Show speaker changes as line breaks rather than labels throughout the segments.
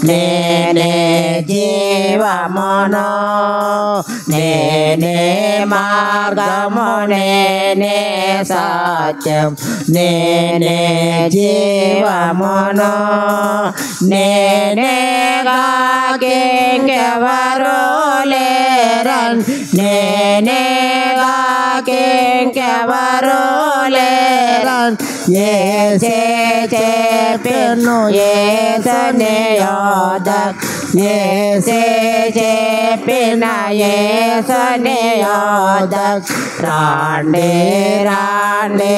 నేనే జీవమును నేనే మార్గము నేనే సత్యం నేనే జీవమును నేనే గాకెవరు లేరన్ నేనే గాకెవరు లేరన్ యేసే చెప్పెను యేసనే యోదక్ యేసే చెప్పిన యేసనే యోదక్ రాండే రాండే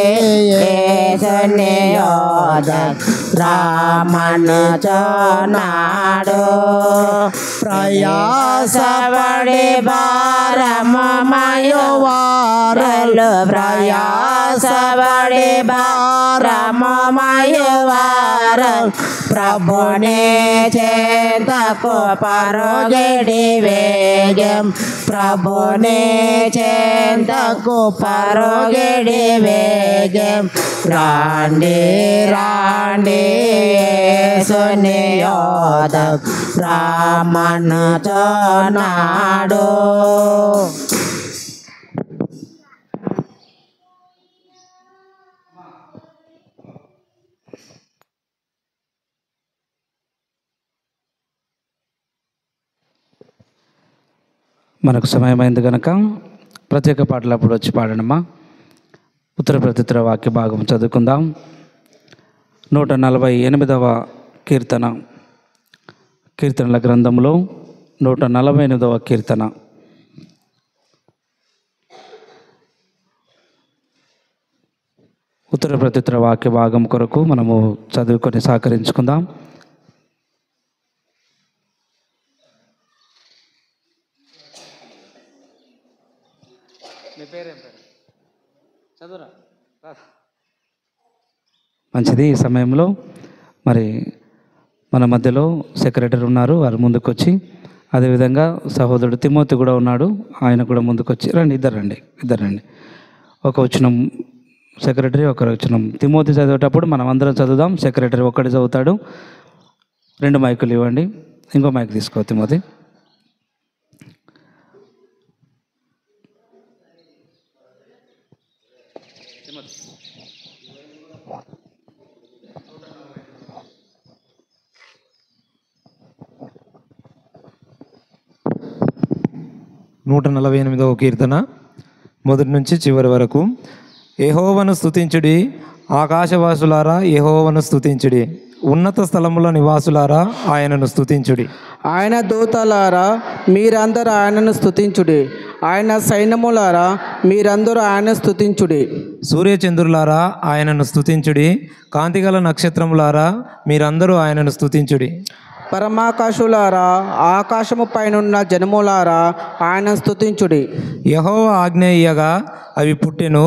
యేసనే యోదక్ రామనుచున్నాడు ప్రయాసపడి భారము మయువారలు ప్రయాసపడి భారము మయువారలు ప్రభుని చేతకు పరుగెడి వేగం ప్రభుని చేతకు పరుగెడి వేగం రాండి రాండి యేసుని యోదక్ రామనుచున్నాడు.
మనకు సమయమైంది కనుక ప్రత్యేక పాటలు అప్పుడు వచ్చి పాడనమ్మా. ఉత్తర ప్రత్యుత్తర వాక్య భాగం చదువుకుందాం. 148వ కీర్తన, కీర్తనల గ్రంథంలో 148వ కీర్తన. ఉత్తర ప్రత్యుత్తర వాక్య భాగం కొరకు మనము చదువుకొని సహకరించుకుందాం. మంచిది. ఈ సమయంలో మరి మన మధ్యలో సెక్రటరీ ఉన్నారు, వారు ముందుకొచ్చి, అదేవిధంగా సహోదరుడు తిమోతి కూడా ఉన్నాడు, ఆయన కూడా ముందుకొచ్చి రండి. ఇద్దరండి. ఒక వచనం సెక్రటరీ, ఒక వచనం తిమోతి చదివేటప్పుడు మనం అందరం చదువుదాం. సెక్రటరీ ఒక్కటి చదువుతాడు. 2 మైకులు ఇవ్వండి. ఇంకో మైక్ తీసుకో తిమోతి.
నూట 148వ కీర్తన మొదటి నుంచి చివరి వరకు. యెహోవాను స్తుతించుడి, ఆకాశవాసులారా యెహోవాను స్తుతించుడి, ఉన్నత స్థలముల నివాసులారా ఆయనను స్తుతించుడి.
ఆయన దూతలారా మీరందరూ ఆయనను స్తుతించుడి, ఆయన సైన్యములారా మీరందరూ ఆయన స్తుతించుడి.
సూర్యచంద్రులారా ఆయనను స్తుతించుడి, కాంతిగల నక్షత్రములారా మీరందరూ ఆయనను స్తుతించుడి.
పరమాకాశులారా ఆకాశము పైనున్న జనములారా ఆయన స్తుతించుడి.
యెహోవా ఆజ్ఞేయగా అవి పుట్టెను,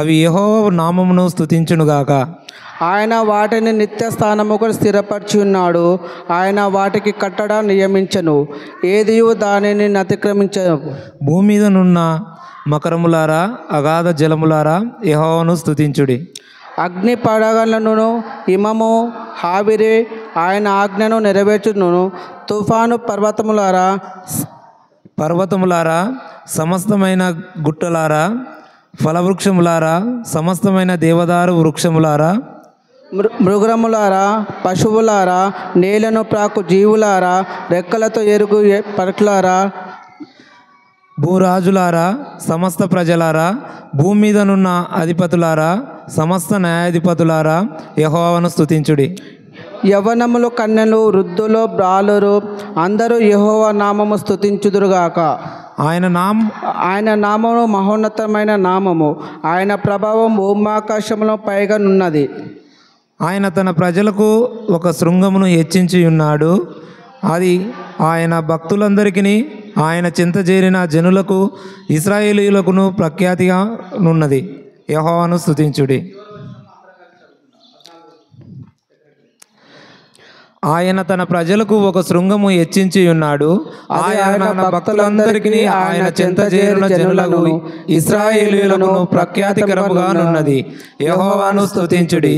అవి యెహోవా నామమును స్తుతించునుగాక.
ఆయన వాటిని నిత్య స్థానముకు స్థిరపరిచి ఉన్నాడు, ఆయన వాటికి కట్టడ నియమించను, ఏదియు దానిని అతిక్రమించను.
భూమి మీదనున్న మకరములారా అగాధ జలములారా యెహోవాను స్తుతించుడి.
అగ్ని పడగలను హిమము ఆవిరి ఆయన ఆజ్ఞను నెరవేర్చును. తుఫాను
పర్వతములారా సమస్తమైన గుట్టలారా ఫలవృక్షములారా సమస్తమైన దేవదారు వృక్షములారా
మృగములారా పశువులారా నేలను ప్రాకు జీవులారా రెక్కలతో ఎరుగు పరకులారా
భూరాజులారా సమస్త ప్రజలారా భూమి మీదనున్న అధిపతులారా సమస్త న్యాయాధిపతులారా యెహోవాను స్తుతించుడి.
యవ్వనములు కన్యలు వృద్ధులు బాలురు అందరూ యెహోవా నామము స్తుతించుదురుగాక. ఆయన నామము మహోన్నతమైన నామము, ఆయన ప్రభావం భూమాకాశములో పైగా నున్నది.
ఆయన తన ప్రజలకు ఒక శృంగమును హెచ్చించి ఉన్నాడు, అది ఆయన భక్తులందరికీ ఆయన చింత చేరిన జనులకు ఇశ్రాయేలీయులకును ప్రఖ్యాతిగా నున్నది. యెహోవాను స్తుతించుడి. ఆయన తన ప్రజలకు ఒక శృంగము హెచ్చించి ఉన్నాడు, ఆయన భక్తులందరికీ ఆయన చింత చేరిన జనులకు ఇశ్రాయేలీయులకు ప్రఖ్యాతికరముగా నున్నది. యెహోవాను స్తుతించుడి.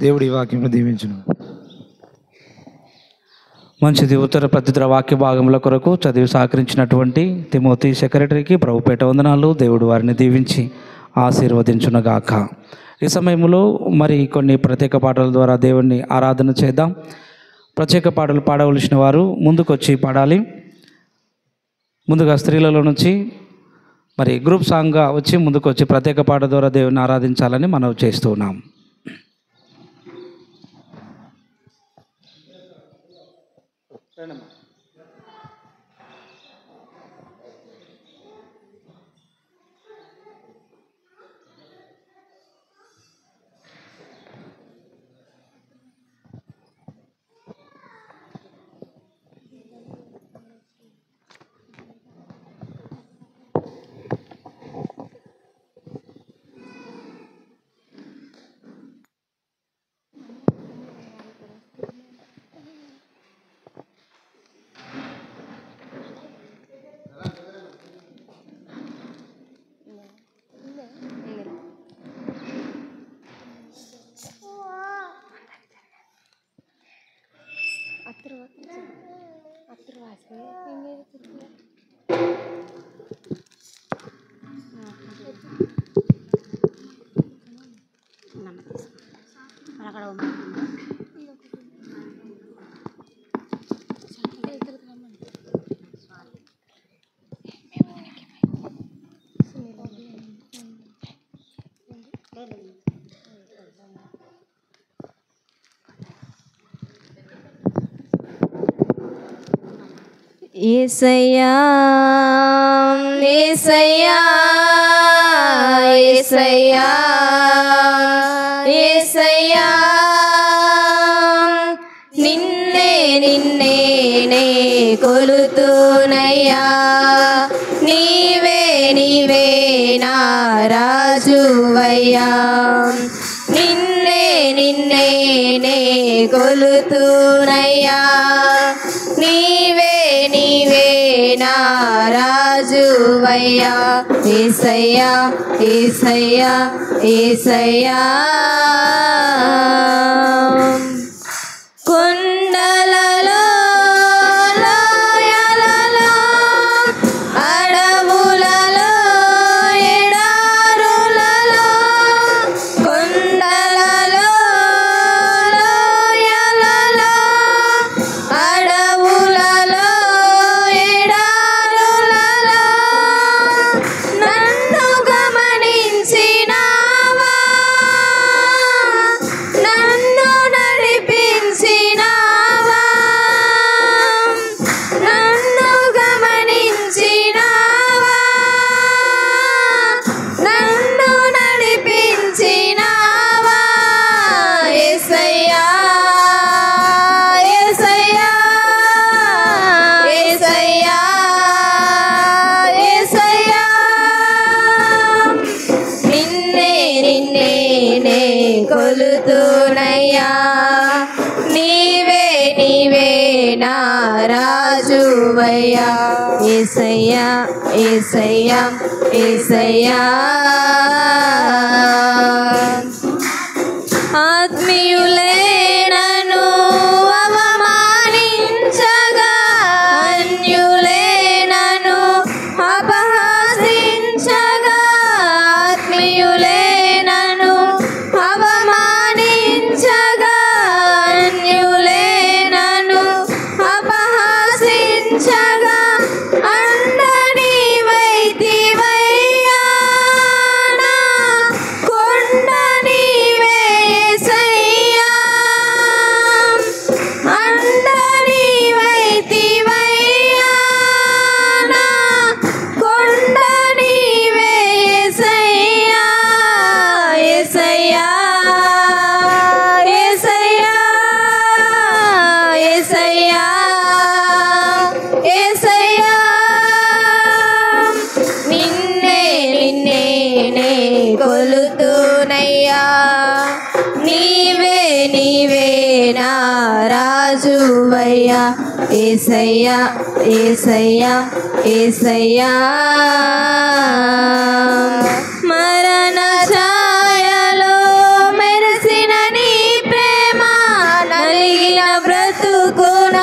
దేవుడి వాక్యమును దీవించును.
మంచిది. ఉత్తర ప్రత్యుత్తర వాక్య భాగముల కొరకు చదివి సహకరించినటువంటి తిమోతి సెక్రటరీకి ప్రభుపేట వందనాలు. దేవుడు వారిని దీవించి ఆశీర్వదించునుగాక. ఈ సమయంలో మరి కొన్ని ప్రత్యేక పాటల ద్వారా దేవుణ్ణి ఆరాధన చేద్దాం. ప్రత్యేక పాటలు పాడవలసిన వారు ముందుకొచ్చి పాడాలి. ముందుగా స్త్రీలలో నుంచి మరి గ్రూప్ సాంగ్గా వచ్చి ముందుకొచ్చి ప్రత్యేక పాట ద్వారా దేవుని ఆరాధించాలని మనం చేస్తూ ఉన్నాం.
యేసయ్యా యేసయ్యా యేసయ్యా యేసయ్యా నిన్నే నిన్నే నే కొలుతునయ్యా. నీవే నీవే నా రాజువయ్యా. నిన్నే నిన్నే నే కొలుతునయ్యా. నీవే నీవే నా రాజువయ్యా. యేసయ్యా యేసయ్యా యేసయ్యా. కొండలలో లోయలలో అడవులలో ఎడారులలో కొండలలో లోయలలో అడవులలో ఎడారులలో నన్ను గమనించినావా. నన్ను నడిపించినావా. నన్ను గమనించినావా. నన్ను నడిపించినావా. యేసయ్యా యేసయ్యా యేసయ్యా యేసయ్యా. నిన్నే నిన్నే నే కొలుతునయ్యా. నీవే నీవే నా రాజువయ్యా. యేసయ్యా యేసయ్యా యేసయ్యా. ఆత్మీయులే నన్ను అవమానించగా, అన్యులే నన్ను అపహసించగా, ఆత్మీయులే నన్ను అవమానించగా, అన్యులే నన్ను అపహసించగా, అండని వైతివయ్యా. నా కొండ నీవే యేసయ్యా. అండని వైతివయ్యా. నా కొండ నీవే యేసయ్యా. యేసయ్యా యేసయ్యా యేసయ్యా యేసయ్యా. నిన్నే నిన్నే నే కొలుతునయ్యా. నీవే నీవే నా రాజువయ్యా. యేసయ్యా యేసయ్యా యేసయ్యా. మరణ ఛాయలో మెరసిన నీ ప్రేమ, నలిగిన బ్రతుకున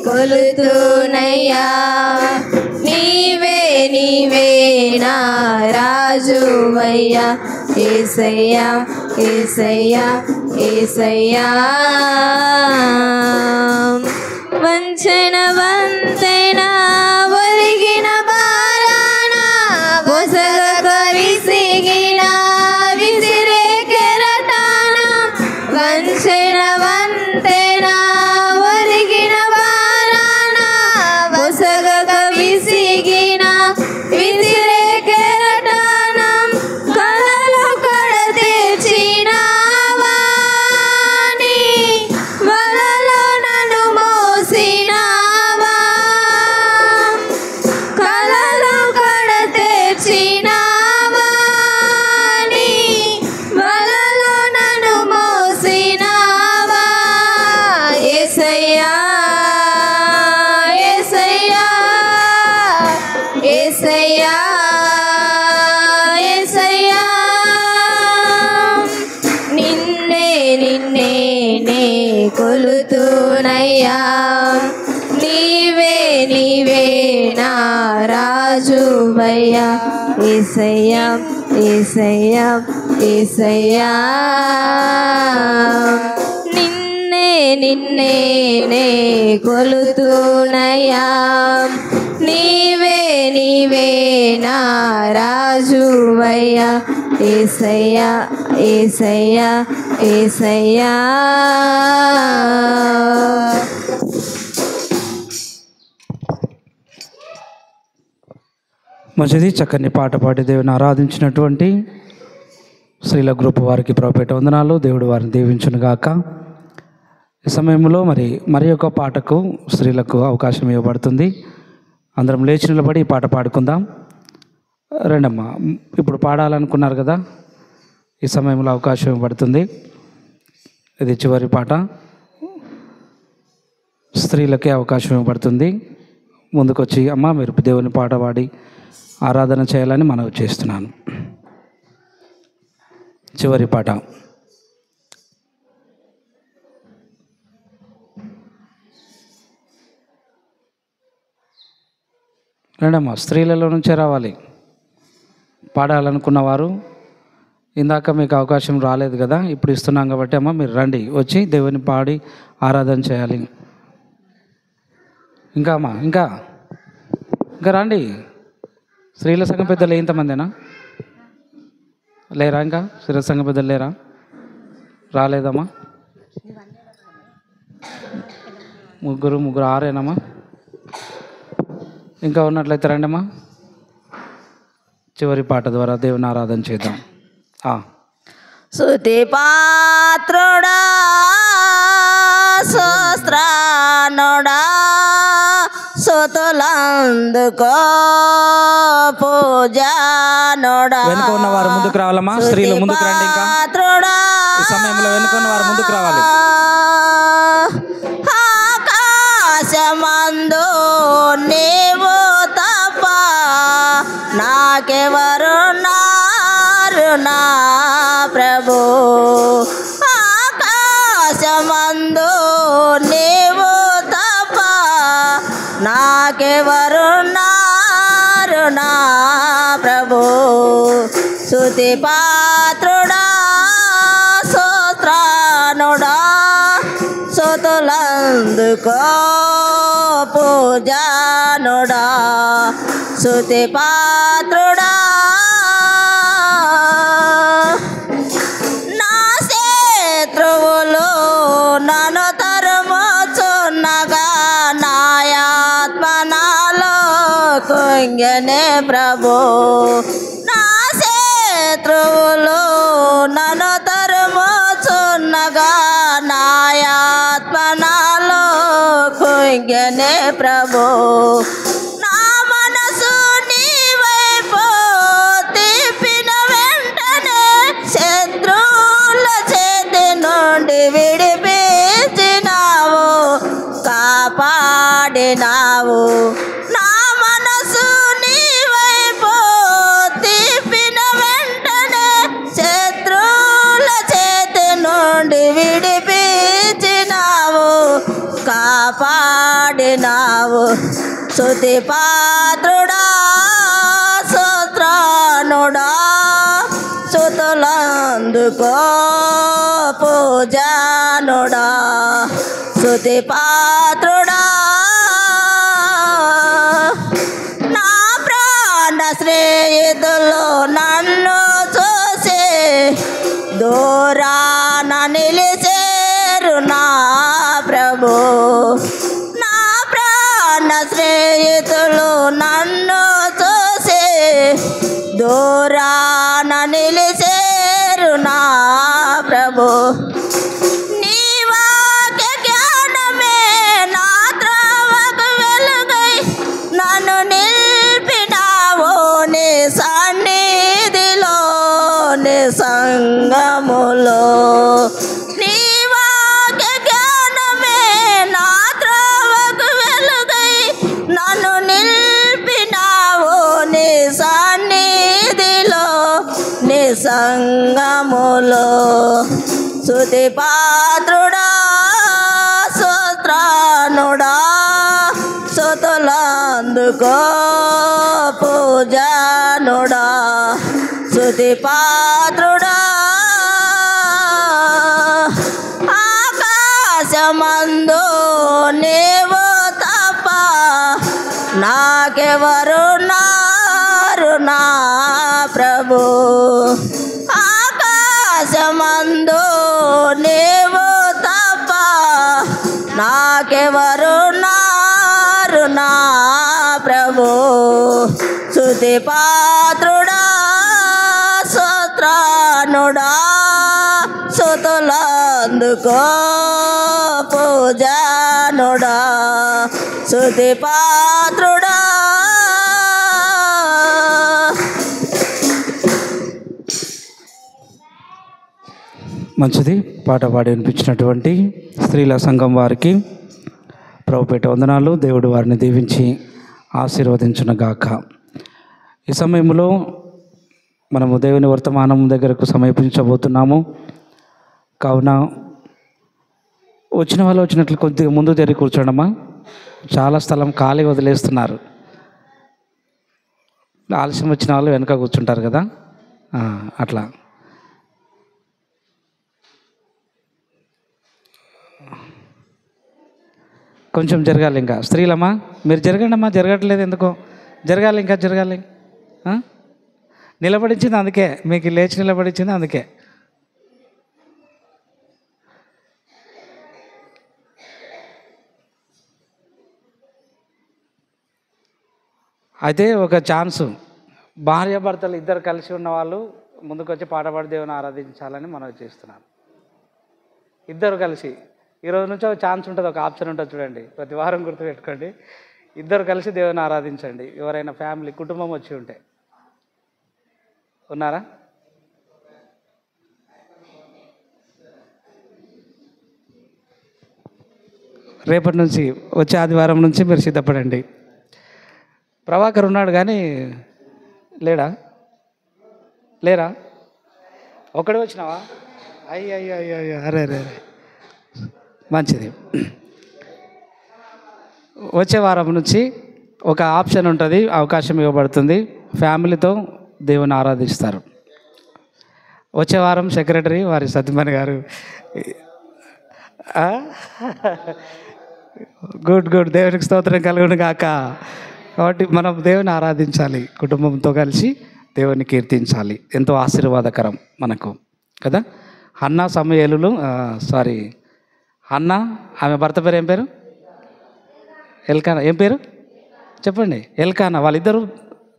కొలుతునయ్యా నీవే నీవే నా రాజువయ్యా యేసయ్యా యేసయ్యా యేసయ్యా వంచన వంతెన ఒరిగిన బారాన బొసగ విసిగిన విసిరే కెరటాన వంచన వంతెన ఒరిగిన బారాన బొసగ విసిగిన విసిరే కెరటాన కలలు కడ తెచ్చినావా నీ వలలో నన్ను మోసినావా కలలు కడ తెచ్చినావా నీ వలలో నన్ను మోసినావా యేసయ్యా యేసయ్యా యేసయ్యా యేసయ్యా నిన్నే నిన్నే నే కొలుతునయ్యా నీవే నీవే నా రాజువయ్యా యేసయ్యా యేసయ్యా యేసయ్యా నిన్నే నిన్నే నే కొలుతునయ్యా నీవే నీవే నా రాజువయ్యా యేసయ్యా యేసయ్యా యేసయ్యా
మంచిది చక్కని పాట పాడి దేవుని ఆరాధించినటువంటి స్త్రీల గ్రూప్ వారికి ప్రభుపేట వందనాలు. దేవుడు వారిని దీవించును గాక. ఈ సమయంలో మరి ఒక పాటకు స్త్రీలకు అవకాశం ఇవ్వబడుతుంది. అందరం లేచి నిలబడి ఈ పాట పాడుకుందాం. రండమ్మా, ఇప్పుడు పాడాలనుకున్నారు కదా, ఈ సమయంలో అవకాశం ఇవ్వబడుతుంది. ఇది చివరి పాట, స్త్రీలకే అవకాశం ఇవ్వబడుతుంది. ముందుకొచ్చి అమ్మ మీరు దేవుని పాట పాడి ఆరాధన చేయాలని మనవి చేస్తున్నాను. చివరి పాట. రండమ్మా, స్త్రీలలో నుంచే రావాలి. పాడాలనుకున్న వారు, ఇందాక మీకు అవకాశం రాలేదు కదా, ఇప్పుడు ఇస్తున్నాం కాబట్టి అమ్మ మీరు రండి, వచ్చి దేవుని పాడి ఆరాధన చేయాలి. ఇంకా అమ్మా ఇంకా రండి. స్త్రీల సంఘం పెద్దలు ఎంతమందేనా లేరా? ఇంకా స్త్రీల సంఘం పెద్దలు లేరా? రాలేదమ్మా? ముగ్గురు ఆరేనమ్మా. ఇంకా ఉన్నట్లయితే రండమ్మా, చివరి పాట ద్వారా దేవుని ఆరాధన చేద్దాం.
స్తుతి పాత్రుడా సోస్త్రానుడా సుతులందుకో పూజానుడా.
వెనుక ఉన్న వారు ముందుకు రావాలమ్మా. స్త్రీలు ముందుకు రండి. ఇంకా ఈ సమయంలో వెనుక ఉన్న వారు ముందుకు రావాలి.
ఆకాశమందు నీవు తప్ప నాకెవరున్నారు నా ప్రభు. ఆకాశమందు నీవు తప్ప నాకెవరున్నారు నా ప్రభు. స్తుతి పాత్రుడా స్తోత్రానుడా స్తుతులందుకో పూజానుడా. స్తుతి పాత్రుడా నా శత్రువులు నన్ను తరుముచున్నగా నాయాత్మ నాలో కుంగనే ప్రభు. నా శత్రువులు నన్ను తరుముచున్నగా నాయాత్మ నాలో కుంగనే ప్రభు. నా మనసు నీ వైపు తిప్పిన వెంటనే శత్రువుల చేతి నుండి విడిపించినావు, కాపాడినావు. నా మనసు నీ వైపు తిప్పిన వెంటనే శత్రువుల చేతి నుండి విడిపించినావు, కాపాడినావు. నిలిచినావు స్తుతి పాత్రుడా స్తోత్రానుడా స్తుతులందుకో పూజానుడా స్తుతి పాత్రుడా నా ప్రాణ స్నేహితులు నన్ను చూసి దూరాన నిలిచేరు నా ప్రభు నా ప్రాణ స్నేహితులు నన్ను చూసి దూరాన నిలిచేరు నా ప్రభు నీ వాక్య జ్ఞానమే నా త్రోవకు వెలుగై నన్ను నిలిపినావు నీ సన్నిధిలో నీ సంగములో నీ వాక్య జ్ఞానమే నా త్రోవకు వెలుగై నన్ను నిలిపినావు నీ సన్నిధిలో నీ సంగములో స్తుతి పాత్రుడా స్తోత్రానుడా స్తుతులందుకో పూజానుడా స్తుతి పాత్రుడా ఆకాశమందు నీవు తప్ప నాకెవరు నారు నా ప్రభు ఆకాశమందు నీవు తప్ప నాకెవరు నారు నా ప్రభు స్తుతి పాత్రుడా స్తోత్రానుడా స్తుతులందుకో పూజానుడా స్తుతి పాత్రుడా
మంచిది. పాట పాడి వినిపించినటువంటి స్త్రీల సంఘం వారికి ప్రభుపేట వందనాలు. దేవుడు వారిని దీవించి ఆశీర్వదించునుగాక. ఈ సమయంలో మనము దేవుని వర్తమానం దగ్గరకు సమీపించబోతున్నాము. కావున వచ్చిన వాళ్ళు వచ్చినట్లు కొద్దిగా ముందు జరిగి కూర్చోడమ్మా. చాలా స్థలం ఖాళీ వదిలేస్తున్నారు. ఆలస్యం వచ్చిన వాళ్ళు వెనక కూర్చుంటారు కదా, అట్లా. కొంచెం జరగాలి. ఇంకా స్త్రీలమ్మా మీరు జరగండి అమ్మా. జరగట్లేదు ఎందుకో. జరగాలి, ఇంకా జరగాలి. నిలబడించింది అందుకే, మీకు లేచి నిలబడించింది అందుకే. అయితే ఒక ఛాన్సు, భార్యాభర్తలు ఇద్దరు కలిసి ఉన్న వాళ్ళు ముందుకు వచ్చి పాట పాడి దేవుని ఆరాధించాలని మనం చేస్తున్నాం. ఇద్దరు కలిసి ఈరోజు నుంచి ఒక ఛాన్స్ ఉంటుంది, ఒక ఆప్షన్ ఉంటుంది చూడండి. ప్రతి వారం గుర్తుపెట్టుకోండి. ఇద్దరు కలిసి దేవుని ఆరాధించండి. ఎవరైనా ఫ్యామిలీ కుటుంబం వచ్చి ఉంటే. ఉన్నారా? రేపటి నుంచి వచ్చే ఆదివారం నుంచి మీరు సిద్ధపడండి. ప్రభాకర్ ఉన్నాడు కానీ లేరా? ఒక్కడే వచ్చినావా? అయ్యో అరే అరే మంచిది. వచ్చే వారం నుంచి ఒక ఆప్షన్ ఉంటుంది, అవకాశం ఇవ్వబడుతుంది. ఫ్యామిలీతో దేవుని ఆరాధిస్తారు. వచ్చే వారం సెక్రటరీ వారి సత్యమణి గారు. గుడ్ దేవునికి స్తోత్రం కలుగును గాక. కాబట్టి మనం దేవుని ఆరాధించాలి, కుటుంబంతో కలిసి దేవుని కీర్తించాలి. ఎంతో ఆశీర్వాదకరం మనకు కదా. హన్నా సమూయేలు హన్నా, ఆమె భర్త పేరు ఏం పేరు? ఎల్కానా. ఏం పేరు చెప్పండి? ఎల్కానా. వాళ్ళిద్దరూ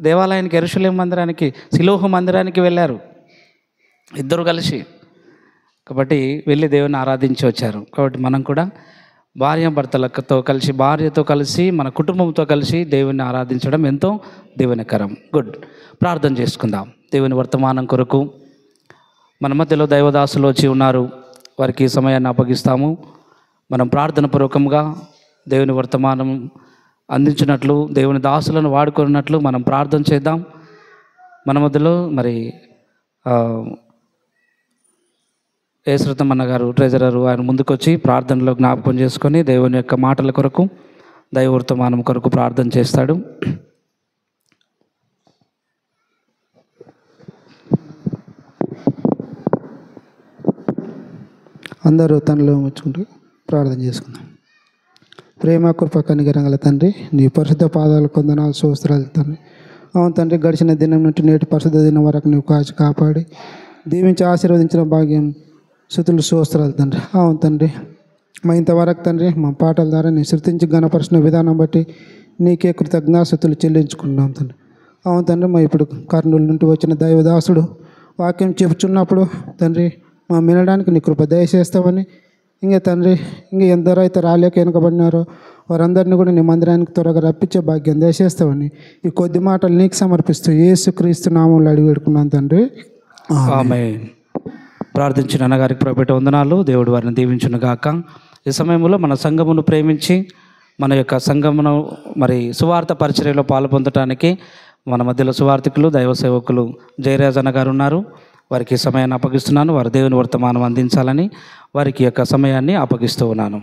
దేవాలయానికి, యెరూషలేము మందిరానికి, సిలోహు మందిరానికి వెళ్ళారు ఇద్దరు కలిసి. కాబట్టి వెళ్ళి దేవుని ఆరాధించి వచ్చారు. కాబట్టి మనం కూడా భార్యాభర్తలతో కలిసి, భార్యతో కలిసి, మన కుటుంబంతో కలిసి దేవుని ఆరాధించడం ఎంతో దీవెనకరం. గుడ్. ప్రార్థన చేసుకుందాం. దేవుని వర్తమానం కొరకు మన మధ్యలో దైవదాసులు వచ్చి ఉన్నారు. వారికి ఈ సమయాన్ని అప్పగిస్తాము. మనం ప్రార్థన పూర్వకంగా దేవుని వర్తమానం అందించినట్లు, దేవుని దాసులను వాడుకున్నట్లు మనం ప్రార్థన చేద్దాం. మన మధ్యలో మరి యేసరత్నం అన్న గారు ట్రెజరరు, ఆయన ముందుకొచ్చి ప్రార్థనలో జ్ఞాపకం చేసుకొని దేవుని యొక్క మాటల కొరకు దైవవర్తమానం కొరకు ప్రార్థన చేస్తాడు.
అందరూ తనలో ఉంచుకుంటూ ప్రార్థన చేసుకుందాం. ప్రేమ కృప కనికరంగల తండ్రి, నీ పరిశుద్ధ పాదాల కొందనాలు స్తోత్రాలు తండ్రి. అవును తండ్రి, గడిచిన దినం నుండి నేటి పరిశుద్ధ దినం వరకు నువ్వు కాచి కాపాడి దీవించి ఆశీర్వదించిన భాగ్యం స్తుతులు స్తోత్రాలు తండ్రి. అవును తండ్రి, మా ఇంతవరకు తండ్రి మా పాటల ద్వారా నీ శృతించి గణపరిచిన విధానం బట్టి నీకే కృతజ్ఞాస్తుతులు చెల్లించుకుంటున్నాం తండ్రి. అవును తండ్రి, మా ఇప్పుడు కర్నూలు నుండి వచ్చిన దైవదాసుడు వాక్యం చెప్పుచున్నప్పుడు తండ్రి మా వినడానికి నీ కృప దయచేస్తామని, ఇంకా తండ్రి ఇంకా ఎందరో అయితే రాలేక వెనుకబడినారో వారందరినీ కూడా నీ మందిరానికి త్వరగా రప్పించే భాగ్యం దయచేస్తామని ఈ కొద్ది మాటలు నీకు సమర్పిస్తూ యేసుక్రీస్తు నామంలో అడిగి పెట్టుకున్నాను తండ్రి.
ఆమేన్. ప్రార్థించిన అన్నగారికి ప్రభుపేట వందనాలు. దేవుడు వారిని దీవించును గాక. ఈ సమయంలో మన సంఘమును ప్రేమించి మన యొక్క సంఘమును మరి సువార్త పరిచర్యలో పాల్పొందటానికి మన మధ్యలో సువార్థికులు దైవ సేవకులు జయరాజ్ అన్న గారు ఉన్నారు. వారికి సమయాన్ని అప్పగిస్తున్నాను. వారు దేవుని వర్తమానం అందించాలని వారికి యొక్క సమయాన్ని అప్పగిస్తూ ఉన్నాను.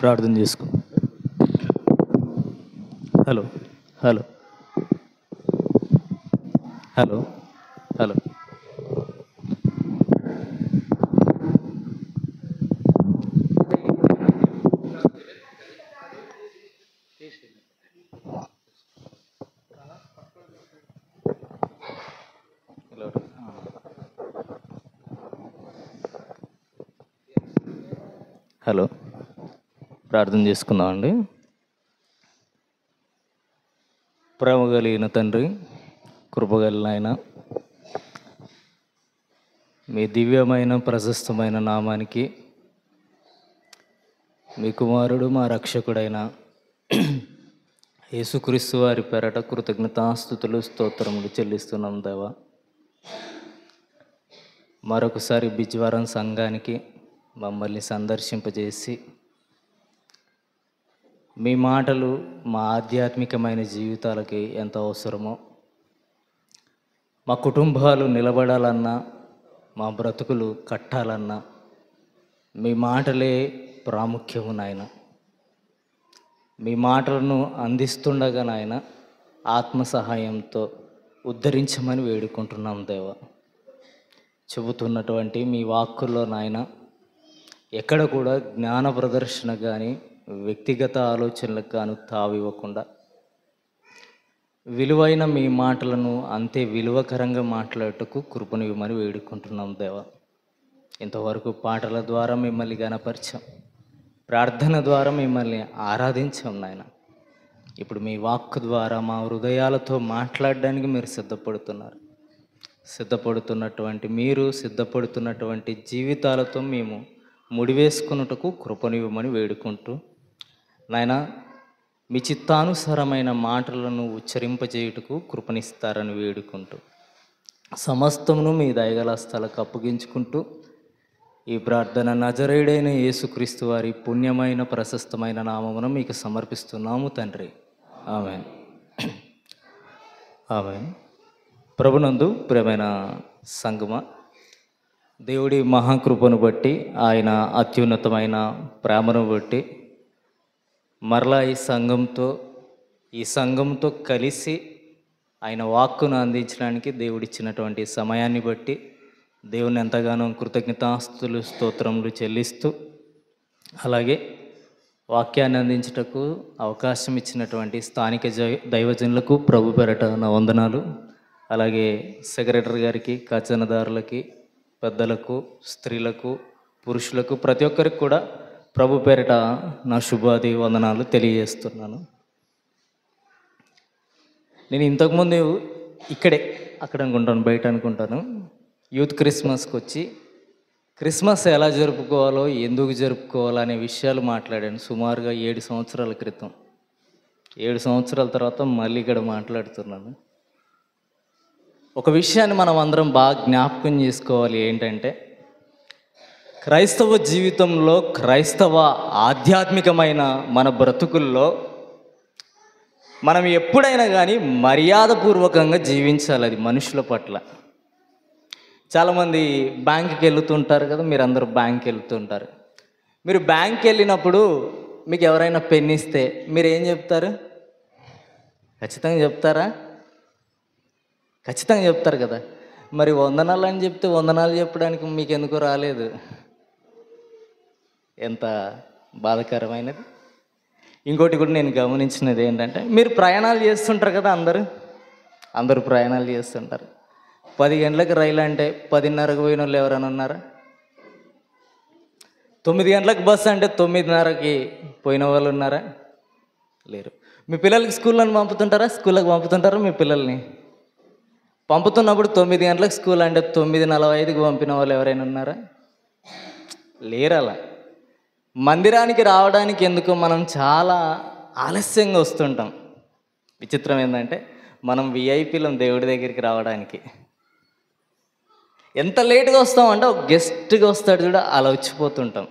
ప్రార్థన చేసుకో. Hello hello hello hello hello ప్రార్థన చేసుకుందామండి. ప్రేమ కలిగిన తండ్రి, కృపగలిగిన ఆయన, మీ దివ్యమైన ప్రశస్తమైన నామానికి మీ కుమారుడు మా రక్షకుడైన యేసుక్రీస్తు వారి పేరట కృతజ్ఞతాస్తుతులు స్తోత్రములు చెల్లిస్తున్నాం దేవా. మరొకసారి బిజ్వారం సంఘానికి మమ్మల్ని సందర్శింపజేసి మీ మాటలు మా ఆధ్యాత్మికమైన జీవితాలకి ఎంత అవసరమో, మా కుటుంబాలు నిలబడాలన్నా మా బ్రతుకులు కట్టాలన్నా మీ మాటలే ప్రాముఖ్యము నాయన. మీ మాటలను అందిస్తుండగా నాయన ఆత్మ సహాయంతో ఉద్ధరించమని వేడుకుంటున్నాం దేవా. చెబుతున్నటువంటి మీ వాక్కుల్లో నాయన ఎక్కడ కూడా జ్ఞాన ప్రదర్శన కానీ వ్యక్తిగత ఆలోచనలకు గాను తావివ్వకుండా విలువైన మీ మాటలను అంతే విలువకరంగా మాట్లాడటకు కృపనివ్వమని వేడుకుంటున్నాం దేవా. ఇంతవరకు పాటల ద్వారా మిమ్మల్ని గణపరిచాం, ప్రార్థన ద్వారా మిమ్మల్ని ఆరాధించాం నాయన. ఇప్పుడు మీ వాక్కు ద్వారా మా హృదయాలతో మాట్లాడడానికి మీరు సిద్ధపడుతున్నటువంటి జీవితాలతో మేము ముడివేసుకున్నటకు కృపనివ్వమని వేడుకుంటూ నాయన మీ చిత్తానుసారమైన మాటలను ఉచ్చరింపజేయుటకు కృపనిస్తారని వేడుకుంటూ సమస్తమును మీ దయగల స్థలకు అప్పగించుకుంటూ ఈ ప్రార్థన నజరేయుడైన యేసుక్రీస్తు వారి పుణ్యమైన ప్రశస్తమైన నామమును మీకు సమర్పిస్తున్నాము తండ్రి. ఆమేన్. ఆమేన్. ప్రభునందు ప్రియమైన సంగమా, దేవుడి మహాకృపను బట్టి, ఆయన అత్యున్నతమైన ప్రేమను బట్టి మరలా ఈ సంఘంతో కలిసి ఆయన వాక్కును అందించడానికి దేవుడిచ్చినటువంటి సమయాన్ని బట్టి దేవుని ఎంతగానో కృతజ్ఞతాస్తుతులు స్తోత్రములు చెల్లిస్తూ, అలాగే వాక్యాన్ని అందించుటకు అవకాశం ఇచ్చినటువంటి స్థానిక దైవజనులకు ప్రభు పేరట నా వందనాలు. అలాగే సెక్రటరీ గారికి, ఖజానాదారులకి, పెద్దలకు, స్త్రీలకు, పురుషులకు, ప్రతి ఒక్కరికి కూడా ప్రభు పేరిట నా శుభాది వందనాలు తెలియజేస్తున్నాను. నేను ఇంతకుముందు అక్కడ అనుకుంటాను, బయట అనుకుంటాను, యూత్ క్రిస్మస్కి వచ్చి క్రిస్మస్ ఎలా జరుపుకోవాలో, ఎందుకు జరుపుకోవాలో అనే విషయాలు మాట్లాడాను సుమారుగా 7 సంవత్సరాల క్రితం. 7 సంవత్సరాల తర్వాత మళ్ళీ ఇక్కడ మాట్లాడుతున్నాను. ఒక విషయాన్ని మనం అందరం బాగా జ్ఞాపకం చేసుకోవాలి. ఏంటంటే క్రైస్తవ జీవితంలో, క్రైస్తవ ఆధ్యాత్మికమైన మన బ్రతుకుల్లో మనం ఎప్పుడైనా కానీ మర్యాదపూర్వకంగా జీవించాలి. అది మనుషుల పట్ల. చాలామంది బ్యాంకుకి వెళ్తుంటారు కదా, మీరు అందరూ బ్యాంక్కి వెళ్తుంటారు. మీరు బ్యాంక్కి వెళ్ళినప్పుడు మీకు ఎవరైనా పెన్ ఇస్తే మీరు ఏం చెప్తారు? ఖచ్చితంగా చెప్తారా? ఖచ్చితంగా చెప్తారు కదా. మరి వందనాలు అని చెప్తే వందనాలు చెప్పడానికి మీకు ఎందుకు రాలేదు? ఎంత బాధాకరమైనది. ఇంకోటి కూడా నేను గమనించినది ఏంటంటే, మీరు ప్రయాణాలు చేస్తుంటారు కదా, అందరూ ప్రయాణాలు చేస్తుంటారు. 10 గంటలకు రైలు అంటే 10:30కు పోయిన వాళ్ళు ఎవరైనా ఉన్నారా? 9 గంటలకు బస్సు అంటే 9:30కి పోయిన వాళ్ళు ఉన్నారా? లేరు. మీ పిల్లలకి స్కూళ్ళని పంపుతుంటారా? స్కూళ్ళకి పంపుతుంటారా? మీ పిల్లల్ని పంపుతున్నప్పుడు 9 గంటలకు స్కూల్ అంటే 9:45కి పంపిన వాళ్ళు ఎవరైనా ఉన్నారా? లేరు. అలా మందిరానికి రావడానికి ఎందుకో మనం చాలా ఆలస్యంగా వస్తుంటాం. విచిత్రం ఏంటంటే, మనం విఐపీలం దేవుడి దగ్గరికి రావడానికి. ఎంత లేటుగా వస్తామంటే, ఒక గెస్ట్గా వస్తాడు చూడ, అలా వచ్చిపోతుంటాం.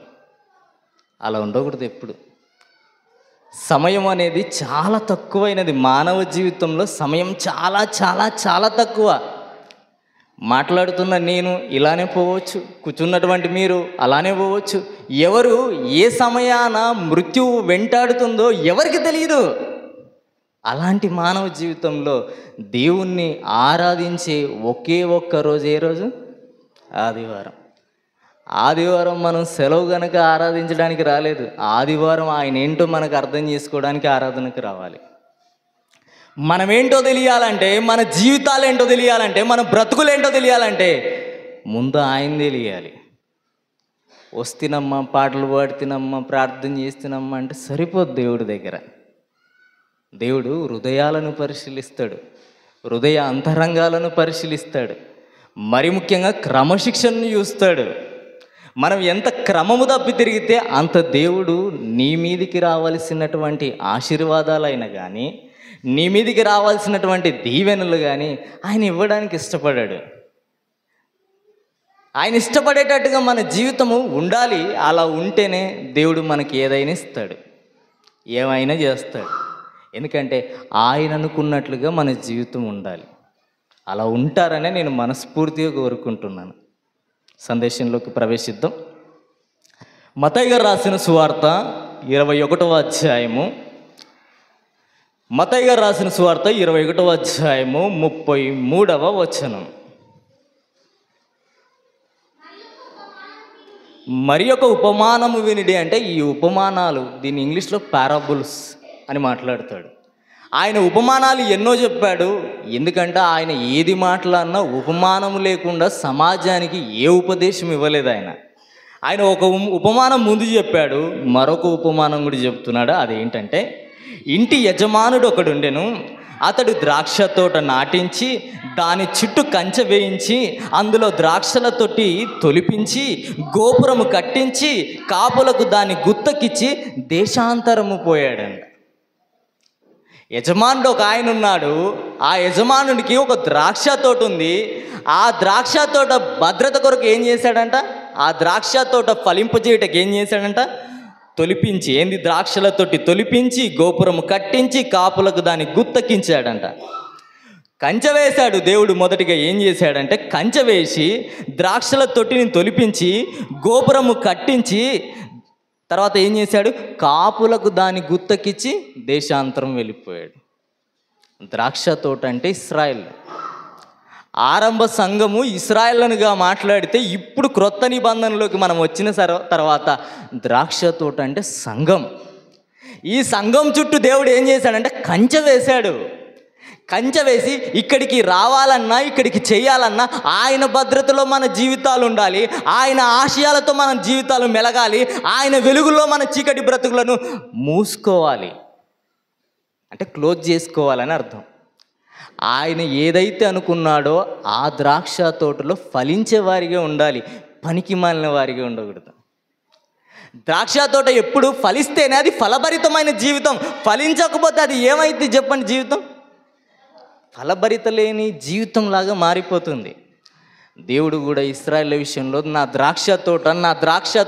అలా ఉండకూడదు ఎప్పుడు. సమయం అనేది చాలా తక్కువైనది. మానవ జీవితంలో సమయం చాలా చాలా చాలా తక్కువ. మాట్లాడుతున్న నేను ఇలానే పోవచ్చు, కూర్చున్నటువంటి మీరు అలానే పోవచ్చు. ఎవరు ఏ సమయాన మృత్యువు వెంటాడుతుందో ఎవరికి తెలియదు. అలాంటి మానవ జీవితంలో దేవుణ్ణి ఆరాధించే ఒకే ఒక్క రోజు ఏ రోజు? ఆదివారం. ఆదివారం మనం సెలవు గనక ఆరాధించడానికి రాలేదు. ఆదివారం ఆయన ఏంటో మనకు అర్థం చేసుకోవడానికి ఆరాధనకు రావాలి. మనమేంటో తెలియాలంటే, మన జీవితాలు ఏంటో తెలియాలంటే, మన బ్రతుకులేంటో తెలియాలంటే ముందు ఆయన తెలియాలి. వస్తున్నమ్మా, పాటలు పాడుతున్నమ్మా, ప్రార్థన చేస్తున్నమ్మా అంటే సరిపోదు. దేవుడి దగ్గర దేవుడు హృదయాలను పరిశీలిస్తాడు, హృదయ అంతరంగాలను పరిశీలిస్తాడు. మరి ముఖ్యంగా క్రమశిక్షణను చూస్తాడు. మనం ఎంత క్రమము తప్పి తిరిగితే అంత దేవుడు నీ మీదికి రావాల్సినటువంటి ఆశీర్వాదాలైనా కానీ, నీ మీదికి రావాల్సినటువంటి దీవెనలు కానీ ఆయన ఇవ్వడానికి ఇష్టపడాడు. ఆయన ఇష్టపడేటట్టుగా మన జీవితము ఉండాలి. అలా ఉంటేనే దేవుడు మనకి ఏదైనా ఇస్తాడు, ఏమైనా చేస్తాడు. ఎందుకంటే ఆయన అనుకున్నట్లుగా మన జీవితం ఉండాలి. అలా ఉంటారనే నేను మనస్ఫూర్తిగా కోరుకుంటున్నాను. సందేశంలోకి ప్రవేశిద్దాం. మత్తయి గారు రాసిన సువార్త 21వ అధ్యాయము. మత్తయి గారు రాసిన సువార్త 21వ అధ్యాయము 33వ వచనం. మరి ఒక ఉపమానము వినిడి అంటే, ఈ ఉపమానాలు, దీన్ని ఇంగ్లీష్లో పారాబుల్స్ అని మాట్లాడతాడు. ఆయన ఉపమానాలు ఎన్నో చెప్పాడు. ఎందుకంటే ఆయన ఏది మాట్లాడినా ఉపమానం లేకుండా సమాజానికి ఏ ఉపదేశం ఇవ్వలేదు. ఆయన ఒక ఉపమానం ముందు చెప్పాడు, మరొక ఉపమానం కూడా చెప్తున్నాడు. అదేంటంటే, ఇంటి యజమానుడు ఒకడుండెను. అతడు ద్రాక్ష తోట నాటించి దాని చుట్టూ కంచె వేయించి అందులో ద్రాక్షల తొట్టి తొలిపించి గోపురము కట్టించి కాపులకు దాన్ని గుత్తకిచ్చి దేశాంతరము పోయాడంట. యజమానుడు ఒక ఆయన ఉన్నాడు. ఆ యజమానుడికి ఒక ద్రాక్ష తోట ఉంది. ఆ ద్రాక్ష తోట భద్రత కొరకు ఏం చేశాడంట? ఆ ద్రాక్ష తోట ఫలింపజేయటకు ఏం చేశాడంట? తొలిపించి, ద్రాక్షల తోటి తొలిపించి గోపురము కట్టించి కాపులకు దాన్ని గుత్తకించాడంట. కంచె వేశాడు. దేవుడు మొదటిగా ఏం చేశాడంటే, కంచె వేసి ద్రాక్షల తొట్టిని తొలిపించి గోపురము కట్టించి తర్వాత ఏం చేశాడు? కాపులకు దాన్ని గుత్తకిచ్చి దేశాంతరం వెళ్ళిపోయాడు. ద్రాక్ష తోట అంటే ఇశ్రాయేల్. ఆరంభ సంఘము ఇశ్రాయేలుగా మాట్లాడితే, ఇప్పుడు క్రొత్త నిబంధనలోకి మనం వచ్చిన తర్వాత ద్రాక్ష తోట అంటే సంఘం. ఈ సంఘం చుట్టూ దేవుడు ఏం చేశాడంటే కంచె వేశాడు. కంచె వేసి ఇక్కడికి రావాలన్నా, ఇక్కడికి చేయాలన్నా ఆయన భద్రతలో మన జీవితాలు ఉండాలి. ఆయన ఆశయాలతో మన జీవితాలు మెలగాలి. ఆయన వెలుగులో మన చీకటి బ్రతుకులను మూసుకోవాలి, అంటే క్లోజ్ చేసుకోవాలని అర్థం. ఆయన ఏదైతే అనుకున్నాడో ఆ ద్రాక్ష తోటలో ఫలించే వారిగా ఉండాలి, పనికి మాలిన వారిగా ఉండకూడదు. ద్రాక్ష తోట ఎప్పుడు ఫలిస్తేనే అది ఫలభరితమైన జీవితం, ఫలించకపోతే అది ఏమైంది చెప్పండి? జీవితం ఫలభరిత లేని జీవితంలాగా మారిపోతుంది. దేవుడు కూడా ఇశ్రాయేలు విషయంలో నా ద్రాక్ష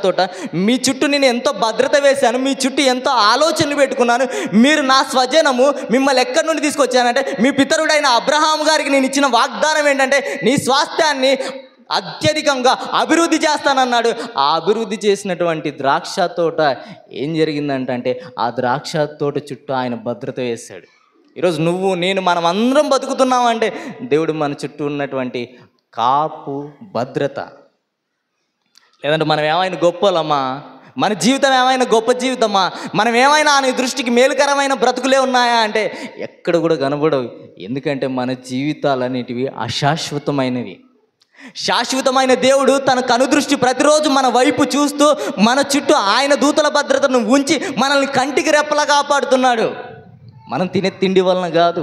తోట మీ చుట్టూ నేను ఎంతో భద్రత వేశాను, మీ చుట్టూ ఎంతో ఆలోచనలు పెట్టుకున్నాను, మీరు నా స్వజనము, మిమ్మల్ని ఎక్కడి నుండి తీసుకొచ్చానంటే మీ పితరుడైన అబ్రహాం గారికి నేను ఇచ్చిన వాగ్దానం ఏంటంటే నీ స్వాస్థ్యాన్ని అత్యధికంగా అభివృద్ధి చేస్తానన్నాడు. ఆ అభివృద్ధి చేసినటువంటి ద్రాక్ష తోట ఏం జరిగిందంటే ఆ ద్రాక్ష తోట చుట్టూ ఆయన భద్రత వేశాడు. ఈరోజు నువ్వు నేను మనం అందరం బతుకుతున్నామంటే దేవుడు మన చుట్టూ ఉన్నటువంటి కాపు భద్రత. లేదంటే మనం ఏమైనా గొప్పలమ్మా, మన జీవితం ఏమైనా గొప్ప జీవితమా, మనం ఏమైనా ఆయన దృష్టికి మేలుకరమైన బ్రతుకులే ఉన్నాయా అంటే ఎక్కడ కూడా కనబడవు. ఎందుకంటే మన జీవితాలన్నిటివి అశాశ్వతమైనవి. శాశ్వతమైన దేవుడు తన కనుదృష్టి ప్రతిరోజు మన వైపు చూస్తూ మన చుట్టూ ఆయన దూతల భద్రతను ఉంచి మనల్ని కంటికి రెప్పలా కాపాడుతున్నాడు. మనం తినే తిండి వలన కాదు,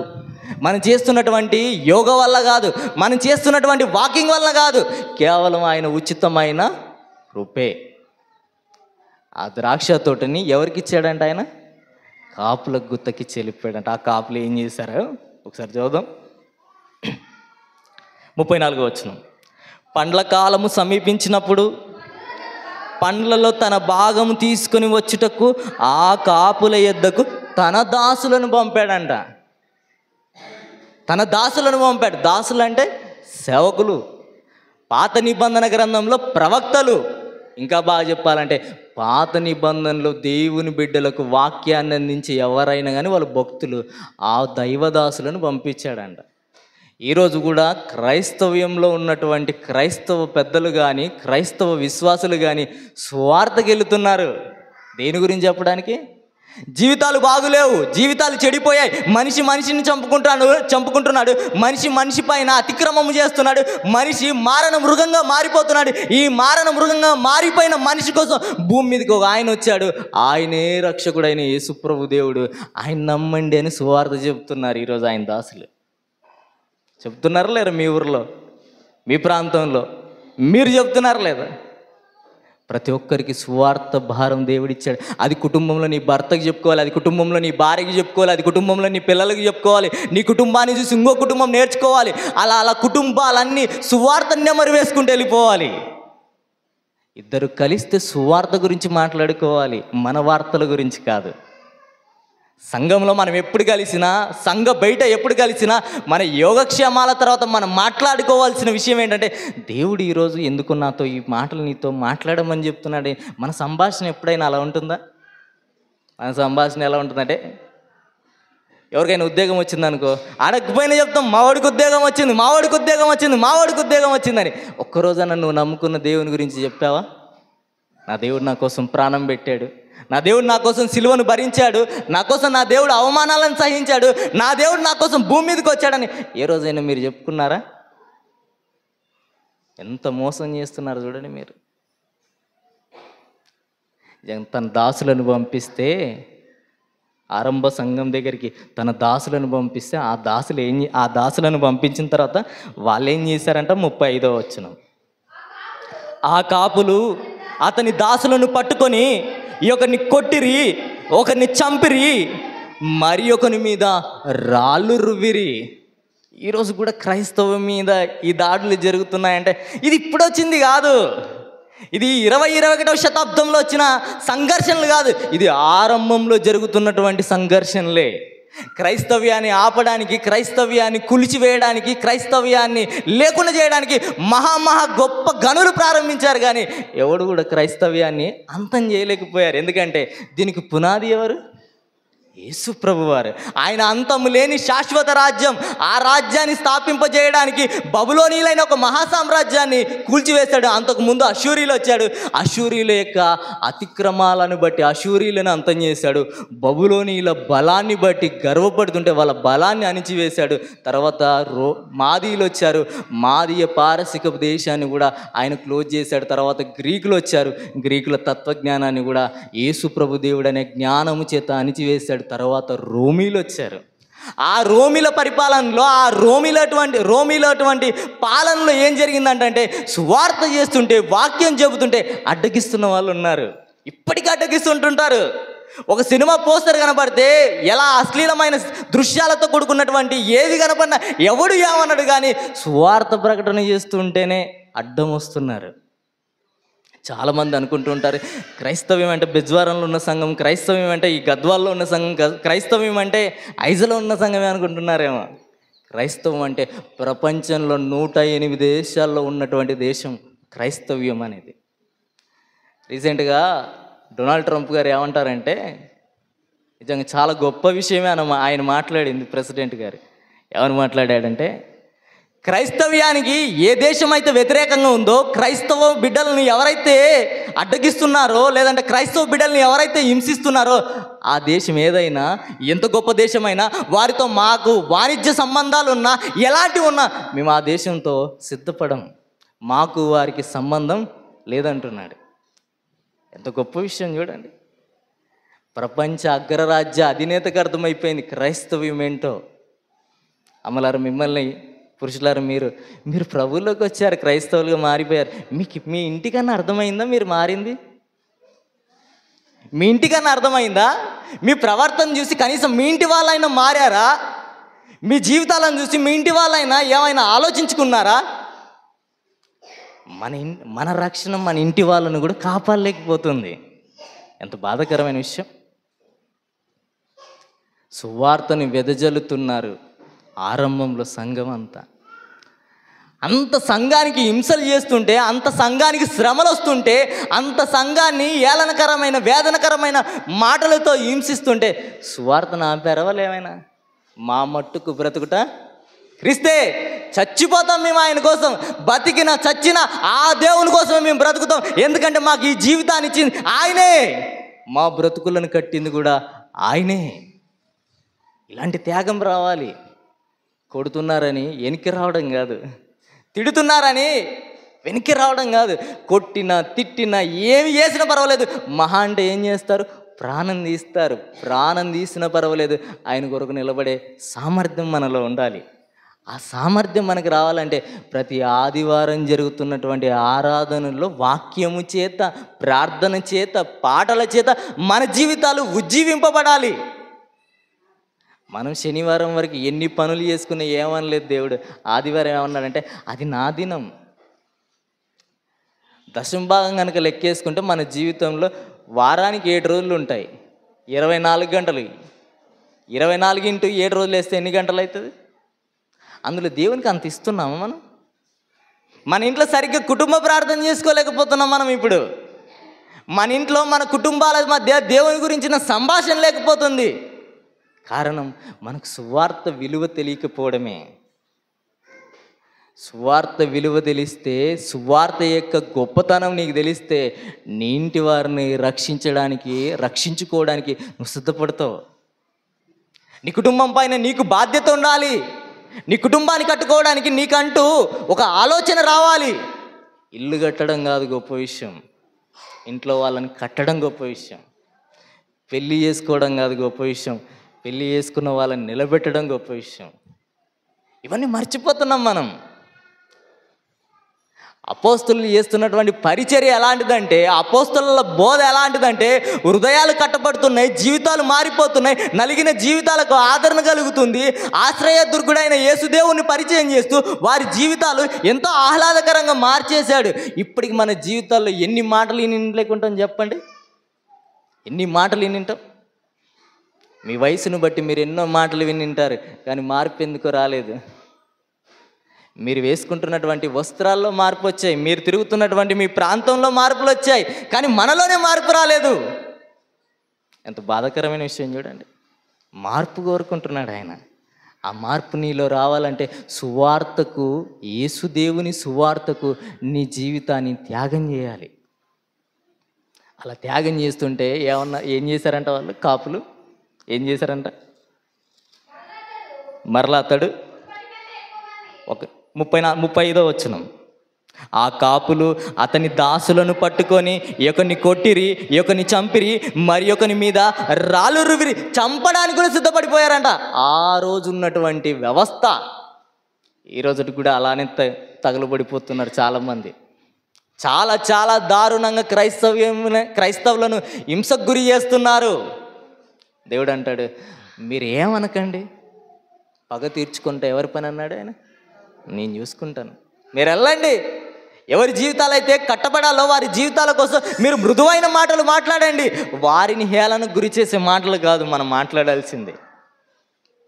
మనం చేస్తున్నటువంటి యోగా వల్ల కాదు, మనం చేస్తున్నటువంటి వాకింగ్ వల్ల కాదు, కేవలం ఆయన ఉచితమైన కృపే. ఆ ద్రాక్ష తోటని ఎవరికి ఇచ్చాడంట? ఆయన కాపుల గుత్తకి చెలిపాడంట. ఆ కాపులు ఏం చేశారో ఒకసారి చూద్దాం. 34వ వచనం. పండ్ల కాలము సమీపించినప్పుడు పండ్లలో తన భాగము తీసుకుని వచ్చుటకు ఆ కాపుల యొద్దకు తన దాసులను పంపాడంట. తన దాసులను పంపాడు. దాసులు అంటే సేవకులు, పాత నిబంధన గ్రంథంలో ప్రవక్తలు. ఇంకా బాగా చెప్పాలంటే పాత నిబంధనలో దేవుని బిడ్డలకు వాక్యాన్ని అందించి ఎవరైనా కానీ వాళ్ళు భక్తులు, ఆ దైవదాసులను పంపించాడంట. ఈరోజు కూడా క్రైస్తవ్యంలో ఉన్నటువంటి క్రైస్తవ పెద్దలు కానీ క్రైస్తవ విశ్వాసులు కానీ స్వార్థకి వెళుతున్నారు. దేని గురించి చెప్పడానికి? జీవితాలు బాగులేవు, జీవితాలు చెడిపోయాయి, మనిషిని చంపుకుంటున్నాడు, మనిషి పైన అతిక్రమం చేస్తున్నాడు, మనిషి మారణ మృగంగా మారిపోతున్నాడు. ఈ మారణ మృగంగా మారిపోయిన మనిషి కోసం భూమి మీదకి ఒక ఆయన వచ్చాడు. ఆయనే రక్షకుడైన యేసుప్రభు దేవుడు. ఆయన నమ్మండి అని సువార్త చెప్తున్నారు. ఈరోజు ఆయన దాసులు చెప్తున్నారు లేరా? మీ ఊర్లో, మీ ప్రాంతంలో మీరు చెప్తున్నారు లేదా? ప్రతి ఒక్కరికి సువార్త భారం దేవుడిచ్చాడు. అది కుటుంబంలో నీ భర్తకి చెప్పుకోవాలి, అది కుటుంబంలో నీ భార్యకి చెప్పుకోవాలి, అది కుటుంబంలో నీ పిల్లలకి చెప్పుకోవాలి, నీ కుటుంబాన్ని చూసి ఇంకో కుటుంబం నేర్చుకోవాలి. అలా కుటుంబాలన్నీ సువార్త నెమరు వేసుకుంటూ వెళ్ళిపోవాలి. ఇద్దరు కలిస్తే సువార్త గురించి మాట్లాడుకోవాలి, మన వార్తల గురించి కాదు. సంఘంలో మనం ఎప్పుడు కలిసినా, సంఘ బయట ఎప్పుడు కలిసినా మన యోగక్షేమాల తర్వాత మనం మాట్లాడుకోవాల్సిన విషయం ఏంటంటే దేవుడు ఈరోజు ఎందుకు నాతో ఈ మాటలు నీతో మాట్లాడమని చెప్తున్నాడు. మన సంభాషణ ఎప్పుడైనా అలా ఉంటుందా? మన సంభాషణ ఎలా ఉంటుందంటే ఎవరికైనా ఉద్యోగం వచ్చిందనుకో, అడగకపోయినా చెప్తాం మావాడికి ఉద్యోగం వచ్చింది, మావాడికి ఉద్యోగం వచ్చింది, మావాడికి ఉద్యోగం వచ్చిందని. ఒక్కరోజన్నా నువ్వు నమ్ముకున్న దేవుని గురించి చెప్పావా? నా దేవుడు నా కోసం ప్రాణం పెట్టాడు, నా దేవుడు నా కోసం సిలువను భరించాడు, నా కోసం నా దేవుడు అవమానాలను సహించాడు, నా దేవుడు నా కోసం భూమి మీదకి వచ్చాడని ఏ రోజైనా మీరు చెప్పుకున్నారా? ఎంత మోసం చేస్తున్నారు చూడండి మీరు. తన దాసులను పంపిస్తే, ఆరంభ సంఘం దగ్గరికి తన దాసులను పంపిస్తే ఆ దాసులను పంపించిన తర్వాత వాళ్ళు ఏం చేశారంట? 35వ వచనం. ఆ కాపులు అతని దాసులను పట్టుకొని ఒకరిని కొట్టిరి, ఒకరిని చంపిరి, మరి ఒకని మీద రాళ్ళు రువ్విరి. ఈరోజు కూడా క్రైస్తవం మీద ఈ దాడులు జరుగుతున్నాయంటే ఇది ఇప్పుడు వచ్చింది కాదు, ఇది 21వ శతాబ్దంలో వచ్చిన సంఘర్షణలు కాదు, ఇది ఆరంభంలో జరుగుతున్నటువంటి సంఘర్షణలే. క్రైస్తవ్యాన్ని ఆపడానికి, క్రైస్తవ్యాన్ని కూల్చివేయడానికి, క్రైస్తవ్యాన్ని లేకుండా చేయడానికి మహా గొప్ప గనులు ప్రారంభించారు. కానీ ఎవడు కూడా క్రైస్తవ్యాన్ని అంతం చేయలేకపోయారు. ఎందుకంటే దీనికి పునాది ఎవరు? యేసు ప్రభువారు. ఆయన అంతము లేని శాశ్వత రాజ్యం, ఆ రాజ్యాన్ని స్థాపింపజేయడానికి బబులోనీలైన ఒక మహాసామ్రాజ్యాన్ని కూల్చివేశాడు. అంతకుముందు అశూరీలు వచ్చాడు, అశూరీల యొక్క అతిక్రమాలను బట్టి అశూరీలను అంతం చేశాడు. బబులోనీల బలాన్ని బట్టి గర్వపడుతుంటే వాళ్ళ బలాన్ని అణిచివేశాడు. తర్వాత మాదీయులు వచ్చారు, మాదీయ పారసిక దేశాన్ని కూడా ఆయన క్లోజ్ చేశాడు. తర్వాత గ్రీకులు వచ్చారు, గ్రీకుల తత్వజ్ఞానాన్ని కూడా యేసు ప్రభు దేవుడు అనే జ్ఞానము చేత అణిచివేశాడు. తర్వాత రోమీలు వచ్చారు. ఆ రోమిల పరిపాలనలో, ఆ రోమిలటువంటి పాలనలో ఏం జరిగిందంటే సువార్త చేస్తుంటే, వాక్యం చెబుతుంటే అడ్డగిస్తున్న వాళ్ళు ఉన్నారు. ఇప్పటికీ అడ్డగిస్తుంటుంటారు. ఒక సినిమా పోస్టర్ కనపడితే ఎలా అశ్లీలమైన దృశ్యాలతో కూడుకున్నటువంటి ఏది కనపడినా ఎవడు ఏమన్నాడు కానీ సువార్త ప్రకటన చేస్తుంటేనే అడ్డం వస్తున్నారు. చాలామంది అనుకుంటుంటారు క్రైస్తవ్యం అంటే బెజ్వారంలో ఉన్న సంఘం, క్రైస్తవ్యం అంటే ఈ గద్వాల్లో ఉన్న సంఘం, క్రైస్తవ్యం అంటే ఐజలో ఉన్న సంఘమే అనుకుంటున్నారేమో. క్రైస్తవం అంటే ప్రపంచంలో 108 దేశాల్లో ఉన్నటువంటి దేశం క్రైస్తవ్యం అనేది. రీసెంట్గా డొనాల్డ్ ట్రంప్ గారు ఏమంటారంటే, నిజంగా చాలా గొప్ప విషయమే ఆయన మాట్లాడింది. ప్రెసిడెంట్ గారు ఎవరు మాట్లాడాడంటే, క్రైస్తవ్యానికి ఏ దేశం అయితే వ్యతిరేకంగా ఉందో, క్రైస్తవ బిడ్డలను ఎవరైతే అడ్డగిస్తున్నారో, లేదంటే క్రైస్తవ బిడ్డలను ఎవరైతే హింసిస్తున్నారో, ఆ దేశం ఏదైనా, ఎంత గొప్ప దేశమైనా, వారితో మాకు వాణిజ్య సంబంధాలు ఉన్నా, ఎలాంటివి ఉన్నా మేము ఆ దేశంతో సిద్ధపడం, మాకు వారికి సంబంధం లేదంటున్నాడు. ఎంత గొప్ప విషయం చూడండి. ప్రపంచ అగ్రరాజ్య అధినేతకు అర్థమైపోయింది క్రైస్తవ్యం ఏంటో. అమ్మలారు, మిమ్మల్ని పురుషులారు, మీరు ప్రభువులోకి వచ్చారు, క్రైస్తవులుగా మారిపోయారు. మీ ఇంటికన్నా అర్థమైందా మీరు మారింది? మీ ఇంటికన్నా అర్థమైందా? మీ ప్రవర్తన చూసి కనీసం మీ ఇంటి వాళ్ళైనా మారారా? మీ జీవితాలను చూసి మీ ఇంటి వాళ్ళైనా ఏమైనా ఆలోచించుకున్నారా? మన రక్షణ మన ఇంటి వాళ్ళను కూడా కాపాడలేకపోతుంది. ఎంత బాధాకరమైన విషయం. సువార్తని వెదజల్లుతున్నారు ఆరంభంలో సంఘం అంత సంఘానికి హింసలు చేస్తుంటే, అంత సంఘానికి శ్రమలు వస్తుంటే, అంత సంఘాన్ని ఏళనకరమైన వేదనకరమైన మాటలతో హింసిస్తుంటే సువార్తను ఆపారా వాళ్ళు ఏమైనా? మా మట్టుకు బ్రతుకుట క్రీస్తే, చచ్చిపోతాం మేము ఆయన కోసం, బతికిన చచ్చిన ఆ దేవుని కోసమే మేము బ్రతుకుతాం. ఎందుకంటే మాకు ఈ జీవితాన్ని ఇచ్చింది ఆయనే, మా బ్రతుకులను కట్టింది కూడా ఆయనే. ఇలాంటి త్యాగం రావాలి. కొడుతున్నారని వెనక్కి రావడం కాదు, తిడుతున్నారని వెనక్కి రావడం కాదు. కొట్టినా తిట్టినా ఏమి చేసినా పర్వాలేదు, మహా అంటే ఏం చేస్తారు? ప్రాణం తీస్తారు. ప్రాణం తీసినా పర్వాలేదు, ఆయన కొరకు నిలబడే సామర్థ్యం మనలో ఉండాలి. ఆ సామర్థ్యం మనకు రావాలంటే ప్రతి ఆదివారం జరుగుతున్నటువంటి ఆరాధనలో వాక్యము చేత, ప్రార్థన చేత, పాటల చేత మన జీవితాలు ఉజ్జీవింపబడాలి. మనం శనివారం వరకు ఎన్ని పనులు చేసుకున్నా ఏమనలేదు దేవుడు. ఆదివారం ఏమన్నాడంటే అది నా దినం. దశంభాగం కనుక లెక్కేసుకుంటే మన జీవితంలో వారానికి 7 రోజులు ఉంటాయి, 24 గంటలు. 24 ఇంటూ 7 రోజులు వేస్తే ఎన్ని గంటలు అవుతుంది? అందులో దేవునికి అంత ఇస్తున్నామా మనం? మన ఇంట్లో సరిగ్గా కుటుంబ ప్రార్థన చేసుకోలేకపోతున్నాం మనం. ఇప్పుడు మన ఇంట్లో మన కుటుంబాల మధ్య దేవుని గురించిన సంభాషణ లేకపోతుంది. కారణం మనకు సువార్త విలువ తెలియకపోవడమే. సువార్త విలువ తెలిస్తే, సువార్త యొక్క గొప్పతనం నీకు తెలిస్తే, నీ ఇంటి వారిని రక్షించుకోవడానికి నువ్వు సిద్ధపడతావు. నీ కుటుంబం పైన నీకు బాధ్యత ఉండాలి. నీ కుటుంబాన్ని కట్టుకోవడానికి నీకంటూ ఒక ఆలోచన రావాలి. ఇల్లు కట్టడం కాదు గొప్ప విషయం, ఇంట్లో వాళ్ళని కట్టడం గొప్ప విషయం. పెళ్ళి చేసుకోవడం కాదు గొప్ప విషయం, పెళ్ళి చేసుకున్న వాళ్ళని నిలబెట్టడం గొప్ప విషయం. ఇవన్నీ మర్చిపోతున్నాం మనం. అపోస్తలులు చేస్తున్నటువంటి పరిచర్య ఎలాంటిదంటే, అపోస్తలుల బోధ ఎలాంటిదంటే, హృదయాలు కట్టబడుతున్నాయి, జీవితాలు మారిపోతున్నాయి, నలిగిన జీవితాలకు ఆదరణ కలుగుతుంది. ఆశ్రయ దుర్గుడైన యేసుదేవుని పరిచయం చేస్తూ వారి జీవితాలు ఎంతో ఆహ్లాదకరంగా మార్చేశాడు. ఇప్పటికి మన జీవితాల్లో ఎన్ని మాటలు వినలేకుంటాం చెప్పండి? ఎన్ని మాటలు వినింటాం? మీ వయసును బట్టి మీరు ఎన్నో మాటలు వినింటారు, కానీ మార్పు ఎందుకు రాలేదు? మీరు వేసుకుంటున్నటువంటి వస్త్రాల్లో మార్పు వచ్చాయి, మీరు తిరుగుతున్నటువంటి మీ ప్రాంతంలో మార్పులు వచ్చాయి, కానీ మనలోనే మార్పు రాలేదు. ఎంత బాధాకరమైన విషయం చూడండి. మార్పు కోరుకుంటున్నాడు ఆయన. ఆ మార్పు నీలో రావాలంటే సువార్తకు, యేసుదేవుని సువార్తకు నీ జీవితాన్ని త్యాగం చేయాలి. అలా త్యాగం చేస్తుంటే ఏం చేశారంట వాళ్ళు? కాపులు ఏం చేశారంట? మరలా అతడు 35వ వచనం, ఆ కాపులు అతని దాసులను పట్టుకొని ఒకరిని కొట్టిరి, ఒకరిని చంపిరి, మరి ఒకని మీద రాళ్ళు రువిరి, చంపడానికి కూడా సిద్ధపడిపోయారంట. ఆ రోజు ఉన్నటువంటి వ్యవస్థ ఈ రోజుకి కూడా అలానే తగలబడిపోతున్నారు చాలామంది. చాలా చాలా దారుణంగా క్రైస్తవులను హింసకు గురి చేస్తున్నారు. దేవుడు అంటాడు, మీరు ఏమనకండి, పగ తీర్చుకుంటే ఎవరి పని అన్నాడు ఆయన, నేను చూసుకుంటాను, మీరు వెళ్ళండి. ఎవరి జీవితాలు అయితే కట్టబడాలో వారి జీవితాల కోసం మీరు మృదువైన మాటలు మాట్లాడండి. వారిని హేళనకు గురి చేసే మాటలు కాదు మనం మాట్లాడాల్సింది.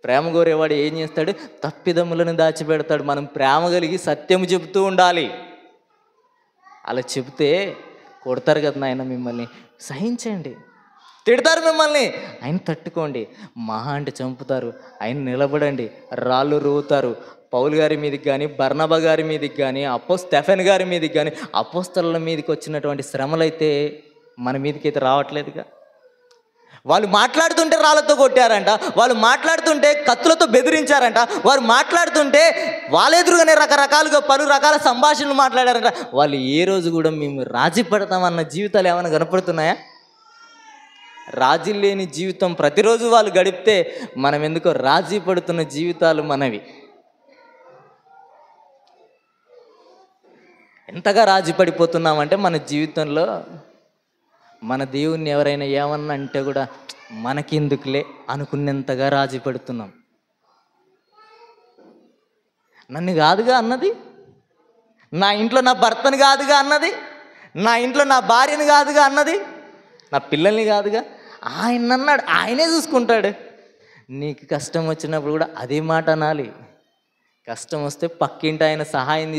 ప్రేమ కోరేవాడు ఏం చేస్తాడు? తప్పిదమ్ములను దాచిపెడతాడు. మనం ప్రేమ కలిగి సత్యము చెబుతూ ఉండాలి. అలా చెబితే కొడతారు కదా నాయన మిమ్మల్ని, సహించండి. తిడతారు మిమ్మల్ని, ఆయన తట్టుకోండి. మహా అంటే చంపుతారు, ఆయన నిలబడండి. రాళ్ళు రువుతారు. పౌలు గారి మీదకి కానీ, బర్నబా గారి మీదకి కానీ, స్టెఫెన్ గారి మీదకి కానీ, అపోస్తలుల మీదకి వచ్చినటువంటి శ్రమలైతే మన మీదకైతే రావట్లేదుగా. వాళ్ళు మాట్లాడుతుంటే రాళ్ళతో కొట్టారంట, వాళ్ళు మాట్లాడుతుంటే కత్తులతో బెదిరించారంట, వారు మాట్లాడుతుంటే వాళ్ళ ఎదురుగానే రకరకాలుగా పలు రకాల సంభాషణలు మాట్లాడారంట. వాళ్ళు ఏ రోజు కూడా మేము రాజీ పడతామన్న జీవితాలు ఏమైనా కనపడుతున్నాయా? రాజీ లేని జీవితం ప్రతిరోజు వాళ్ళు గడిపితే మనం ఎందుకో రాజీ పడుతున్న జీవితాలు మనవి. ఎంతగా రాజీ పడిపోతున్నామంటే మన జీవితంలో మన దేవుణ్ణి ఎవరైనా ఏమన్నా అంటే కూడా మనకెందుకులే అనుకునేంతగా రాజీ పడుతున్నాం. నన్ను కాదుగా అన్నది, నా ఇంట్లో నా భర్తని కాదుగా అన్నది, నా ఇంట్లో నా భార్యని కాదుగా అన్నది, నా పిల్లల్ని కాదుగా, ఆయన అన్నాడు, ఆయనే చూసుకుంటాడు. నీకు కష్టం వచ్చినప్పుడు కూడా అదే మాట అనాలి. కష్టం వస్తే పక్కింటి ఆయన సహాయం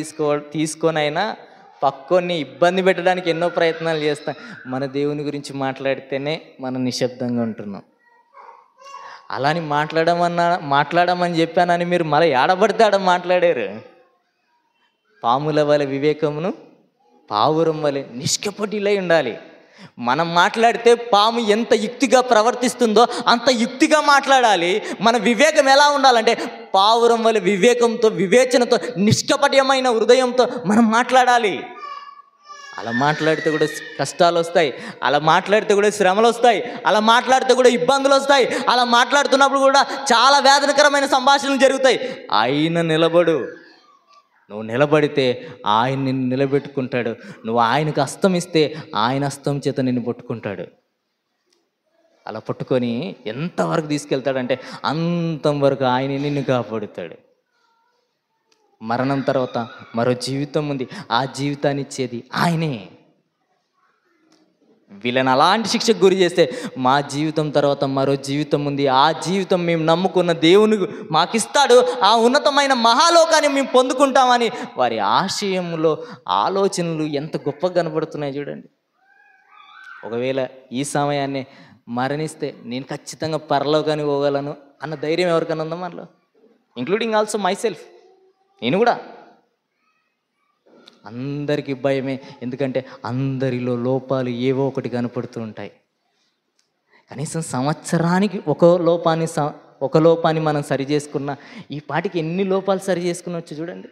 తీసుకొనైనా పక్కోని ఇబ్బంది పెట్టడానికి ఎన్నో ప్రయత్నాలు చేస్తాం. మన దేవుని గురించి మాట్లాడితేనే మనం నిశ్శబ్దంగా ఉంటున్నాం. అలాని మాట్లాడమని చెప్పానని మీరు మళ్ళీ ఏడబడితే ఆడ మాట్లాడారు. పాముల వలె వివేకమును, పావురం వలె నిష్కపటిలై ఉండాలి. మనం మాట్లాడితే పాము ఎంత యుక్తిగా ప్రవర్తిస్తుందో అంత యుక్తిగా మాట్లాడాలి. మన వివేకం ఎలా ఉండాలంటే పావురం వల్ల వివేకంతో, వివేచనతో, నిష్కపటమైన హృదయంతో మనం మాట్లాడాలి. అలా మాట్లాడితే కూడా కష్టాలు వస్తాయి, అలా మాట్లాడితే కూడా శ్రమలు వస్తాయి, అలా మాట్లాడితే కూడా ఇబ్బందులు వస్తాయి. అలా మాట్లాడుతున్నప్పుడు కూడా చాలా వేదనకరమైన సంభాషణలు జరుగుతాయి. ఆయన నిలబడు, నువ్వు నిలబడితే ఆయన నిన్ను నిలబెట్టుకుంటాడు. నువ్వు ఆయనకు హస్తం ఇస్తే ఆయన హస్తం చేత నిన్ను పట్టుకుంటాడు. అలా పట్టుకొని ఎంతవరకు తీసుకెళ్తాడంటే అంతవరకు ఆయన నిన్ను కాపాడుతాడు. మరణం తర్వాత మరో జీవితం ఉంది, ఆ జీవితాన్ని ఇచ్చేది ఆయనే. వీళ్ళని అలాంటి శిక్షకు గురి చేస్తే మా జీవితం తర్వాత మరో జీవితం ఉంది, ఆ జీవితం మేము నమ్ముకున్న దేవుని మాకిస్తాడు, ఆ ఉన్నతమైన మహాలోకాన్ని మేము పొందుకుంటామని వారి ఆశయంలో ఆలోచనలు ఎంత గొప్పగా కనబడుతున్నాయి చూడండి. ఒకవేళ ఈ సమయాన్ని మరణిస్తే నేను ఖచ్చితంగా పరలోకానికి పోగలను అన్న ధైర్యం ఎవరికైనా ఉందా మనలో? Including also my self. నేను కూడా. అందరికీ భయమే, ఎందుకంటే అందరిలో లోపాలు ఏవో ఒకటి కనపడుతూ ఉంటాయి. కనీసం సంవత్సరానికి ఒక లోపాన్ని మనం సరి చేసుకున్న ఈ పాటికి ఎన్ని లోపాలు సరి చేసుకునొచ్చు చూడండి.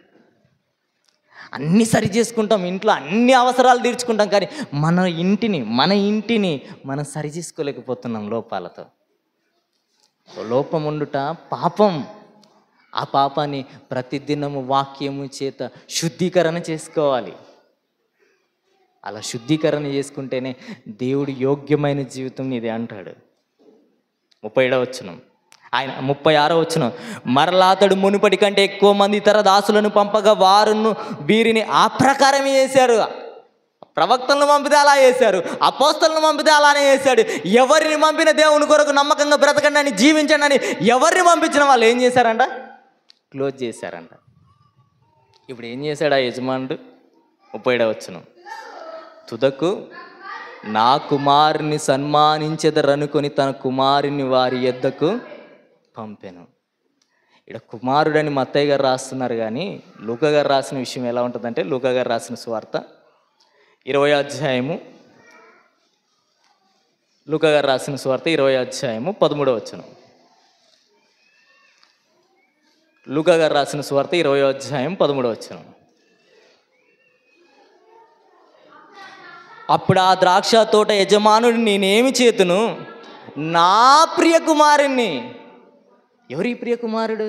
అన్నీ సరి చేసుకుంటాం, ఇంట్లో అన్ని అవసరాలు తీర్చుకుంటాం, కానీ మన ఇంటిని మనం సరి చేసుకోలేకపోతున్నాం లోపాలతో. లోపం ఉండుట పాపం. ఆ పాపాన్ని ప్రతిదినము వాక్యము చేత శుద్ధీకరణ చేసుకోవాలి. అలా శుద్ధీకరణ చేసుకుంటేనే దేవుడు యోగ్యమైన జీవితం నీదే అంటాడు. 37వ వచనం, 36వ వచనం, మరలా అతడు మునుపటి కంటే ఎక్కువ మంది ఇతర దాసులను పంపగా వారును వీరిని ఆ ప్రకారమే చేశారు. ప్రవక్తలను పంపితే అలా చేశారు, అపోస్తలను పంపితే అలానే చేశాడు. ఎవరిని పంపిన దేవుని కొరకు నమ్మకంగా బ్రతకండి అని, జీవించండి అని ఎవరిని పంపించిన వాళ్ళు ఏం చేశారంట? క్లోజ్ చేశారంట. ఇప్పుడు ఏం చేశాడు ఆ యజమానుడు? 37వ వచనం, తుదకు నా కుమారుని సన్మానించెదరనుకొని తన కుమారుని వారి యొద్దకు పంపెను. ఇక్కడ కుమారుడని మత్తయ్య గారు రాస్తున్నారు, కానీ లూకా గారు రాసిన విషయం ఎలా ఉంటుందంటే, లూకా గారు రాసిన సువార్త 20వ అధ్యాయము, లూకా గారు రాసిన సువార్త 20వ అధ్యాయము 13వ వచనం. లూకా గారు రాసిన సువార్త 20వ అధ్యాయం 13వ వచనం. అప్పుడు ఆ ద్రాక్ష తోట యజమానుడు, నేనేమి చేతును, నా ప్రియ కుమారుణ్ణి. ఎవరి ప్రియ కుమారుడు?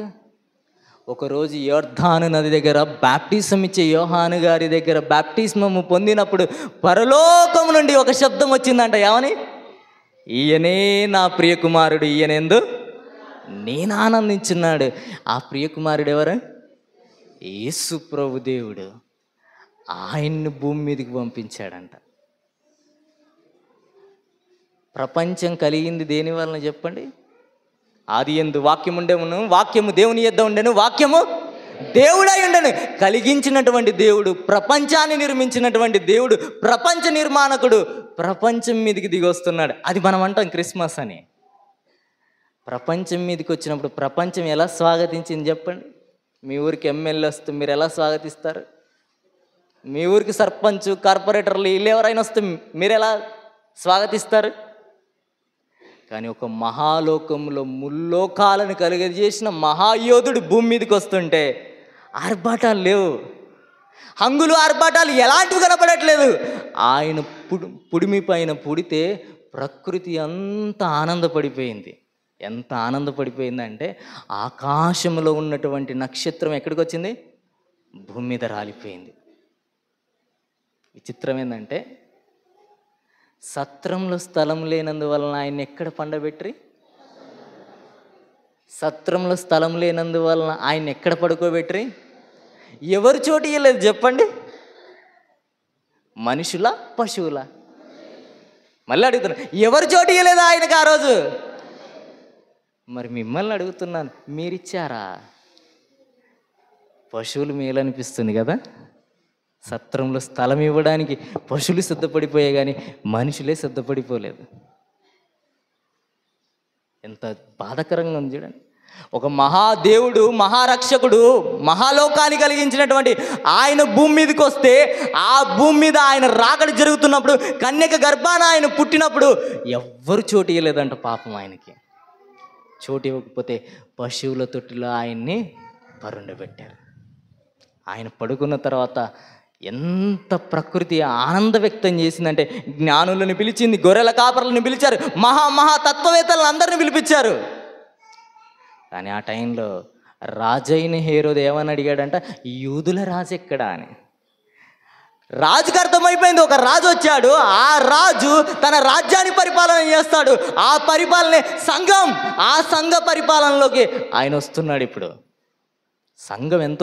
ఒకరోజు యోర్దాను నది దగ్గర బాప్టిజం ఇచ్చే యోహాను గారి దగ్గర బాప్టిజము పొందినప్పుడు పరలోకం నుండి ఒక శబ్దం వచ్చిందంట. ఏమని? ఈయనే నా ప్రియకుమారుడు, ఈయనెందు నేను ఆనందించున్నాడు. ఆ ప్రియకుమారుడు ఎవరు? యేసు ప్రభు దేవుడు. ఆయన్ని భూమి మీదకి పంపించాడంట. ప్రపంచం కలిగింది దేని వలన చెప్పండి? ఆది యందు వాక్యం ఉండెను, వాక్యము దేవుని యొద్ద ఉండెను, వాక్యము దేవుడై ఉండెను. కలిగించినటువంటి దేవుడు, ప్రపంచాన్ని నిర్మించినటువంటి దేవుడు, ప్రపంచ నిర్మాణకుడు ప్రపంచం మీదకి దిగి వస్తున్నాడు. అది మనం అంటాం క్రిస్మస్ అని. ప్రపంచం మీదకి వచ్చినప్పుడు ప్రపంచం ఎలా స్వాగతించింది చెప్పండి? మీ ఊరికి ఎమ్మెల్యే వస్తే మీరు ఎలా స్వాగతిస్తారు? మీ ఊరికి సర్పంచ్, కార్పొరేటర్లు వీళ్ళు ఎవరైనా వస్తే మీరు ఎలా స్వాగతిస్తారు? కానీ ఒక మహాలోకంలో ముల్లోకాలను కలిగజేసిన మహాయోధుడు భూమి మీదకి వస్తుంటే ఆర్భాటాలు లేవు, హంగులు ఆర్భాటాలు ఎలాంటివి కనపడట్లేదు. ఆయన పుడిమి పైన పుడితే ప్రకృతి అంత ఆనందపడిపోయింది. ఎంత ఆనందపడిపోయిందంటే ఆకాశంలో ఉన్నటువంటి నక్షత్రం ఎక్కడికి వచ్చింది? భూమి మీద రాలిపోయింది. విచిత్రం ఏంటంటే సత్రంలో స్థలం లేనందువలన ఆయన ఎక్కడ పండబెట్టి? సత్రంలో స్థలం లేనందువలన ఆయన ఎక్కడ పడుకోబెట్టి? ఎవరు చోటు ఇవ్వలేదు చెప్పండి? మనుషుల, పశువుల? మళ్ళీ అడుగుతున్నా, ఎవరు చోటు ఇవ్వలేదు ఆయనకు ఆ రోజు? మరి మిమ్మల్ని అడుగుతున్నాను, మీరిచ్చారా? పశువులు మేలనిపిస్తుంది కదా. సత్రంలో స్థలం ఇవ్వడానికి పశువులు సిద్ధపడిపోయాయి కానీ మనుషులే సిద్ధపడిపోలేదు. ఎంత బాధాకరంగా ఉంది చూడండి. ఒక మహాదేవుడు, మహారక్షకుడు, మహాలోకాన్ని కలిగించినటువంటి ఆయన భూమి మీదకి వస్తే, ఆ భూమి మీద ఆయన రాకడ జరుగుతున్నప్పుడు, కన్యక గర్భాన ఆయన పుట్టినప్పుడు ఎవ్వరు చోటు ఇవ్వలేదంట. పాపం ఆయనకి చోటు ఇవ్వకపోతే పశువుల తొట్టిలో ఆయన్ని పరుండబెట్టారు. ఆయన పడుకున్న తర్వాత ఎంత ప్రకృతి ఆనంద వ్యక్తం చేసిందంటే, జ్ఞానులను పిలిచింది, గొర్రెల కాపరులను పిలిచారు, మహా తత్వవేత్తలను అందరిని పిలిపించారు. కానీ ఆ టైంలో రాజైన హేరోదు ఏమని అడిగాడంట? యూదుల రాజు ఎక్కడా అని. రాజుకు అర్థమైపోయింది, ఒక రాజు వచ్చాడు, ఆ రాజు తన రాజ్యాన్ని పరిపాలన చేస్తాడు. ఆ పరిపాలనే సంఘం. ఆ సంఘ పరిపాలనలోకి ఆయన వస్తున్నాడు. ఇప్పుడు సంఘం ఎంత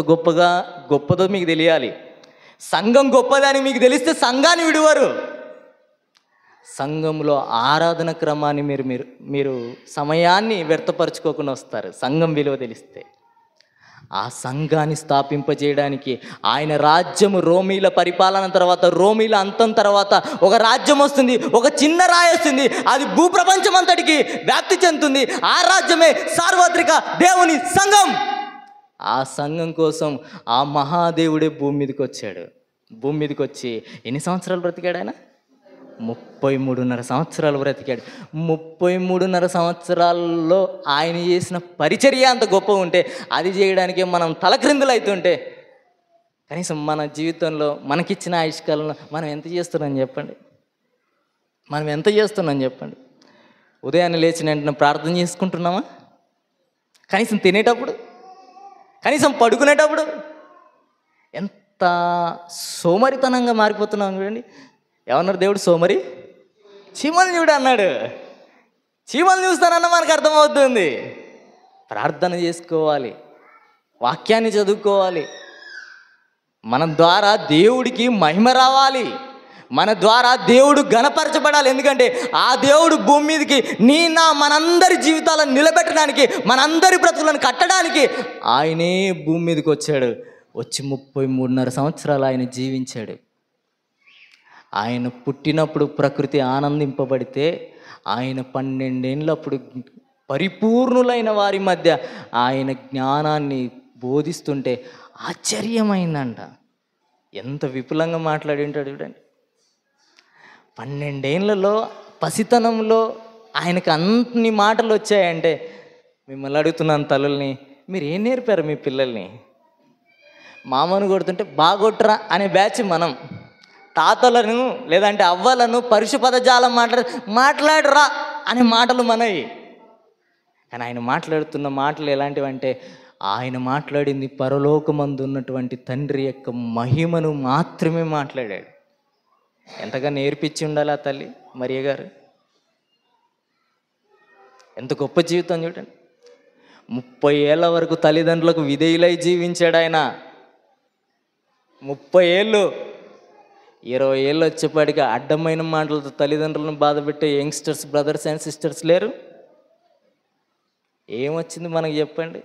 గొప్పదో మీకు తెలియాలి. సంఘం గొప్పదని మీకు తెలిస్తే సంఘాన్ని విడువరు. సంఘంలో ఆరాధన క్రమాన్ని మీరు సమయాన్ని వ్యర్థపరచుకోకుండా వస్తారు, సంఘం విలువ తెలిస్తే. ఆ సంఘాన్ని స్థాపింపజేయడానికి ఆయన రాజ్యము, రోమీల పరిపాలన తర్వాత, రోమీల అంతం తర్వాత ఒక రాజ్యం వస్తుంది, ఒక చిన్న రాయి వస్తుంది, అది భూప్రపంచం అంతటికి వ్యాప్తి చెందుతుంది. ఆ రాజ్యమే సార్వత్రిక దేవుని సంఘం. ఆ సంఘం కోసం ఆ మహాదేవుడే భూమి మీదకి వచ్చాడు. భూమి మీదకి వచ్చి ఎన్ని సంవత్సరాలు బ్రతికాడు ఆయన? 33.5 సంవత్సరాలు బ్రతికాడు. 33.5 సంవత్సరాల్లో ఆయన చేసిన పరిచర్య అంత గొప్ప ఉంటే, అది చేయడానికే మనం తలక్రిందులు అవుతుంటే, కనీసం మన జీవితంలో మనకిచ్చిన ఆయుష్కాలంలో మనం ఎంత చేస్తున్నాం చెప్పండి? మనం ఎంత చేస్తున్నాం చెప్పండి? ఉదయాన్నే లేచిన వెంటనే ప్రార్థన చేసుకుంటున్నామా? కనీసం తినేటప్పుడు, కనీసం పడుకునేటప్పుడు ఎంత సోమరితనంగా మారిపోతున్నాం చూడండి. ఏమన్నారు దేవుడు? సోమరి చీమలు చూడు అన్నాడు. చీమలు చూస్తానన్న మనకు అర్థమవుతుంది. ప్రార్థన చేసుకోవాలి, వాక్యాన్ని చదువుకోవాలి, మన ద్వారా దేవుడికి మహిమ రావాలి, మన ద్వారా దేవుడు ఘనపరచబడాలి. ఎందుకంటే ఆ దేవుడు భూమి మీదకి మనందరి జీవితాలను నిలబెట్టడానికి, మనందరి బ్రతుకులను కట్టడానికి ఆయనే భూమి మీదకి వచ్చాడు. వచ్చి 33.5 సంవత్సరాలు ఆయన జీవించాడు. ఆయన పుట్టినప్పుడు ప్రకృతి ఆనందింపబడితే, ఆయన 12 ఏళ్ళప్పుడు పరిపూర్ణులైన వారి మధ్య ఆయన జ్ఞానాన్ని బోధిస్తుంటే ఆశ్చర్యమైందంట. ఎంత విపులంగా మాట్లాడి ఉంటాడు చూడండి. 12 ఏళ్లలో పసితనంలో ఆయనకు అన్ని మాటలు వచ్చాయంటే, మిమ్మల్ని అడుగుతున్నాను తల్లుల్ని, మీరు ఏం నేర్పారు మీ పిల్లల్ని? మామను కొడుతుంటే బాగొట్రా అనే బ్యాచ్ మనం. తాతలను లేదంటే అవ్వలను పరుష పదజాలం మాట్లాడరా అనే మాటలు మనవి. కానీ ఆయన మాట్లాడుతున్న మాటలు ఎలాంటివంటే, ఆయన మాట్లాడింది పరలోకమందు ఉన్నటువంటి తండ్రి యొక్క మహిమను మాత్రమే మాట్లాడాడు. ఎంతగా నేర్పించి ఉండాలి ఆ తల్లి మరియ గారు. ఎంత గొప్ప జీవితం చూడండి. 30 ఏళ్ళ వరకు తల్లిదండ్రులకు విధేయులై జీవించాడు ఆయన. 30 ఏళ్ళు. 20 ఏళ్ళు వచ్చేపాటికి అడ్డమైన మాటలతో తల్లిదండ్రులను బాధపెట్టే యంగ్స్టర్స్, బ్రదర్స్ అండ్ సిస్టర్స్ లేరు. ఏమొచ్చింది మనకు చెప్పండి?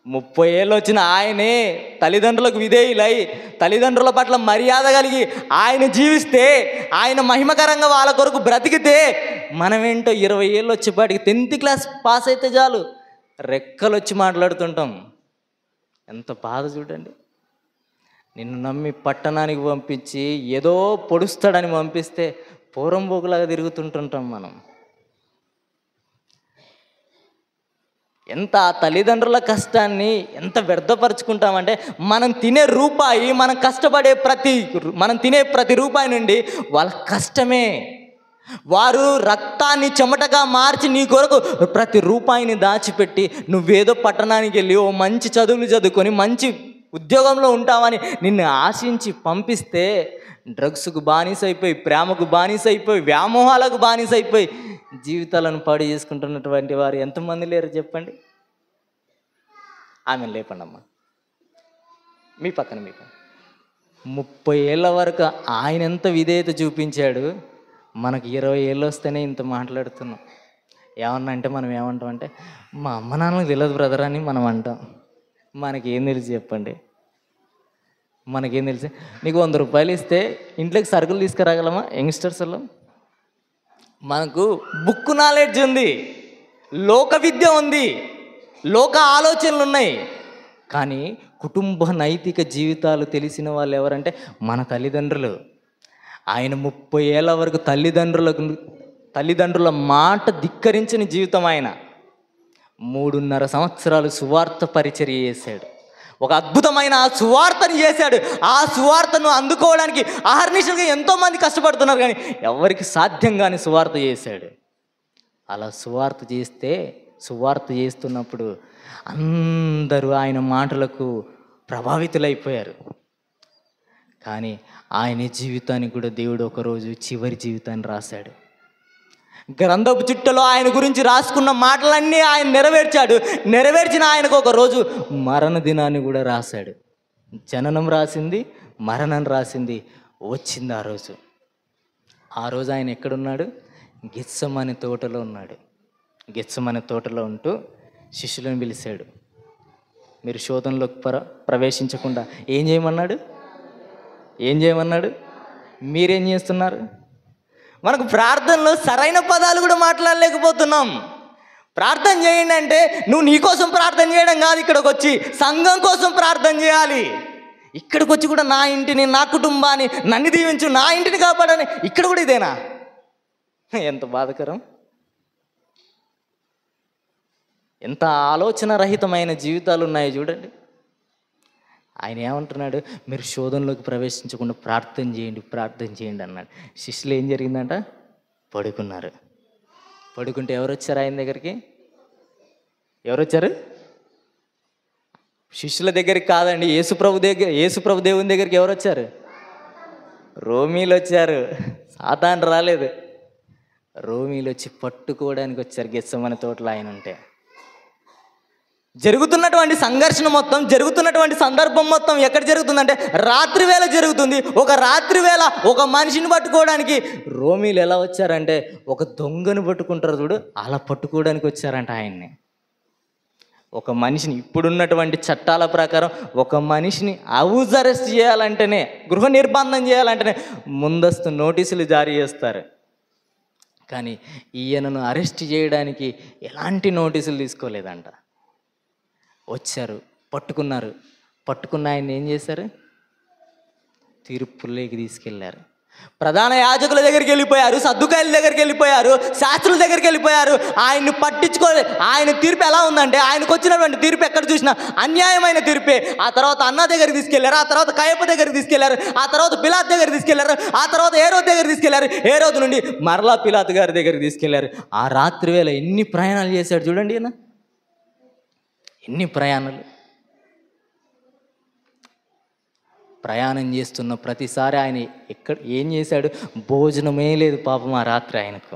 30 ఏళ్ళు వచ్చిన ఆయనే తల్లిదండ్రులకు విధేయులై తల్లిదండ్రుల పట్ల మర్యాద కలిగి ఆయన జీవిస్తే, ఆయన మహిమకరంగా వాళ్ళ కొరకు బ్రతికితే, మనమేంటో 20 ఏళ్ళు వచ్చేపాటికి 10th క్లాస్ పాస్ అయితే చాలు రెక్కలు వచ్చి మాట్లాడుతుంటాం. ఎంత బాధ చూడండి. నిన్ను నమ్మి పట్టణానికి పంపించి ఏదో పొడుస్తాడని పంపిస్తే పూరంబోకులాగా తిరుగుతుంటుంటాం మనం. ఎంత ఆ తల్లిదండ్రుల కష్టాన్ని ఎంత వ్యర్థపరుచుకుంటామంటే, మనం తినే రూపాయి, మనం తినే ప్రతి రూపాయి నుండి వాళ్ళ కష్టమే. వారు రక్తాన్ని చెమటగా మార్చి నీ కొరకు ప్రతి రూపాయిని దాచిపెట్టి, నువ్వేదో పట్టణానికి వెళ్ళి ఓ మంచి చదువులు చదువుకొని మంచి ఉద్యోగంలో ఉంటామని నిన్ను ఆశించి పంపిస్తే, డ్రగ్స్కు బానిసైపోయి, ప్రేమకు బానిసైపోయి, వ్యామోహాలకు బానిసైపోయి జీవితాలను పాడు చేసుకుంటున్నటువంటి వారు ఎంతమంది లేరు చెప్పండి? ఆమెను లేపండి అమ్మా, మీ పక్కన 30 ఏళ్ళ వరకు ఆయన ఎంత విధేయత చూపించాడు. మనకు 20 ఏళ్ళు వస్తేనే ఇంత మాట్లాడుతున్నాం. ఏమన్నా అంటే మనం ఏమంటాం అంటే, మా అమ్మ నాన్నలకు తెలియదు బ్రదర్ అని మనం అంటాం. మనకేం తెలుసు చెప్పండి? మనకేం తెలుసు? నీకు 100 రూపాయలు ఇస్తే ఇంట్లోకి సరుకులు తీసుకురాగలమా యంగ్స్టర్స్లో? మనకు బుక్ నాలెడ్జ్ ఉంది, లోక విద్య ఉంది, లోక ఆలోచనలు ఉన్నాయి. కానీ కుటుంబ నైతిక జీవితాలు తెలిసిన వాళ్ళు ఎవరంటే మన తల్లిదండ్రులు. ఆయన 30 ఏళ్ళ వరకు తల్లిదండ్రుల మాట ధిక్కరించిన జీవితం ఆయన. 3.5 సంవత్సరాలు సువార్త పరిచర్య చేశాడు. ఒక అద్భుతమైన సువార్తను చేశాడు. ఆ సువార్తను అందుకోవడానికి అహర్నిశలుగా ఎంతోమంది కష్టపడుతున్నారు, కానీ ఎవరికి సాధ్యం కాని సువార్త చేశాడు. అలా సువార్త చేస్తున్నప్పుడు అందరూ ఆయన మాటలకు ప్రభావితులైపోయారు. కానీ ఆయన జీవితానికి కూడా దేవుడు ఒకరోజు చివరి జీవితాన్ని రాశాడు. గ్రంథపు చుట్టలో ఆయన గురించి రాసుకున్న మాటలన్నీ ఆయన నెరవేర్చిన ఆయనకు ఒక రోజు మరణ దినాన్ని కూడా రాశాడు. జననం రాసింది, మరణం రాసింది, వచ్చింది ఆ రోజు ఆయన ఎక్కడున్నాడు? గెత్సెమనే తోటలో ఉన్నాడు. గెత్సెమనే తోటలో ఉంటూ శిష్యులను పిలిచాడు. మీరు శోధనలోకి ప్రవేశించకుండా ఏం చేయమన్నాడు? మీరేం చేస్తున్నారు? మనకు ప్రార్థనలో సరైన పదాలు కూడా మాట్లాడలేకపోతున్నాం. ప్రార్థన చేయండి అంటే నువ్వు నీ కోసం ప్రార్థన చేయడం కాదు, ఇక్కడికి వచ్చి సంఘం కోసం ప్రార్థన చేయాలి. ఇక్కడికి వచ్చి కూడా నా ఇంటిని, నా కుటుంబాన్ని, నన్ను దీవించు, నా ఇంటిని కాపాడని, ఇక్కడ కూడా ఇదేనా? ఎంత బాధకరం. ఎంత ఆలోచన రహితమైన జీవితాలు ఉన్నాయి చూడండి. ఆయన ఏమంటున్నాడు? మీరు శోధనలోకి ప్రవేశించకుండా ప్రార్థన చేయండి అన్నాడు. శిష్యులు ఏం జరిగిందంట? పడుకున్నారు. పడుకుంటే ఎవరు వచ్చారు ఆయన దగ్గరికి? శిష్యుల దగ్గరికి కాదండి, యేసుప్రభు దేవుని దగ్గరికి ఎవరు వచ్చారు? రోమీలు వచ్చారు. సాతాను రాలేదు. రోమీలు వచ్చి పట్టుకోవడానికి వచ్చారు గెత్సెమనే తోటలో ఆయన ఉంటే. జరుగుతున్నటువంటి సంఘర్షణ మొత్తం, జరుగుతున్నటువంటి సందర్భం మొత్తం ఎక్కడ జరుగుతుందంటే రాత్రి వేళ జరుగుతుంది. ఒక రాత్రి వేళ ఒక మనిషిని పట్టుకోవడానికి రోమీలు ఎలా వచ్చారంటే, ఒక దొంగను పట్టుకుంటారు చూడు, అలా పట్టుకోవడానికి వచ్చారంట ఆయన్ని. ఒక మనిషిని, ఇప్పుడున్నటువంటి చట్టాల ప్రకారం ఒక మనిషిని హౌస్ అరెస్ట్ చేయాలంటేనే, గృహ నిర్బంధం చేయాలంటేనే ముందస్తు నోటీసులు జారీ చేస్తారు. కానీ ఈయనను అరెస్ట్ చేయడానికి ఎలాంటి నోటీసులు తీసుకోలేదంట. వచ్చారు, పట్టుకున్న ఆయన ఏం చేశారు? తీర్పులోకి తీసుకెళ్లారు. ప్రధాన యాజకుల దగ్గరికి వెళ్ళిపోయారు, సద్దుకాయల దగ్గరికి వెళ్ళిపోయారు, శాస్త్రుల దగ్గరికి వెళ్ళిపోయారు. ఆయన్ని పట్టించుకోలేదు. ఆయన తీర్పు ఎలా ఉందంటే, ఆయనకు వచ్చినటువంటి తీర్పు ఎక్కడ చూసినా అన్యాయమైన తీర్పే. ఆ తర్వాత అన్న దగ్గరికి తీసుకెళ్లారు, ఆ తర్వాత కయప దగ్గరికి తీసుకెళ్లారు, ఆ తర్వాత పిలాతు దగ్గరికి తీసుకెళ్లారు, ఆ తర్వాత హేరోదు దగ్గరికి తీసుకెళ్లారు, హేరోదు నుండి మరలా పిలాతు గారి దగ్గరికి తీసుకెళ్లారు. ఆ రాత్రి వేళ ఎన్ని ప్రయాణాలు చేశాడు చూడండి ఈయన. ఎన్ని ప్రయాణం చేస్తున్న ప్రతిసారి ఆయన ఏం చేశాడు? భోజనమే లేదు పాపం ఆ రాత్రి ఆయనకు.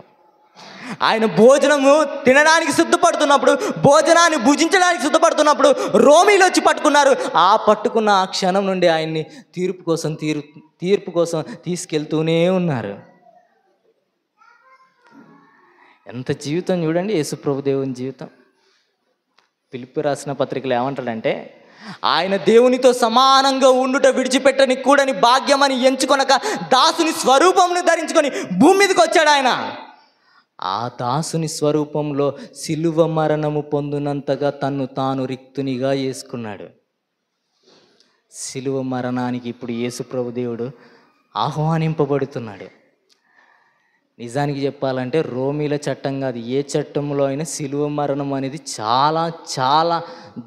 ఆయన భోజనము తినడానికి సిద్ధపడుతున్నప్పుడు, భోజనాన్ని భుజించడానికి సిద్ధపడుతున్నప్పుడు రోమీలు వచ్చి పట్టుకున్నారు. ఆ పట్టుకున్న ఆ క్షణం నుండి ఆయన్ని తీర్పు కోసం తీసుకెళ్తూనే ఉన్నారు. ఎంత జీవితం చూడండి యేసుప్రభు దేవుని జీవితం. ఫిలిప్పీ రాసిన పత్రికలు ఏమంటాడంటే, ఆయన దేవునితో సమానంగా ఉండుట విడిచిపెట్టని కూడని భాగ్యమని ఎంచుకొనక దాసుని స్వరూపంను ధరించుకొని భూమి మీదకి వచ్చాడు ఆయన. ఆ దాసుని స్వరూపంలో సిలువ మరణము పొందినంతగా తన్ను తాను రిక్తునిగా చేసుకున్నాడు. సిలువ మరణానికి ఇప్పుడు యేసుప్రభు దేవుడు ఆహ్వానింపబడుతున్నాడు. నిజానికి చెప్పాలంటే రోమీల చట్టం కాదు, ఏ చట్టంలో అయినా సిలువ మరణం అనేది చాలా చాలా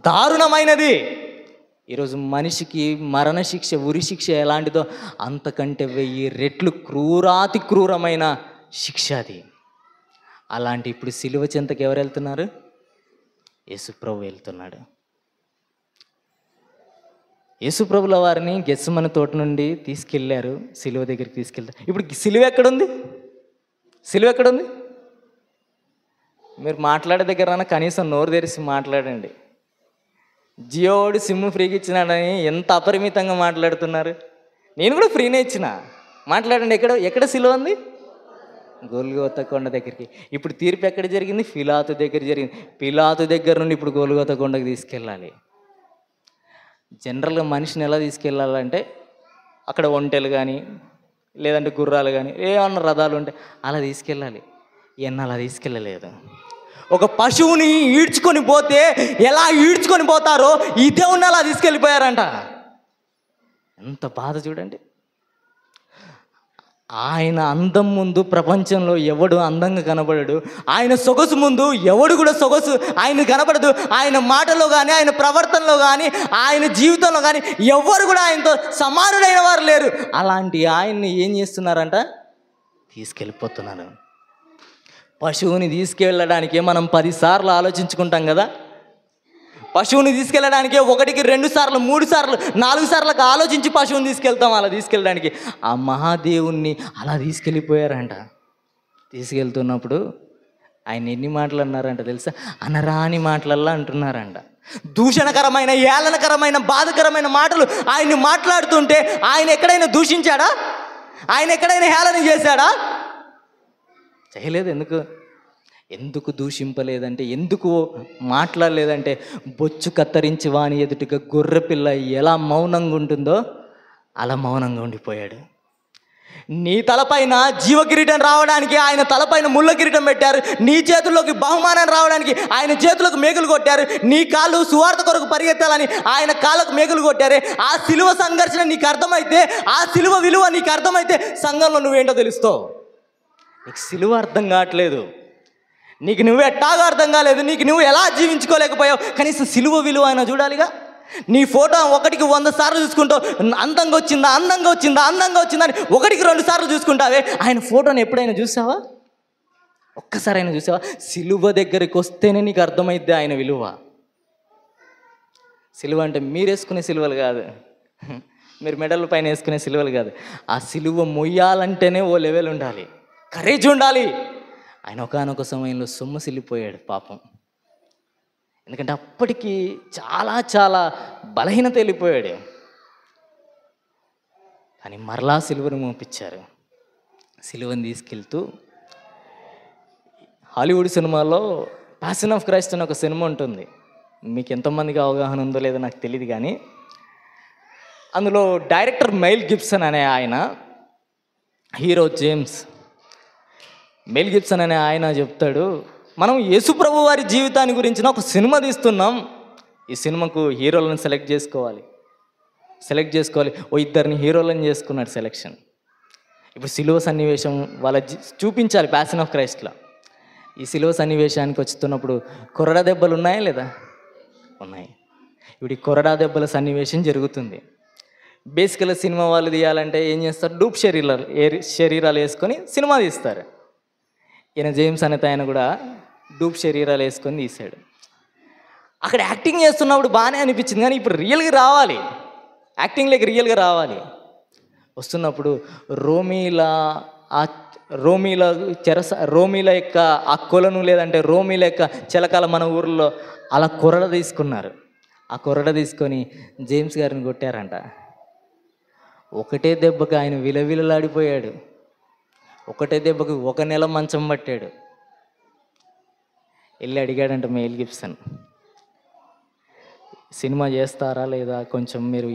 దారుణమైనది. ఈరోజు మనిషికి మరణశిక్ష, ఉరిశిక్ష ఎలాంటిదో అంతకంటే 1000 రెట్లు క్రూరాతి క్రూరమైన శిక్ష అది. అలాంటి ఇప్పుడు సిలువ చెంతకు ఎవరు వెళ్తున్నారు? యేసుప్రభు వెళ్తున్నాడు. యేసుప్రభుల వారిని గెత్సెమనే తోట నుండి తీసుకెళ్ళారు, సిలువ దగ్గరికి తీసుకెళ్తారు. ఇప్పుడు సిలువ ఎక్కడుంది? సిలువ ఎక్కడుంది? మీరు మాట్లాడే దగ్గర కనీసం నోరు తెరిచి మాట్లాడండి. జియోడు సిమ్ ఫ్రీగా ఇచ్చినాడని ఎంత అపరిమితంగా మాట్లాడుతున్నారు. నేను కూడా ఫ్రీనే ఇచ్చిన, మాట్లాడండి. ఎక్కడ సిలువ ఉంది? గొల్గోతా కొండ దగ్గరికి. ఇప్పుడు తీర్పు ఎక్కడ జరిగింది? పిలాతు దగ్గర జరిగింది. పిలాతు దగ్గర నుండి ఇప్పుడు గొల్గోతా కొండకి తీసుకెళ్ళాలి. జనరల్గా మనిషిని ఎలా తీసుకెళ్ళాలంటే, అక్కడ ఒంటెలు కానీ లేదంటే గుర్రాలు కానీ ఏమన్నా రథాలు ఉంటే అలా తీసుకెళ్ళాలి. ఈయన అలా తీసుకెళ్ళలేదు. ఒక పశువుని ఈడ్చుకొని పోతే ఎలా ఈడ్చుకొని పోతారో ఈ దేవుణ్ణి అలా తీసుకెళ్ళిపోయారంట. ఎంత బాధ చూడండి. ఆయన అందం ముందు ప్రపంచంలో ఎవడు అందంగా కనబడడు. ఆయన సొగసు ముందు ఎవడు కూడా సొగసు ఆయన కనబడదు. ఆయన మాటలో కానీ, ఆయన ప్రవర్తనలో కానీ, ఆయన జీవితంలో కానీ ఎవరు కూడా ఆయనతో సమానుడైన వారు లేరు. అలాంటి ఆయన్ని ఏం చేస్తున్నారంట? తీసుకెళ్ళిపోతున్నారు. పశువుని తీసుకెళ్ళడానికే మనం 10 సార్లు ఆలోచించుకుంటాం కదా. పశువుని తీసుకెళ్ళడానికి 1కి 2 సార్లు 3 సార్లు 4 సార్లకు ఆలోచించి పశువుని తీసుకెళ్తాం. అలా తీసుకెళ్ళడానికి ఆ మహాదేవుణ్ణి అలా తీసుకెళ్ళిపోయారంట. తీసుకెళ్తున్నప్పుడు ఆయన ఎన్ని మాటలు అన్నారంట తెలుసా? అనరాని మాటలల్లా అంటున్నారంట. దూషణకరమైన, ఏళనకరమైన, బాధకరమైన మాటలు ఆయన్ని మాట్లాడుతుంటే ఆయన ఎక్కడైనా దూషించాడా? ఆయన ఎక్కడైనా హేళన చేశాడా? చేయలేదు. ఎందుకు దూషింపలేదంటే, ఎందుకు మాట్లాడలేదంటే, బొచ్చు కత్తరించి వాని ఎదుటిగా గొర్రెపిల్ల ఎలా మౌనంగా ఉంటుందో అలా మౌనంగా ఉండిపోయాడు. నీ తలపైన జీవకిరీటం రావడానికి ఆయన తలపైన ముళ్ళ కిరీటం పెట్టారు. నీ చేతుల్లోకి బహుమానం రావడానికి ఆయన చేతులకు మేకులు కొట్టారు. నీ కాళ్ళు సువార్త కొరకు పరిగెత్తాలని ఆయన కాళ్ళకు మేకులు కొట్టారు. ఆ సిలువ సంఘర్షణ నీకు అర్థమైతే, ఆ సిలువ విలువ నీకు అర్థమైతే సంఘంలో నువ్వేంటో తెలుస్తావు. నీకు సిలువ అర్థం కావట్లేదు, నీకు నువ్వు ఎట్టాగా అర్థం కాలేదు, నీకు నువ్వు ఎలా జీవించుకోలేకపోయావు. కనీసం సిలువ విలువ అయినా చూడాలిగా. నీ ఫోటో 1కి 100 సార్లు చూసుకుంటావు. అందంగా వచ్చిందా, అందంగా వచ్చిందా, అందంగా వచ్చిందా అని 1కి 2 సార్లు చూసుకుంటావే. ఆయన ఫోటోని ఎప్పుడైనా చూసావా? ఒక్కసారైనా చూసావా? సిలువ దగ్గరికి వస్తేనే నీకు అర్థమైద్ది ఆయన విలువ. సిలువ అంటే మీరు వేసుకునే సిలువలు కాదు, మీరు మెడల పైన వేసుకునే సిలువలు కాదు. ఆ సిలువ మొయ్యాలంటేనే ఓ లెవెల్ ఉండాలి, కరేజ్ ఉండాలి. ఆయన ఒకానొక సమయంలో సొమ్మసిల్లిపోయాడు పాపం. ఎందుకంటే అప్పటికి చాలా చాలా బలహీనత వెళ్ళిపోయాడు. కానీ మరలా సిలువను మోపించారు. సిలువను తీసుకెళ్తూ హాలీవుడ్ సినిమాలో ప్యాషన్ ఆఫ్ క్రైస్ట్ అని ఒక సినిమా ఉంటుంది. మీకు ఎంతమందికి అవగాహన ఉందో లేదో నాకు తెలియదు, కానీ అందులో డైరెక్టర్ మెల్ గిబ్సన్ అనే ఆయన, హీరో మెల్ గిబ్సన్ అనే ఆయన చెప్తాడు, మనం యేసుప్రభు వారి జీవితాన్ని గురించిన ఒక సినిమా తీస్తున్నాం. ఈ సినిమాకు హీరోలను సెలెక్ట్ చేసుకోవాలి. ఓ 2 హీరోలను చేసుకున్నాడు సెలెక్షన్. ఇప్పుడు సిలువ సన్నివేశం వాళ్ళ చూపించాలి ప్యాషన్ ఆఫ్ క్రైస్ట్లో. ఈ సిలువ సన్నివేశానికి వచ్చుతున్నప్పుడు కొరడా దెబ్బలు ఉన్నాయా లేదా? ఉన్నాయి. ఇప్పుడు ఈ కొరడా దెబ్బల సన్నివేశం జరుగుతుంది. బేసికల్గా సినిమా వాళ్ళు తీయాలంటే ఏం చేస్తారు? డూప్ శరీరాలు వేసుకొని సినిమా తీస్తారు. ఈయన జేమ్స్ అనే ఆయన కూడా డూప్ శరీరాలు వేసుకొని తీశాడు. అక్కడ యాక్టింగ్ చేస్తున్నప్పుడు బాగానే అనిపించింది, కానీ ఇప్పుడు రియల్గా రావాలి, యాక్టింగ్లోకి రియల్గా రావాలి. వస్తున్నప్పుడు రోమీల యొక్క ఆ కొలను లేదంటే రోమీల యొక్క చిలకల మన ఊర్లో అలా కొరడ తీసుకున్నారు. ఆ కొరడ తీసుకొని జేమ్స్ గారిని కొట్టారంట. ఒకటే దెబ్బకి ఆయన విలవిలలాడిపోయాడు. ఒకటే దెబ్బకి 1 నెల మంచం పట్టాడు. వెళ్ళి అడిగాడంట మేల్ గిబ్సన్, సినిమా చేస్తారా లేదా, కొంచెం మీరు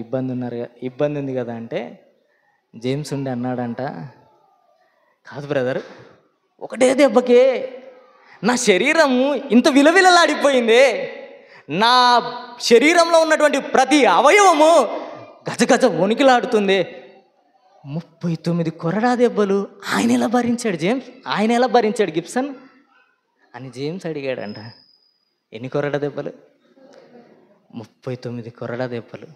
ఇబ్బంది ఉంది కదా అంటే జేమ్స్ ఉండి అన్నాడంట, కాదు బ్రదర్, ఒకటే దెబ్బకే నా శరీరము ఇంత విలవిలలాడిపోయింది, నా శరీరంలో ఉన్నటువంటి ప్రతి అవయవము గజగజ వణికిలాడుతుంది. 39 కొరడా దెబ్బలు ఆయన ఎలా భరించాడు జేమ్స్, ఆయన ఎలా భరించాడు గిబ్సన్ అని జేమ్స్ అడిగాడంట. ఎన్ని కొరడా దెబ్బలు? 39 కొరడా దెబ్బలు.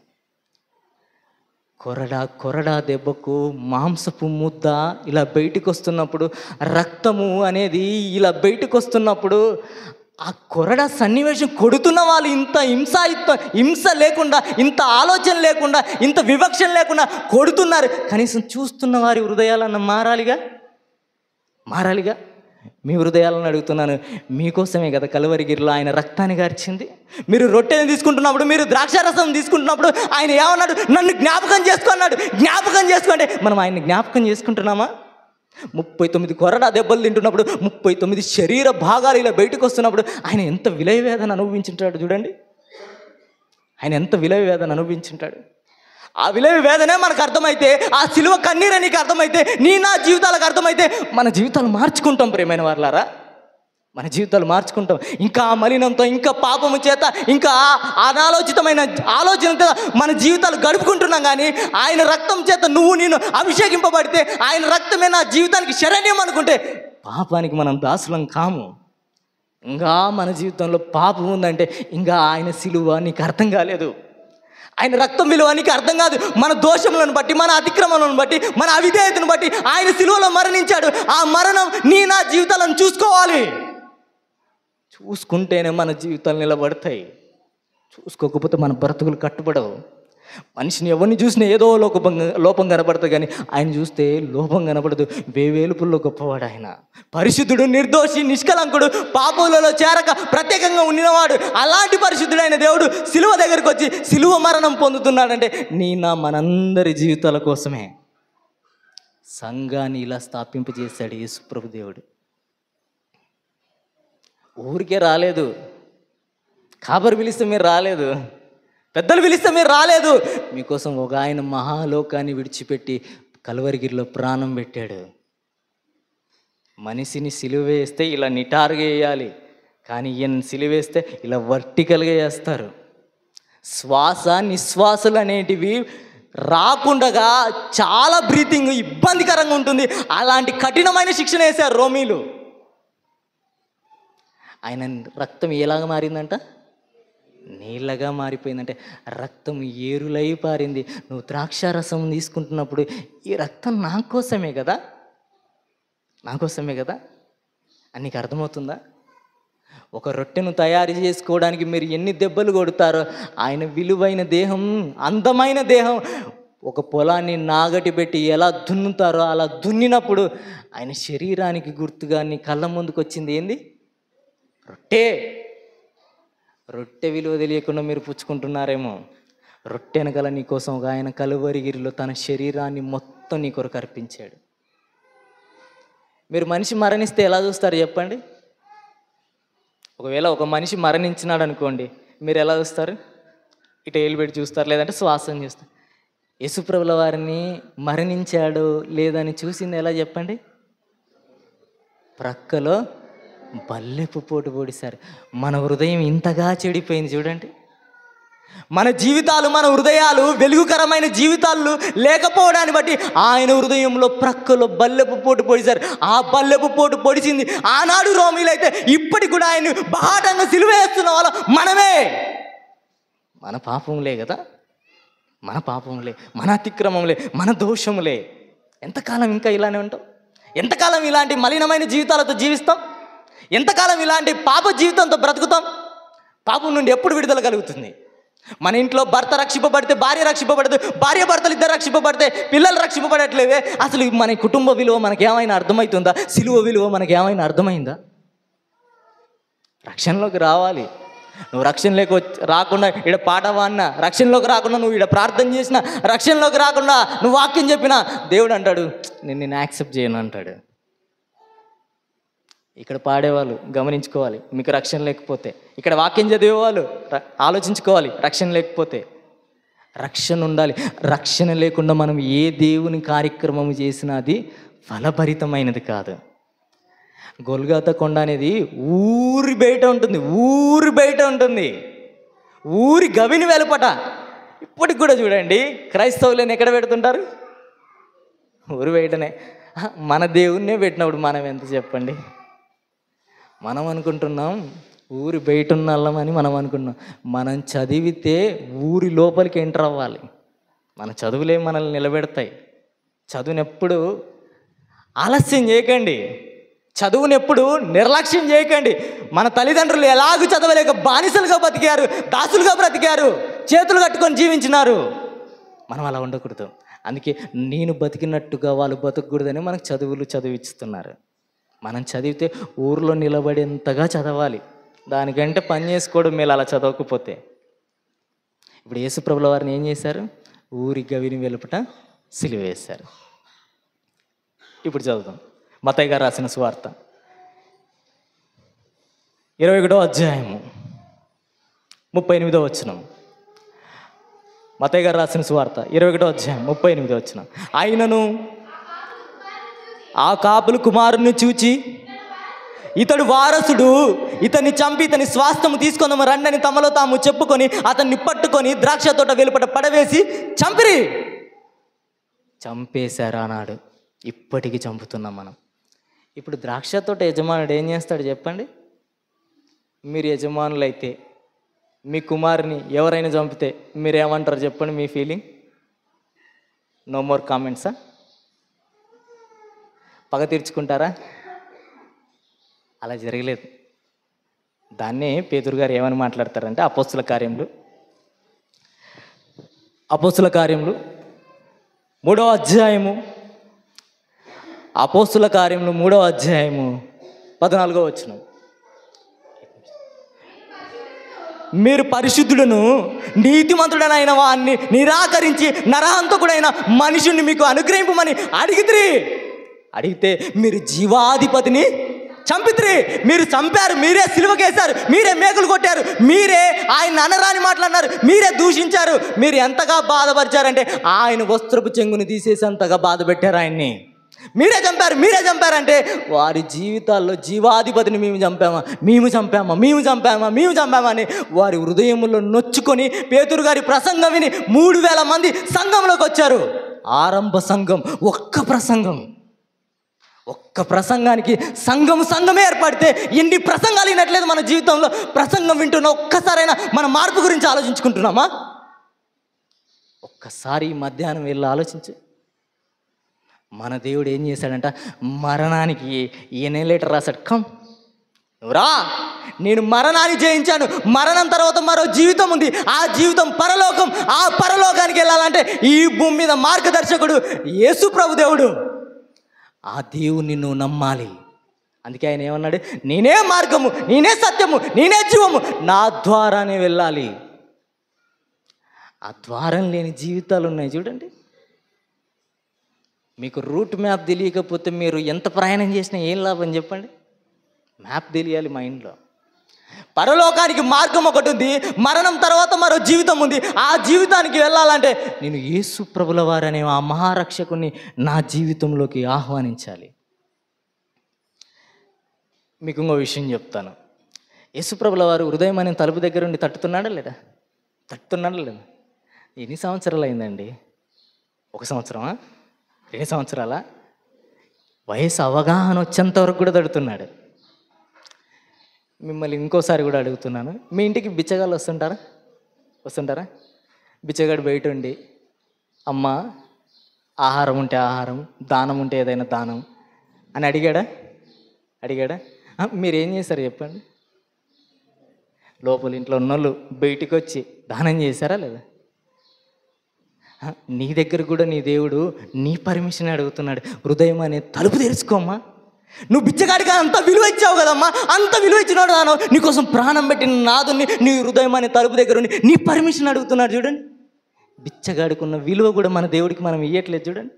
కొరడా దెబ్బకు మాంసపు ముద్ద ఇలా బయటికి వస్తున్నప్పుడు, రక్తము అనేది ఇలా బయటకు వస్తున్నప్పుడు, ఆ కొరడా సన్నివేశం కొడుతున్న వాళ్ళు ఇంత హింస లేకుండా, ఇంత ఆలోచన లేకుండా, ఇంత వివక్ష లేకుండా కొడుతున్నారు. కనీసం చూస్తున్న వారి హృదయాలన్న మారాలిగా. మీ హృదయాలను అడుగుతున్నాను, మీకోసమే కదా కలువరిగిరిలో ఆయన రక్తాన్ని గార్చింది. మీరు రొట్టెని తీసుకుంటున్నప్పుడు, మీరు ద్రాక్షారసం తీసుకుంటున్నప్పుడు ఆయన ఏమన్నాడు? నన్ను జ్ఞాపకం చేసుకున్నాడు. జ్ఞాపకం చేసుకోండి. మనం ఆయన్ని జ్ఞాపకం చేసుకుంటున్నామా? 39 కొరడా దెబ్బలు తింటున్నప్పుడు, 39 శరీర భాగాలు ఇలా బయటకు వస్తున్నప్పుడు ఆయన ఎంత విలయ వేదన అనుభవించుంటాడు చూడండి. ఆయన ఎంత విలయ వేదన అనుభవించుంటాడు. ఆ విలయ వేదనే మనకు అర్థమైతే, ఆ సిలువ కన్నీరే నీకు అర్థమైతే, నా జీవితాలకు అర్థమైతే, మన జీవితాలు మార్చుకుంటాం ప్రియమైన వారలారా. మన జీవితాలు మార్చుకుంటాం. ఇంకా ఆ మలినంతో, ఇంకా పాపము చేత, ఇంకా అనాలోచితమైన ఆలోచనతో మన జీవితాలు గడుపుకుంటున్నాం. కానీ ఆయన రక్తం చేత నేను అభిషేకింపబడితే, ఆయన రక్తమే నా జీవితానికి శరణ్యం అనుకుంటే పాపానికి మనం దాసులం కాము. ఇంకా మన జీవితంలో పాపం ఉందంటే ఇంకా ఆయన సిలువ నీకు అర్థం కాలేదు. ఆయన రక్తం విలువ నీకు అర్థం కాదు. మన దోషములను బట్టి, మన అతిక్రమణను బట్టి, మన అవిధేయతను బట్టి ఆయన సిలువలో మరణించాడు. ఆ మరణం నా జీవితాలను చూసుకోవాలి. చూసుకుంటేనే మన జీవితాలు నిలబడతాయి. చూసుకోకపోతే మన బ్రతుకులు కట్టుబడవు. మనిషిని ఎవరిని చూసినా ఏదో లోపం కనపడుతుంది, కానీ ఆయన చూస్తే లోపం కనపడదు. వేవేలుపుల్లో గొప్పవాడు ఆయన. పరిశుద్ధుడు, నిర్దోషి, నిష్కలంకుడు, పాపులలో చేరక ప్రత్యేకంగా ఉండినవాడు. అలాంటి పరిశుద్ధుడైన దేవుడు సిలువ దగ్గరికి వచ్చి సిలువ మరణం పొందుతున్నాడంటే మనందరి జీవితాల కోసమే. సంఘాన్ని ఇలా స్థాపింపజేశాడు యేసుప్రభు దేవుడు. ఊరికే రాలేదు. కాబరు పిలిస్తే మీరు రాలేదు, పెద్దలు పిలిస్తే మీరు రాలేదు. మీకోసం ఒక ఆయన మహాలోకాన్ని విడిచిపెట్టి కలువరిగిరిలో ప్రాణం పెట్టాడు. మనిషిని సిలువేస్తే ఇలా నిటారుగా వేయాలి, కానీ ఈయన సిలువేస్తే ఇలా వర్టికల్గా వేస్తారు. శ్వాస నిశ్వాసలు అనేటివి రాకుండగా చాలా బ్రీతింగ్ ఇబ్బందికరంగా ఉంటుంది. అలాంటి కఠినమైన శిక్షణ వేశారు రోమీలు. ఆయన రక్తం ఎలాగ మారిందంట? నీళ్ళగా మారిపోయిందంటే రక్తం ఏరులై పారింది. నువ్వు ద్రాక్షారసం తీసుకుంటున్నప్పుడు ఈ రక్తం నా కోసమే కదా అని నీకు అర్థమవుతుందా? ఒక రొట్టెను తయారు చేసుకోవడానికి మీరు ఎన్ని దెబ్బలు కొడతారో, ఆయన విలువైన దేహం, అందమైన దేహం, ఒక పొలాన్ని నాగటి పెట్టి ఎలా దున్నుతారో అలా దున్నినప్పుడు ఆయన శరీరానికి గుర్తుగా నీ కళ్ళ ముందుకు వచ్చింది ఏంది? రొట్టె విలువ తెలియకుండా మీరు పుచ్చుకుంటున్నారేమో. రొట్టె వెనకాల నీ కోసం ఒక ఆయన కలువరిగిరిలో తన శరీరాన్ని మొత్తం నీ కొరకు అర్పించాడు. మీరు మనిషి మరణిస్తే ఎలా చూస్తారు చెప్పండి? ఒకవేళ ఒక మనిషి మరణించినాడు అనుకోండి, మీరు ఎలా చూస్తారు? ఇటు ఏలు పెట్టి చూస్తారు, లేదంటే శ్వాసం చూస్తారు. యేసుప్రభుల వారిని మరణించాడు లేదని చూసింది ఎలా చెప్పండి? ప్రక్కలో బల్లెపు పోటు పొడిశారు. మన హృదయం ఇంతగా చెడిపోయింది చూడండి. మన జీవితాలు, మన హృదయాలు వెలుగుకరమైన జీవితాలు లేకపోవడాన్ని బట్టి ఆయన హృదయంలో ప్రక్కలో బల్లెపు పోటు పొడిశారు. ఆ బల్లెపు పోటు పొడిచింది ఆనాడు రోమీలైతే, ఇప్పటికి కూడా ఆయన బహాటంగా సిలువేస్తున్న వాళ్ళం మనమే. మన పాపంలే కదా, మన పాపంలే, మన అతిక్రమంలే, మన దోషములే. ఎంతకాలం ఇంకా ఇలానే ఉంటాం? ఎంతకాలం ఇలాంటి మలినమైన జీవితాలతో జీవిస్తాం? ఎంతకాలం ఇలాంటి పాప జీవితంతో బ్రతుకుతాం? పాపం నుండి ఎప్పుడు విడుదల కలుగుతుంది? మన ఇంట్లో భర్త రక్షింపబడితే భార్య రక్షింపబడదు, భార్య భర్తలు ఇద్దరు రక్షింపబడితే పిల్లలు రక్షింపబడట్లేవే. అసలు మన కుటుంబ విలువ మనకేమైనా అర్థమవుతుందా? సిలువ విలువ మనకేమైనా అర్థమైందా? రక్షణలోకి రావాలి. నువ్వు రక్షణ రాకుండా ఈడ పాట వాడినా, రక్షణలోకి రాకుండా నువ్వు ఈడ ప్రార్థన చేసినా, రక్షణలోకి రాకుండా నువ్వు వాక్యం చెప్పినా దేవుడు అంటాడు నేను యాక్సెప్ట్ చేయను అంటాడు. ఇక్కడ పాడేవాళ్ళు గమనించుకోవాలి, మీకు రక్షణ లేకపోతే. ఇక్కడ వాక్యం చదివేవాళ్ళు ఆలోచించుకోవాలి, రక్షణ లేకపోతే. రక్షణ ఉండాలి. రక్షణ లేకుండా మనం ఏ దేవుని కార్యక్రమం చేసినా అది ఫలభరితమైనది కాదు. గొల్గోతా కొండ అనేది ఊరి బయట ఉంటుంది, ఊరి బయట ఉంటుంది, ఊరి గవిని వెలుపట. ఇప్పటికి కూడా చూడండి క్రైస్తవులను ఎక్కడ పెడుతుంటారు? ఊరి బయటనే. మన దేవుణ్ణే పెట్టినప్పుడు మనం ఎంత చెప్పండి? మనం అనుకుంటున్నాం ఊరి బయట ఉన్న వాళ్ళమని మనం అనుకున్నాం. మనం చదివితే ఊరి లోపలికి ఎంటర్ అవ్వాలి. మన చదువులే మనల్ని నిలబెడతాయి. చదువునెప్పుడు ఆలస్యం చేయకండి, చదువునెప్పుడు నిర్లక్ష్యం చేయకండి. మన తల్లిదండ్రులు ఎలాగూ చదవలేక బానిసలుగా బతికారు, దాసులుగా బ్రతికారు, చేతులు కట్టుకొని జీవించినారు. మనం అలా ఉండకూడదు. అందుకే నేను బతికినట్టుగా వాళ్ళు బతకూడదని మనకు చదివిస్తున్నారు. మనం చదివితే ఊరిలో నిలబడేంతగా చదవాలి. దానికంటే పని చేసుకోవడం మేలు అలా చదవకపోతే. ఇప్పుడు యేసుప్రభుల వారిని ఏం చేశారు? ఊరి గవిని వెలుపట సిలువ వేశారు. ఇప్పుడు చదువుతాం మత్తయి గారు రాసిన సువార్త 21వ అధ్యాయము 38వ వచనం. మత్తయి గారు రాసిన సువార్త 21వ అధ్యాయం 38వ వచనం. ఆయనను ఆ కాపులు కుమారుని చూచి ఇతడు వారసుడు, ఇతన్ని చంపి ఇతని స్వాస్థ్యము తీసుకుందాము రండని తమలో తాము చెప్పుకొని అతన్ని పట్టుకొని ద్రాక్ష తోట వెలుపట పడవేసి చంపేశారు అన్నాడు. ఇప్పటికీ చంపుతున్నాం మనం. ఇప్పుడు ద్రాక్ష తోట యజమానుడు ఏం చేస్తాడు చెప్పండి? మీరు యజమానులైతే మీ కుమారుని ఎవరైనా చంపితే మీరేమంటారు చెప్పండి? మీ ఫీలింగ్? నో మోర్ కామెంట్సా? పగ తీర్చుకుంటారా? అలా జరగలేదు. దాన్నే పేతురు గారు ఏమని మాట్లాడతారంటే అపోస్తుల కార్యములు 3వ అధ్యాయము, అపోస్తుల కార్యములు 3వ అధ్యాయము 14వ వచనం. మీరు పరిశుద్ధులను నీతిమంతుడనైన వాడిని నిరాకరించి నరహంతకుడైన మనుషుణ్ణి మీకు అనుగ్రహింపమని అడిగితే మీరు జీవాధిపతిని చంపితిరి. మీరు చంపారు, మీరే సిలువకేశారు, మీరే మేకులు కొట్టారు, మీరే ఆయన అనరాని మాట్లాడినారు, మీరే దూషించారు. మీరు ఎంతగా బాధపరిచారంటే ఆయన వస్త్రపు చెంగుని తీసేసేంతగా బాధ పెట్టారు ఆయన్ని. మీరే చంపారంటే వారి జీవితాల్లో జీవాధిపతిని మేము చంపామా అని వారి హృదయములో నొచ్చుకొని పేతురు గారి ప్రసంగం విని 3000 మంది సంఘంలోకి వచ్చారు. ఆరంభ సంఘం, ఒక్క ప్రసంగానికి సంఘమే ఏర్పడితే ఎన్ని ప్రసంగాలు వినట్లేదు మన జీవితంలో. ప్రసంగం వింటున్నా ఒక్కసారైనా మన మార్పు గురించి ఆలోచించుకుంటున్నామా? ఒక్కసారి మధ్యాహ్నం వెళ్ళి ఆలోచించు. మన దేవుడు ఏం చేశాడంట? మరణానికి ఈయన లెటర్ రాశాడు. రా, నేను మరణాన్ని జయించాను, మరణం తర్వాత మరో జీవితం ఉంది, ఆ జీవితం పరలోకం. ఆ పరలోకానికి వెళ్ళాలంటే ఈ భూమి మీద మార్గదర్శకుడు యేసు ప్రభు దేవుడు. ఆ దేవుణ్ణి నువ్వు నమ్మాలి. అందుకే ఆయన ఏమన్నాడు? నేనే మార్గము, నేనే సత్యము, నేనే జీవము, నా ద్వారానే వెళ్ళాలి. ఆ ద్వారం లేని జీవితాలు ఉన్నాయి చూడండి. మీకు రూట్ మ్యాప్ తెలియకపోతే మీరు ఎంత ప్రయాణం చేసినా ఏం లాభం చెప్పండి? మ్యాప్ తెలియాలి మైండ్లో. పరలోకానికి మార్గం ఒకటి ఉంది, మరణం తర్వాత మరో జీవితం ఉంది. ఆ జీవితానికి వెళ్ళాలంటే నేను యేసు ప్రభుల వారనే ఆ మహారక్షకుని నా జీవితంలోకి ఆహ్వానించాలి. మీకు ఇంకో విషయం చెప్తాను. యేసు ప్రభుల వారు హృదయం అనే తలుపు దగ్గర ఉండి తట్టుతున్నాడా లేదా? ఎన్ని సంవత్సరాలు అయిందండి? 1 సంవత్సరమా? 2 సంవత్సరాలా? వయసు అవగాహన వచ్చేంత వరకు కూడా తడుతున్నాడు. మిమ్మల్ని ఇంకోసారి కూడా అడుగుతున్నాను, మీ ఇంటికి బిచ్చగాళ్ళు వస్తుంటారా? బిచ్చగాడు బయట ఉండి అమ్మ ఆహారం ఉంటే ఆహారం, దానం ఉంటే ఏదైనా దానం అని అడిగాడా? మీరేం చేశారు చెప్పండి? లోపల ఇంట్లో ఉన్నోళ్ళు బయటికి వచ్చి దానం చేశారా లేదా? నీ దగ్గర కూడా నీ దేవుడు నీ పర్మిషన్ అడుగుతున్నాడు. హృదయం అనే తలుపు తెరుచుకోమ్మా. నువ్వు బిచ్చగాడిగా అంత విలువ ఇచ్చావు కదమ్మా, అంత విలువ ఇచ్చినాడు దాను నీకోసం ప్రాణం పెట్టిన నాదుని నీ హృదయం అనే తలుపు దగ్గర ఉండి నీ పర్మిషన్ అడుగుతున్నాడు. చూడండి, బిచ్చగాడికున్న విలువ కూడా మన దేవుడికి మనం ఇయ్యట్లేదు. చూడండి,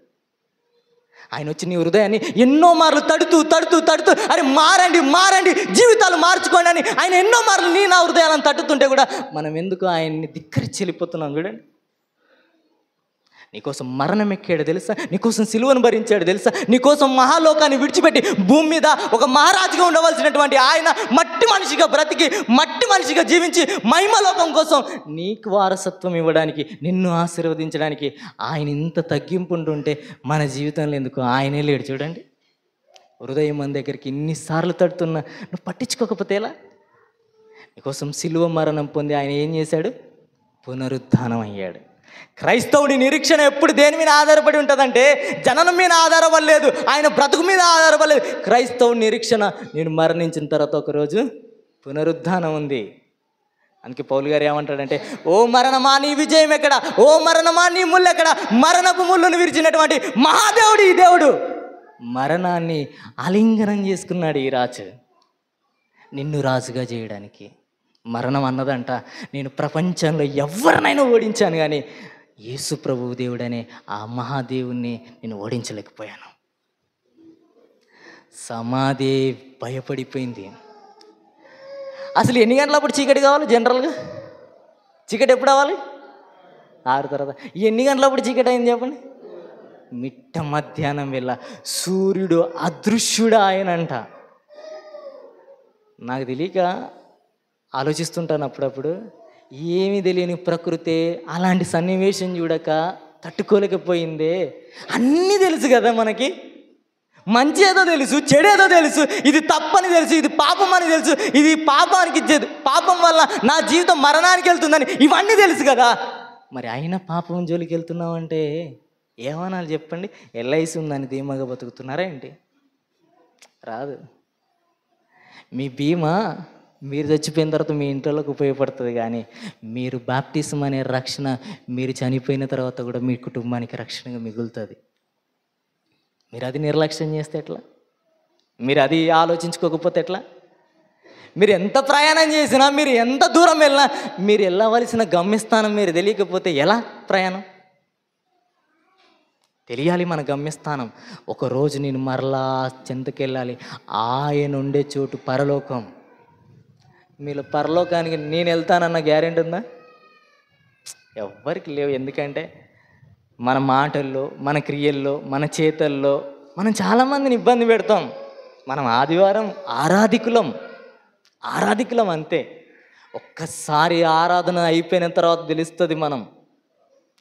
ఆయన వచ్చి నీ హృదయాన్ని ఎన్నో మార్లు తడుతూ తడుతూ తడుతూ అరే మారండి మారండి జీవితాలు మార్చుకోండి అని ఆయన ఎన్నో మార్లు నా హృదయాలను తట్టుతుంటే కూడా మనం ఎందుకు ఆయన్ని ధిక్కరించి వెళ్ళిపోతున్నాం? చూడండి, నీకోసం మరణం ఎక్కాడు తెలుసా, నీకోసం సిలువను భరించాడు తెలుసా, నీకోసం మహాలోకాన్ని విడిచిపెట్టి భూమి మీద ఒక మహారాజుగా ఉండవలసినటువంటి ఆయన మట్టి మనిషిగా బ్రతికి మట్టి మనిషిగా జీవించి మహిమలోకం కోసం నీకు వారసత్వం ఇవ్వడానికి నిన్ను ఆశీర్వదించడానికి ఆయన ఇంత తగ్గింపు ఉంటుంటే మన జీవితంలో ఎందుకు ఆయనే లేడు? చూడండి, హృదయం మన దగ్గరికి ఇన్నిసార్లు తడుతున్నా నువ్వు పట్టించుకోకపోతే ఎలా? నీకోసం సిలువ మరణం పొంది ఆయన ఏం చేశాడు? పునరుద్ధానం అయ్యాడు. క్రైస్తవుడి నిరీక్షణ ఎప్పుడు దేని మీద ఆధారపడి ఉంటుందంటే జననం మీద ఆధారపడలేదు, ఆయన బ్రతుకు మీద ఆధారపడలేదు. క్రైస్తవుడి నిరీక్షణ నేను మరణించిన తర్వాత ఒకరోజు పునరుద్ధానం ఉంది. అందుకే పౌలు గారు ఏమంటాడంటే, ఓ మరణమా నీ విజయం ఎక్కడ, ఓ మరణమా నీ ముళ్ళు ఎక్కడ? మరణపు ముళ్ళును విరిచినటువంటి మహాదేవుడు ఈ దేవుడు మరణాన్ని ఆలింగనం చేసుకున్నాడు. ఈ రాజు నిన్ను రాజుగా చేయడానికి. మరణం అన్నదంట, నేను ప్రపంచంలో ఎవరినైనా ఓడించాను కానీ యేసు ప్రభువు దేవుడనే ఆ మహాదేవుణ్ణి నేను ఓడించలేకపోయాను. సమాధి భయపడిపోయింది. అసలు ఎన్ని గంటలప్పుడు చీకటి కావాలి? జనరల్గా చీకటి ఎప్పుడు అవ్వాలి? 6 తర్వాత. ఎన్ని గంటలప్పుడు చీకటి అయింది చెప్పండి? మిట్ట మధ్యాహ్నం వేళ సూర్యుడు అదృశ్యుడు ఆయనంట. నాకు తెలియక ఆలోచిస్తుంటాను అప్పుడప్పుడు, ఏమీ తెలియని ప్రకృతి అలాంటి సన్నివేశం చూడక తట్టుకోలేకపోయిందే. అన్నీ తెలుసు కదా మనకి, మంచి ఏదో తెలుసు, చెడేదో తెలుసు, ఇది తప్పని తెలుసు, ఇది పాపం అని తెలుసు, ఇది పాపానికి ఇచ్చేది, పాపం వల్ల నా జీవితం మరణానికి వెళ్తుందని ఇవన్నీ తెలుసు కదా. మరి అయినా పాపం జోలికి వెళ్తున్నామంటే ఏమనాలి చెప్పండి? ఎల్ఐసి ఉందని ధీమాగా బతుకుతున్నారా ఏంటి? రాదు. మీ బీమా మీరు చచ్చిపోయిన తర్వాత మీ ఇంట్లోకి ఉపయోగపడుతుంది కానీ మీరు బాప్టిజం అనే రక్షణ మీరు చనిపోయిన తర్వాత కూడా మీ కుటుంబానికి రక్షణగా మిగులుతుంది. మీరు అది నిర్లక్ష్యం చేస్తే ఎట్లా? మీరు అది ఆలోచించుకోకపోతే ఎట్లా? మీరు ఎంత ప్రయాణం చేసినా, మీరు ఎంత దూరం వెళ్ళినా, మీరు వెళ్ళవలసిన గమ్యస్థానం మీరు తెలియకపోతే ఎలా ప్రయాణం? తెలియాలి మన గమ్యస్థానం. ఒకరోజు నేను మరలా చెంతకెళ్ళాలి. ఆయన ఉండే చోటు పరలోకం. మీరు పరలోకానికి నేను వెళ్తానన్న గ్యారెంటీ ఉందా? ఎవ్వరికి లేవు. ఎందుకంటే మన మాటల్లో, మన క్రియల్లో, మన చేతల్లో మనం చాలామందిని ఇబ్బంది పెడతాం. మనం ఆదివారం ఆరాధికులం అంతే. ఒక్కసారి ఆరాధన అయిపోయిన తర్వాత తెలుస్తుంది మనం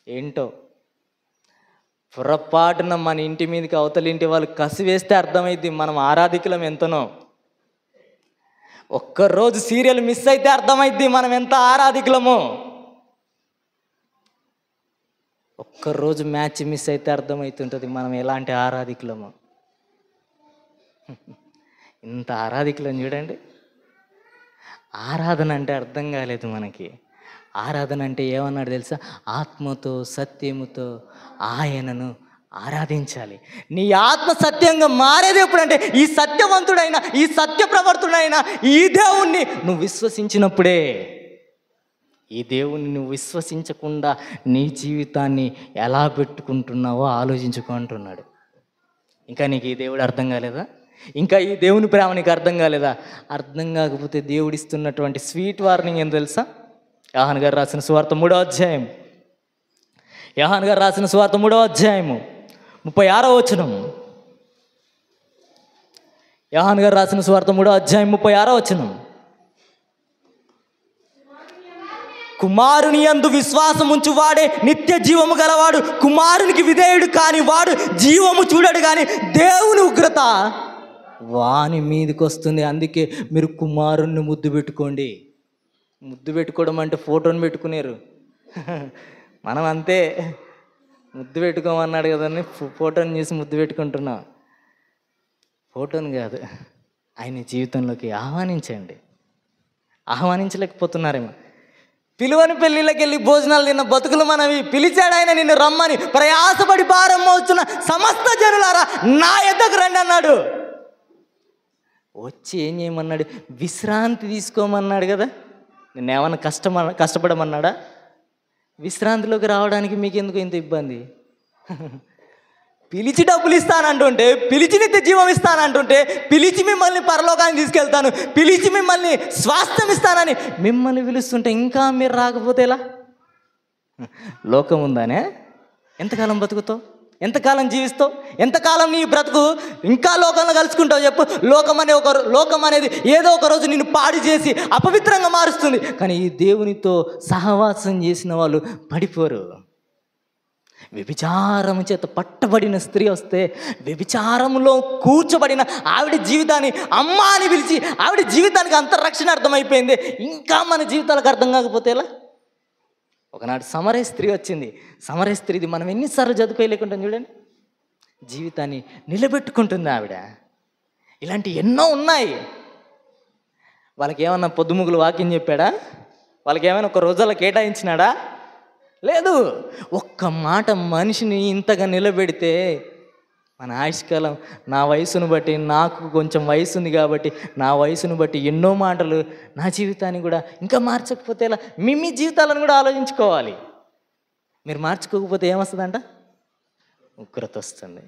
ఏంటో. పొరపాటున మన ఇంటి మీదకి అవతల ఇంటి వాళ్ళు కసి వేస్తే అర్థమైద్ది మనం ఆరాధికులం ఎంతనో. ఒక్కరోజు సీరియల్ మిస్ అయితే అర్థమైద్ది మనం ఎంత ఆరాధికులమో. ఒక్కరోజు మ్యాచ్ మిస్ అయితే అర్థమవుతుంటుంది మనం ఎలాంటి ఆరాధికులమో. ఇంత ఆరాధికులం చూడండి. ఆరాధన అంటే అర్థం కాలేదు మనకి. ఆరాధన అంటే ఏమన్నాడు తెలుసా? ఆత్మతో సత్యముతో ఆయనను ఆరాధించాలి. నీ ఆత్మ సత్యంగా మారేది ఎప్పుడంటే ఈ సత్యవంతుడైన, ఈ సత్యప్రవర్తుడైన ఈ దేవుణ్ణి నువ్వు విశ్వసించినప్పుడే. ఈ దేవుణ్ణి నువ్వు విశ్వసించకుండా నీ జీవితాన్ని ఎలా పెట్టుకుంటున్నావో ఆలోచించుకుంటున్నాడు. ఇంకా నీకు ఈ దేవుడు అర్థం కాలేదా? ఇంకా ఈ దేవుని ప్రేమ నీకు అర్థం కాలేదా? అర్థం కాకపోతే దేవుడిస్తున్నటువంటి స్వీట్ వార్నింగ్ ఏం తెలుసా? యోహాను గారు రాసిన సువార్త 3వ అధ్యాయం, యోహాను గారు రాసిన సువార్త 3వ అధ్యాయము 36వ వచనం. యోహాను గారు రాసిన సువార్త 3వ అధ్యాయం 36వ వచనం. కుమారుని యందు విశ్వాసం ఉంచువాడే నిత్య జీవము గలవాడు. కుమారునికి విధేయుడు కాని వాడు జీవము చూడడు కానీ దేవుని ఉగ్రత వాని మీదకి వస్తుంది. అందుకే మీరు కుమారుణ్ణి ముద్దు పెట్టుకోండి. ముద్దు పెట్టుకోవడం అంటే ఫోటోని పెట్టుకునేరు. మనం అంతే, ముద్దు పెట్టుకోమన్నాడు కదని ఫోటోని చూసి ముద్దు పెట్టుకుంటున్నాం. ఫోటోని కాదు, ఆయన జీవితంలోకి ఆహ్వానించండి. ఆహ్వానించలేకపోతున్నారేమో. పిలువని పెళ్ళిళ్ళకి వెళ్ళి భోజనాలు తిన్న బతుకులు మనవి. పిలిచాడు ఆయన నిన్ను రమ్మని, ప్రయాసపడి భారం మోస్తున్న సమస్త జనులారా నా యొద్దకు రండి అన్నాడు. వచ్చి ఏం చేయమన్నాడు? విశ్రాంతి తీసుకోమన్నాడు కదా. నిన్నేమన్నా కష్టపడమన్నాడా? విశ్రాంతిలోకి రావడానికి మీకు ఎందుకు ఇంత ఇబ్బంది? పిలిచి డబ్బులు ఇస్తానంటుంటే, పిలిచి నిత్య జీవం ఇస్తానంటుంటే, పిలిచి మిమ్మల్ని పరలోకానికి తీసుకెళ్తాను, పిలిచి మిమ్మల్ని స్వాస్థ్యం ఇస్తానని మిమ్మల్ని పిలుస్తుంటే ఇంకా మీరు రాకపోతే ఎలా? లోకం ఉందానే? ఎంతకాలం బతుకుతావు? ఎంతకాలం జీవిస్తావు? ఎంతకాలం నీ బ్రతుకు ఇంకా లోకంలో కలుసుకుంటావు చెప్పు? లోకం అనేది ఏదో ఒక రోజు నిన్ను పాడు చేసి అపవిత్రంగా మారుస్తుంది. కానీ ఈ దేవునితో సహవాసం చేసిన వాళ్ళు పడిపోరు. వ్యభిచారము చేత పట్టబడిన స్త్రీ వస్తే వ్యభిచారంలో కూర్చోబడిన ఆవిడ జీవితాన్ని అమ్మ అని పిలిచి ఆవిడ జీవితానికి అంతర్రక్షణ అర్థమైపోయింది. ఇంకా మన జీవితాలకు అర్థం కాకపోతే ఎలా? ఒకనాడు సమరయ స్త్రీ వచ్చింది. సమరయ స్త్రీది మనం ఎన్నిసార్లు చదువుకోలేకుంటాం చూడండి. జీవితాన్ని నిలబెట్టుకుంటుంది ఆవిడ. ఇలాంటి ఎన్నో ఉన్నాయి. వాళ్ళకి ఏమన్నా పొద్దుముగులు వాక్యం చెప్పాడా? వాళ్ళకి ఏమైనా ఒక రోజుల్లో కేటాయించినాడా? లేదు. ఒక్క మాట మనిషిని ఇంతగా నిలబెడితే మన ఆయుష్కాలం, నా వయసును బట్టి, నాకు కొంచెం వయసు ఉంది కాబట్టి నా వయసును బట్టి ఎన్నో మాటలు నా జీవితాన్ని కూడా ఇంకా మార్చకపోతే ఎలా? మీ జీవితాలను కూడా ఆలోచించుకోవాలి. మీరు మార్చుకోకపోతే ఏమొస్తుందంట? ఉగ్రత వస్తుంది.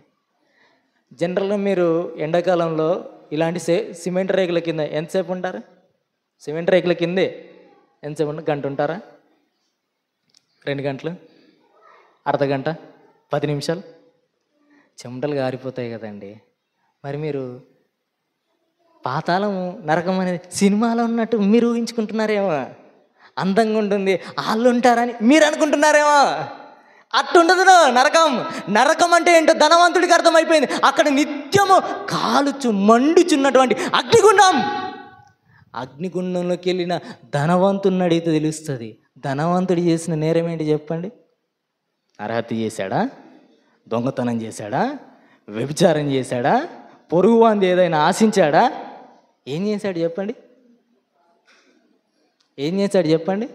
జనరల్గా మీరు ఎండాకాలంలో ఇలాంటి సిమెంట్ రేకుల కింద ఎంతసేపు ఉంటారు? సిమెంట్ రేకుల కిందే ఎంతసేపు ఉంటారు? గంట ఉంటారా? 2 గంటలు? అర్ధగంట? 10 నిమిషాలు? చెమటలు గారిపోతాయి కదండి. మరి మీరు పాతాళం నరకం అనేది సినిమాలో ఉన్నట్టు మీరు ఊహించుకుంటున్నారేమో. అందంగా ఉంటుంది, వాళ్ళు ఉంటారని మీరు అనుకుంటున్నారేమో. అట్టుండదు నరకం. నరకం అంటే ఏంటో ధనవంతుడికి అర్థమైపోయింది. అక్కడ నిత్యము కాలుచు మండుచున్నటువంటి అగ్నిగుండం. అగ్నిగుండంలోకి వెళ్ళిన ధనవంతుడిని అడిగితే తెలుస్తుంది. ధనవంతుడు చేసిన నేరం ఏంటి చెప్పండి? నరహత్య చేశాడా? దొంగతనం చేశాడా? వ్యభిచారం చేశాడా? పొరుగు వాంది ఏదైనా ఆశించాడా? ఏం చేశాడు చెప్పండి? ఏం చేశాడు చెప్పండి?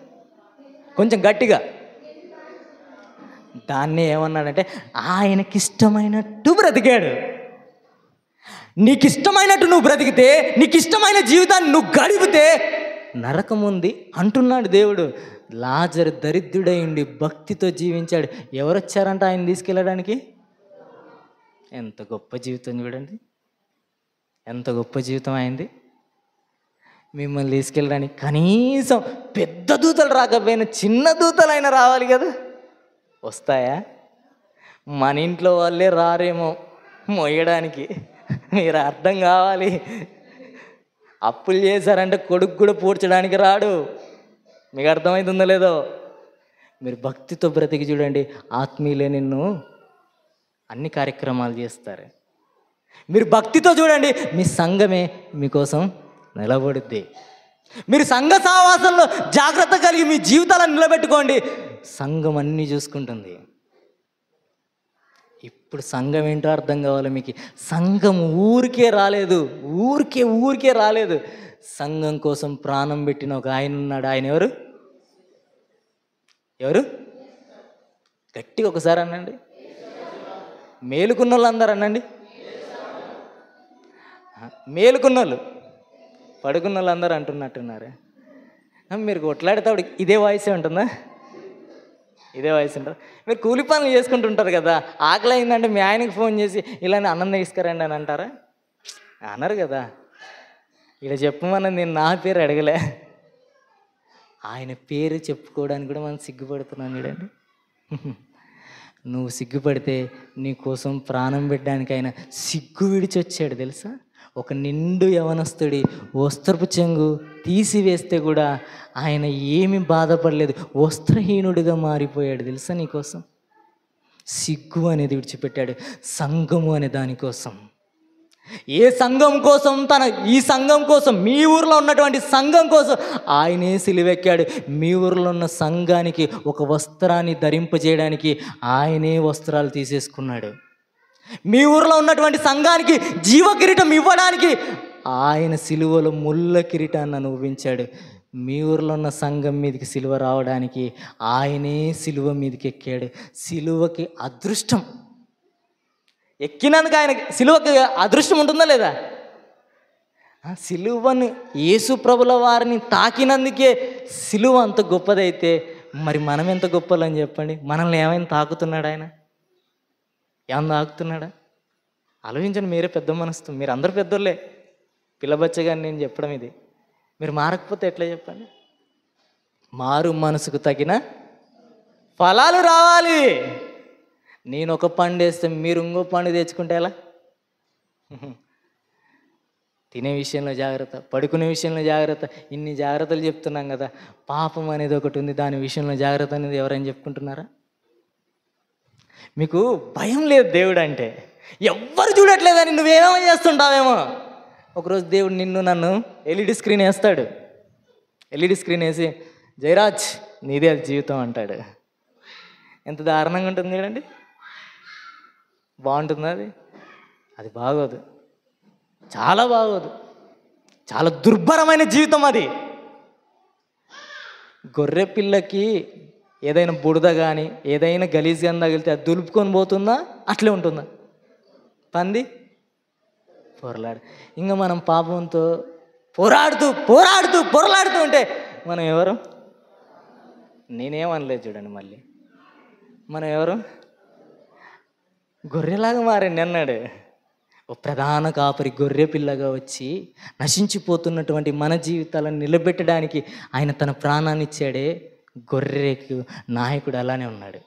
కొంచెం గట్టిగా. దాన్నే ఏమన్నాడంటే ఆయనకిష్టమైనట్టు బ్రతికాడు. నీకు ఇష్టమైనట్టు నువ్వు బ్రతికితే, నీకు ఇష్టమైన జీవితాన్ని నువ్వు గడిపితే నరకం ఉంది అంటున్నాడు దేవుడు. లాజరు దరిద్రుడై ఉండి భక్తితో జీవించాడు. ఎవరు వచ్చారంట ఆయన తీసుకెళ్ళడానికి? ఎంత గొప్ప జీవితం చూడండి, ఎంత గొప్ప జీవితం అయింది. మిమ్మల్ని తీసుకెళ్ళడానికి కనీసం పెద్ద దూతలు రాకపోయినా చిన్న దూతలైనా రావాలి కదా. వస్తాయా? మన ఇంట్లో వాళ్ళే రారేమో మోయడానికి. మీరు అర్థం కావాలి. అప్పులు చేశారంటే కొడుకు కూడా పూడ్చడానికి రాడు. మీకు అర్థమవుతుందో లేదో? మీరు భక్తితో బ్రతికి చూడండి, ఆత్మీయులే నిన్ను అన్ని కార్యక్రమాలు చేస్తారు. మీరు భక్తితో చూడండి, మీ సంఘమే మీకోసం నిలబడుద్ది. మీరు సంఘ సహవాసంలో జాగ్రత్త కలిగి మీ జీవితాలను నిలబెట్టుకోండి, సంఘం అన్నీ చూసుకుంటుంది. ఇప్పుడు సంఘం ఏంటో అర్థం కావాలి మీకు. సంఘం ఊరికే రాలేదు. సంఘం కోసం ప్రాణం పెట్టిన ఒక ఆయన ఉన్నాడు. ఆయన ఎవరు? గట్టిగా ఒకసారి అనండి. మేలుకున్న వాళ్ళు అందరు అనండి. మేలుకున్నోళ్ళు, పడుకున్న వాళ్ళు అందరూ అంటున్నట్టున్నారు. మీరు కొట్లాడేటప్పుడు ఇదే వాయిసే ఉంటుందా? ఇదే వాయిస్ ఉంటుంది. మీరు కూలి పనులు చేసుకుంటుంటారు కదా, ఆకలి అయిందంటే మీ ఆయనకి ఫోన్ చేసి ఇలానే అన్నం తీసుకురండి అని అంటారా? అనరు కదా. ఇలా చెప్పమని నేను నా పేరు అడగలే, ఆయన పేరు చెప్పుకోవడానికి కూడా మనం సిగ్గుపడుతున్నాం చూడండి. నువ్వు సిగ్గుపడితే నీ కోసం ప్రాణం పెట్టడానికి ఆయన సిగ్గు విడిచొచ్చాడు తెలుసా. ఒక నిండు యవనస్తుడి వస్త్రపు చెంగు తీసివేస్తే కూడా ఆయన ఏమీ బాధపడలేదు, వస్త్రహీనుడిగా మారిపోయాడు తెలుసా నీకోసం. సిగ్గు అనేది విడిచిపెట్టాడు సంఘము అనే దానికోసం. ఏ సంఘం కోసం? ఈ సంఘం కోసం, మీ ఊరిలో ఉన్నటువంటి సంఘం కోసం ఆయనే సిలువెక్కాడు. మీ ఊరిలో ఉన్న సంఘానికి ఒక వస్త్రాన్ని ధరింపజేయడానికి ఆయనే వస్త్రాలు తీసేసుకున్నాడు. మీ ఊరిలో ఉన్నటువంటి సంఘానికి జీవ కిరీటం ఇవ్వడానికి ఆయన సిలువలో ముళ్ళ కిరీటాన్ని అనుభవించాడు. మీ ఊర్లో ఉన్న సంఘం మీదకి సిలువ రావడానికి ఆయనే సిలువ మీదకి ఎక్కాడు. సిలువకి అదృష్టం ఎక్కినందుకు ఆయనకి సిలువకి అదృష్టం ఉంటుందా లేదా? సిలువని యేసు ప్రభుల వారిని తాకినందుకే సిలువ అంత గొప్పదైతే మరి మనం ఎంత గొప్పలని చెప్పండి. మనల్ని ఏమైనా తాకుతున్నాడా ఆయన? ఏమన్నా తాకుతున్నాడా? ఆలోచించండి. మీరే పెద్ద మనసుతో, మీరు అందరూ పెద్దోళ్ళే, పిల్లబచ్చగా నేను చెప్పడం ఇది. మీరు మారకపోతే ఎట్లా చెప్పండి? మారు మనసుకు తగిన ఫలాలు రావాలి. నేను ఒక పండు వేస్తే మీరు ఇంకో పండు తెచ్చుకుంటే ఎలా? తినే విషయంలో జాగ్రత్త, పడుకునే విషయంలో జాగ్రత్త. ఇన్ని జాగ్రత్తలు చెప్తున్నాం కదా. పాపం అనేది ఒకటి ఉంది, దాని విషయంలో జాగ్రత్త అనేది ఎవరైనా చెప్పుకుంటున్నారా? మీకు భయం లేదు దేవుడు అంటే. ఎవ్వరు చూడట్లేదని నువ్వేమేమో చేస్తుంటావేమో. ఒకరోజు దేవుడు నిన్ను నన్ను ఎల్ఈడి స్క్రీన్ వేస్తాడు. ఎల్ఈడి స్క్రీన్ వేసి జయరాజ్ నీదే జీవితం అంటాడు. ఎంత దారుణంగా ఉంటుంది చూడండి. బాగుంటుందా అది? అది బాగోదు, చాలా బాగోదు. చాలా దుర్భరమైన జీవితం అది. గొర్రె పిల్లకి ఏదైనా బుడద కానీ ఏదైనా గలీజ్ కానీ తగిలితే అది దులుపుకొని పోతుందా? అట్లే ఉంటుందా? పంది పొరలాడు. ఇంకా మనం పాపంతో పొరలాడుతూ ఉంటే మనం ఎవరు? నేనేమనలేదు చూడండి. మళ్ళీ మనం ఎవరు? గొర్రెలాగా మారండి అన్నాడు. ఓ ప్రధాన కాపరి గొర్రె పిల్లగా వచ్చి నశించిపోతున్నటువంటి మన జీవితాలను నిలబెట్టడానికి ఆయన తన ప్రాణాన్ని ఇచ్చాడే. గొర్రెకు నాయకుడు అలానే ఉన్నాడు.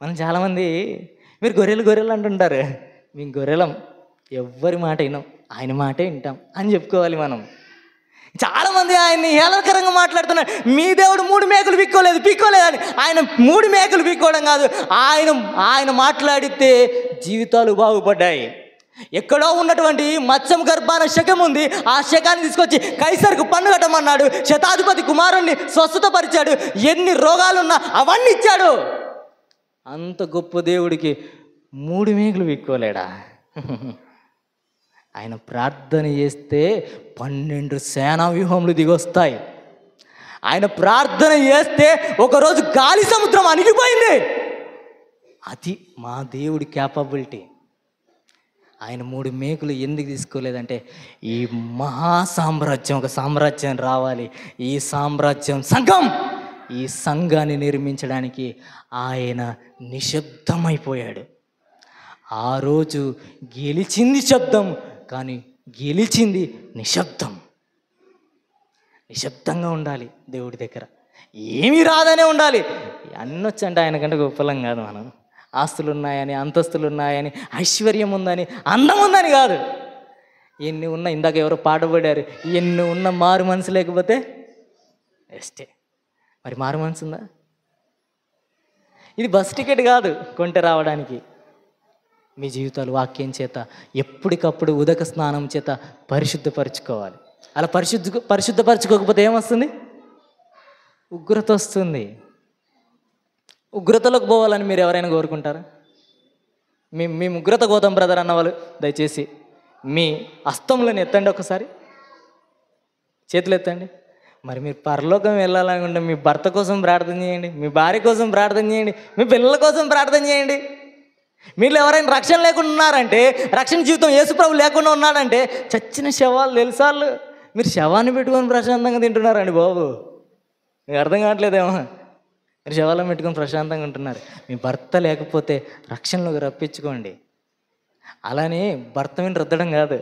మనం చాలామంది మీరు గొర్రెలు అంటుంటారు. మేము గొర్రెలం, ఎవ్వరి మాట వినాం, ఆయన మాటే వింటాం అని చెప్పుకోవాలి మనం. చాలామంది ఆయన్ని హేళనకరంగా మాట్లాడుతున్నారు. మీ దేవుడు 3 మేకలు పీక్కోలేదు అని. ఆయన 3 మేకలు పీక్కోవడం కాదు, ఆయన మాట్లాడితే జీవితాలు బాగుపడ్డాయి. ఎక్కడో ఉన్నటువంటి మత్స్యం గర్భాన శకం ఉంది. ఆ శకాన్ని తీసుకొచ్చి కైసర్కు పన్ను కట్టమన్నాడు. శతాధిపతి కుమారుణ్ణి స్వస్థతపరిచాడు. ఎన్ని రోగాలున్నా అవన్నీ ఇచ్చాడు. అంత గొప్ప దేవుడికి 3 మేకలు పీక్కోలేడా? ఆయన ప్రార్థన చేస్తే 12 సేనా వ్యూహములు దిగొస్తాయి. ఆయన ప్రార్థన చేస్తే ఒకరోజు గాలి సముద్రం అణిగిపోయింది. అది మా దేవుడి క్యాపబిలిటీ. ఆయన 3 మేకులు ఎందుకు తీసుకోలేదంటే ఈ మహాసామ్రాజ్యం, ఒక సామ్రాజ్యం రావాలి. ఈ సామ్రాజ్యం సంఘం. ఈ సంఘాన్ని నిర్మించడానికి ఆయన నిశ్శబ్దమైపోయాడు. ఆ రోజు గెలిచింది శబ్దం, కానీ గెలిచింది నిశ్శబ్దం. నిశ్శబ్దంగా ఉండాలి దేవుడి దగ్గర. ఏమీ రాదనే ఉండాలి. అన్నీ వచ్చంటే ఆయనకంటే గొప్పలం కాదు. మనం ఆస్తులు ఉన్నాయని, అంతస్తులు ఉన్నాయని, ఐశ్వర్యం ఉందని, అందం ఉందని కాదు. ఎన్ని ఉన్నా, ఇందాక ఎవరో పాట పాడారు, ఎన్ని ఉన్న మారు మనసు లేకపోతే వేస్టే. మరి మారు మనసు ఉందా? ఇది బస్ టికెట్ కాదు కొంటే రావడానికి. మీ జీవితాలు వాక్యం చేత ఎప్పటికప్పుడు ఉదక స్నానం చేత పరిశుద్ధపరచుకోవాలి. అలా పరిశుద్ధపరచుకోకపోతే ఏమొస్తుంది? ఉగ్రత వస్తుంది. ఉగ్రతలోకి పోవాలని మీరు ఎవరైనా కోరుకుంటారా? మేము ఉగ్రత పోతాం బ్రదర్ అన్నవాళ్ళు దయచేసి మీ హస్తములను ఎత్తండి, ఒకసారి చేతులు ఎత్తండి. మరి మీరు పరలోకం వెళ్ళాలనుకుంటే మీ భర్త కోసం ప్రార్థన చేయండి, మీ భార్య కోసం ప్రార్థన చేయండి, మీ పిల్లల కోసం ప్రార్థన చేయండి. మీరు ఎవరైనా రక్షణ లేకుండా ఉన్నారంటే, రక్షణ జీవితం యేసుప్రభు లేకుండా ఉన్నాడంటే చచ్చిన శవాలు తెలుసాళ్ళు. మీరు శవాన్ని పెట్టుకొని ప్రశాంతంగా తింటున్నారండి బాబు. మీకు అర్థం కావట్లేదేమో. మీరు శవాలను పెట్టుకొని ప్రశాంతంగా ఉంటున్నారు. మీ భర్త లేకపోతే రక్షణలోకి రప్పించుకోండి. అలానే భర్త మీద రుద్దడం కాదు.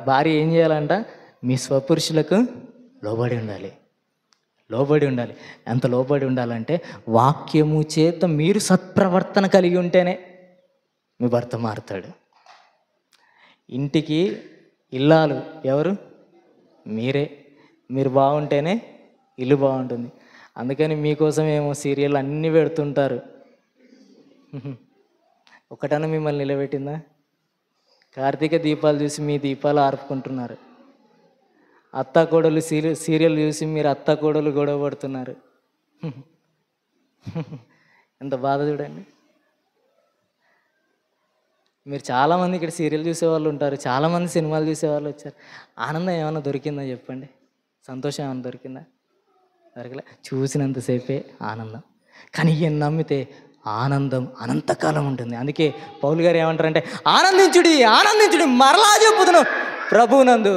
భార్య ఏం చేయాలంట? మీ స్వపురుషులకు లోబడి ఉండాలి. ఎంత లోబడి ఉండాలంటే వాక్యము చేత మీరు సత్ప్రవర్తన కలిగి ఉంటేనే మీ భర్త మారుతాడు. ఇంటికి ఇల్లాలు ఎవరు? మీరే. మీరు బాగుంటేనే ఇల్లు బాగుంటుంది. అందుకని మీకోసం ఏమో సీరియల్ అన్నీ పెడుతుంటారు. ఒకటన్నా మిమ్మల్ని నిలబెట్టిందా? కార్తీక దీపాలు చూసి మీ దీపాలు ఆర్పుకుంటున్నారు. అత్త కోడలు సీరియల్ చూసి మీరు అత్త కోడలు గొడవ పడుతున్నారు. ఎంత బాధ చూడండి. మీరు చాలామంది ఇక్కడ సీరియల్ చూసేవాళ్ళు ఉంటారు, చాలామంది సినిమాలు చూసేవాళ్ళు వచ్చారు. ఆనందం ఏమైనా దొరికిందో చెప్పండి. సంతోషం ఏమైనా దొరికిందా? దొరకలే. చూసినంతసేపే ఆనందం, కానీ ఈయన నమ్మితే ఆనందం అనంతకాలం ఉంటుంది. అందుకే పౌలు గారు ఏమంటారంటే, ఆనందించుడి, ఆనందించుడి, మరలా చెప్పుదును ప్రభువునందు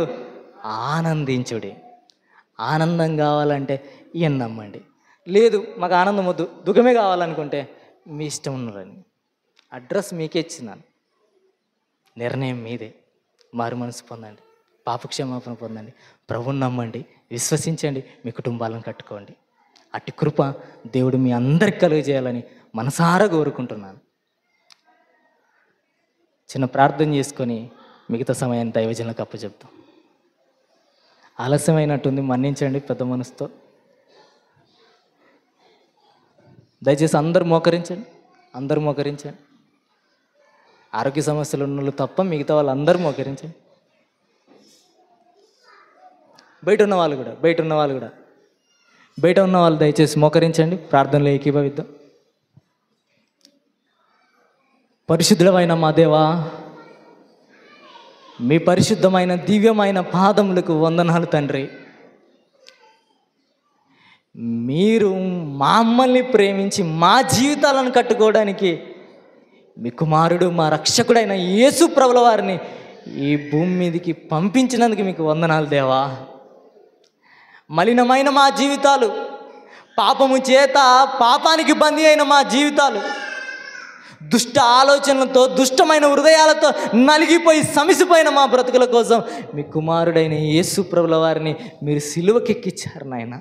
ఆనందించుడి. ఆనందం కావాలంటే ఈయన నమ్మండి. లేదు మాకు ఆనందం వద్దు, దుఃఖమే కావాలనుకుంటే మీ ఇష్టం ఉన్నదని. అడ్రస్ మీకే ఇచ్చినాను, నిర్ణయం మీదే. మారు మనసు పొందండి, పాపక్షమాపణ పొందండి, ప్రభువుని నమ్మండి, విశ్వసించండి, మీ కుటుంబాలను కట్టుకోండి. అట్టి కృప దేవుడు మీ అందరికి కలుగజేయాలని మనసారా కోరుకుంటున్నాను. చిన్న ప్రార్థన చేసుకొని మిగతా సమయాన్ని దైవజనులకు అప్పచెప్తాం. ఆలస్యమైనట్టుంది, మన్నించండి పెద్ద మనసుతో. దయచేసి అందరూ మోకరించండి, అందరూ మోకరించండి. ఆరోగ్య సమస్యలు ఉన్న వాళ్ళు తప్ప మిగతా వాళ్ళు అందరూ మోకరించండి. బయట ఉన్న వాళ్ళు కూడా బయట ఉన్న వాళ్ళు దయచేసి మోకరించండి, ప్రార్థనలో ఏకీభవిద్దాం. పరిశుద్ధుడమైన మా దేవా, మీ పరిశుద్ధమైన దివ్యమైన పాదములకు వందనాలు తండ్రి. మీరు మమ్మల్ని ప్రేమించి మా జీవితాలను కట్టుకోవడానికి మీ కుమారుడు, మా రక్షకుడైన యేసు ప్రభుల వారిని ఈ భూమి మీదకి పంపించినందుకు మీకు వందనాలు దేవా. మలినమైన మా జీవితాలు, పాపము చేత పాపానికి బందీ అయిన మా జీవితాలు, దుష్ట ఆలోచనలతో, దుష్టమైన హృదయాలతో నలిగిపోయి సమిసిపోయిన మా బ్రతుకుల కోసం మీ కుమారుడైన యేసు ప్రభుల వారిని మీరు సిలువకెక్కించారు నాయన.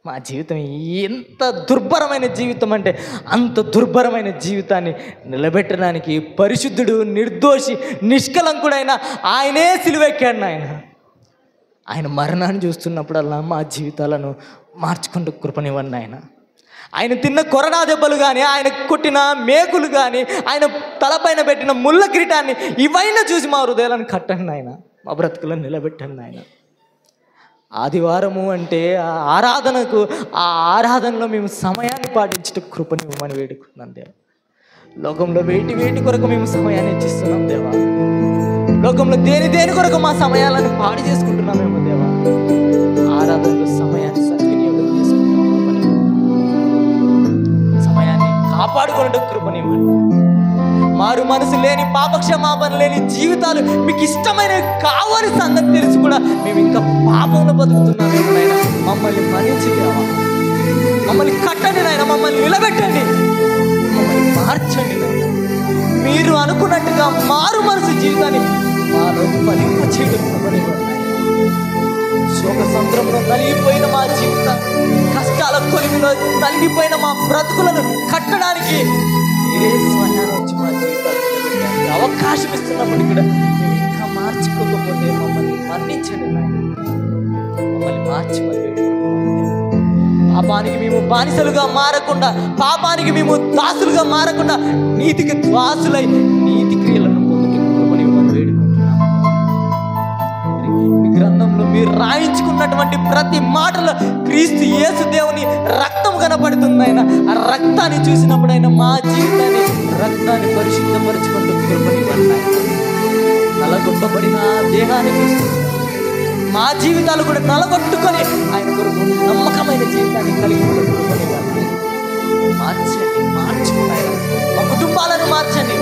మా జీవితం ఎంత దుర్భరమైన జీవితం అంటే అంత దుర్భరమైన జీవితాన్ని నిలబెట్టడానికి పరిశుద్ధుడు, నిర్దోషి, నిష్కలంకుడైన ఆయనే సిలువెక్కాడు నాయన. ఆయన మరణాన్ని చూస్తున్నప్పుడల్లా మా జీవితాలను మార్చుకుంటూ కృపనివ్వండి ఆయన. ఆయన తిన్న కొరడా దెబ్బలు కానీ, ఆయన కొట్టిన మేకులు కానీ, ఆయన తలపైన పెట్టిన ముళ్ళ కిరీటాన్ని ఇవైనా చూసి మా హృదయాలను కట్టండి ఆయన, మా బ్రతుకులను నిలబెట్టండి ఆయన. ఆదివారము అంటే ఆ ఆరాధనలో మేము సమయాన్ని పాటించడం కృపనివ్వమని వేడుకున్నాం దేవా. లోకంలో వేటి కొరకు మేము సమయాన్ని ఇచ్చిస్తున్నాం దేవా. లోకంలో దేని కొరకు మా సమయాలను పాడు చేసుకుంటున్నామేమో దేవా. ఆరాధనలో సమయాన్ని సద్వినియోగం చేసుకుంటాం, సమయాన్ని కాపాడుకోవడం కృపనివ్వండి. మారు మనసు లేని, పాపక్షమాపణ లేని జీవితాలు మీకు ఇష్టమైనవి కావని సంగతి తెలిసి కూడా మేము ఇంకా పాపంలో బతుకుతున్నామేమో నాయన. మమ్మల్ని మన్నించి దేవా, మమ్మల్ని కట్టండి నాయన, మమ్మల్ని నిలబెట్టండి, మమ్మల్ని మార్చండి నాయన. మీరు అనుకున్నట్టుగా మారు మనసు జీవితాన్ని మాలో ఫలింప చేయడం కృపనివ్వండి. శోక సముద్రంలో నలిగిపోయిన మా జీవితం, కష్టాల కొలిమిలో నలిగిపోయిన మా బ్రతుకులను కట్టడానికి మీరే స్వయాన్ని వచ్చి మా జీవితాలు నిలబెట్టడానికి అవకాశం ఇస్తున్నప్పటికీ కూడా మేము ఇంకా మార్చుకోకపోతే మమ్మల్ని మన్నించండి నాయన, మమ్మల్ని మార్చమని వేడుకుంటున్నాం. పాపానికి మేము బానిసలుగా మారకుండా, పాపానికి మేము దాసులుగా మారకుండా నీతికి దాసులై నీతి క్రియలను పొందుకొని వేడుకుంటున్నాం. మీ గ్రంథంలో మీరు రాయించుకున్నటువంటి ప్రతి మాటలో క్రీస్తు యేసు దేవుని రక్తం కనపడుతుంది ఆయన. ఆ రక్తాన్ని చూసినప్పుడైనా మా జీవితాన్ని, రక్తాన్ని పరిశుద్ధపరచుకుంటూ కృపనివ్వండి. నలగొట్టబడిన దేహాన్ని చూసి మా జీవితాలు కూడా నలగొట్టుకొని ఆయన కొరకు నమ్మకమైన జీవితాన్ని కలిగి కృపనివ్వండి. మార్చండి, మార్చుకుని ఆయన మా కుటుంబాలను మార్చండి,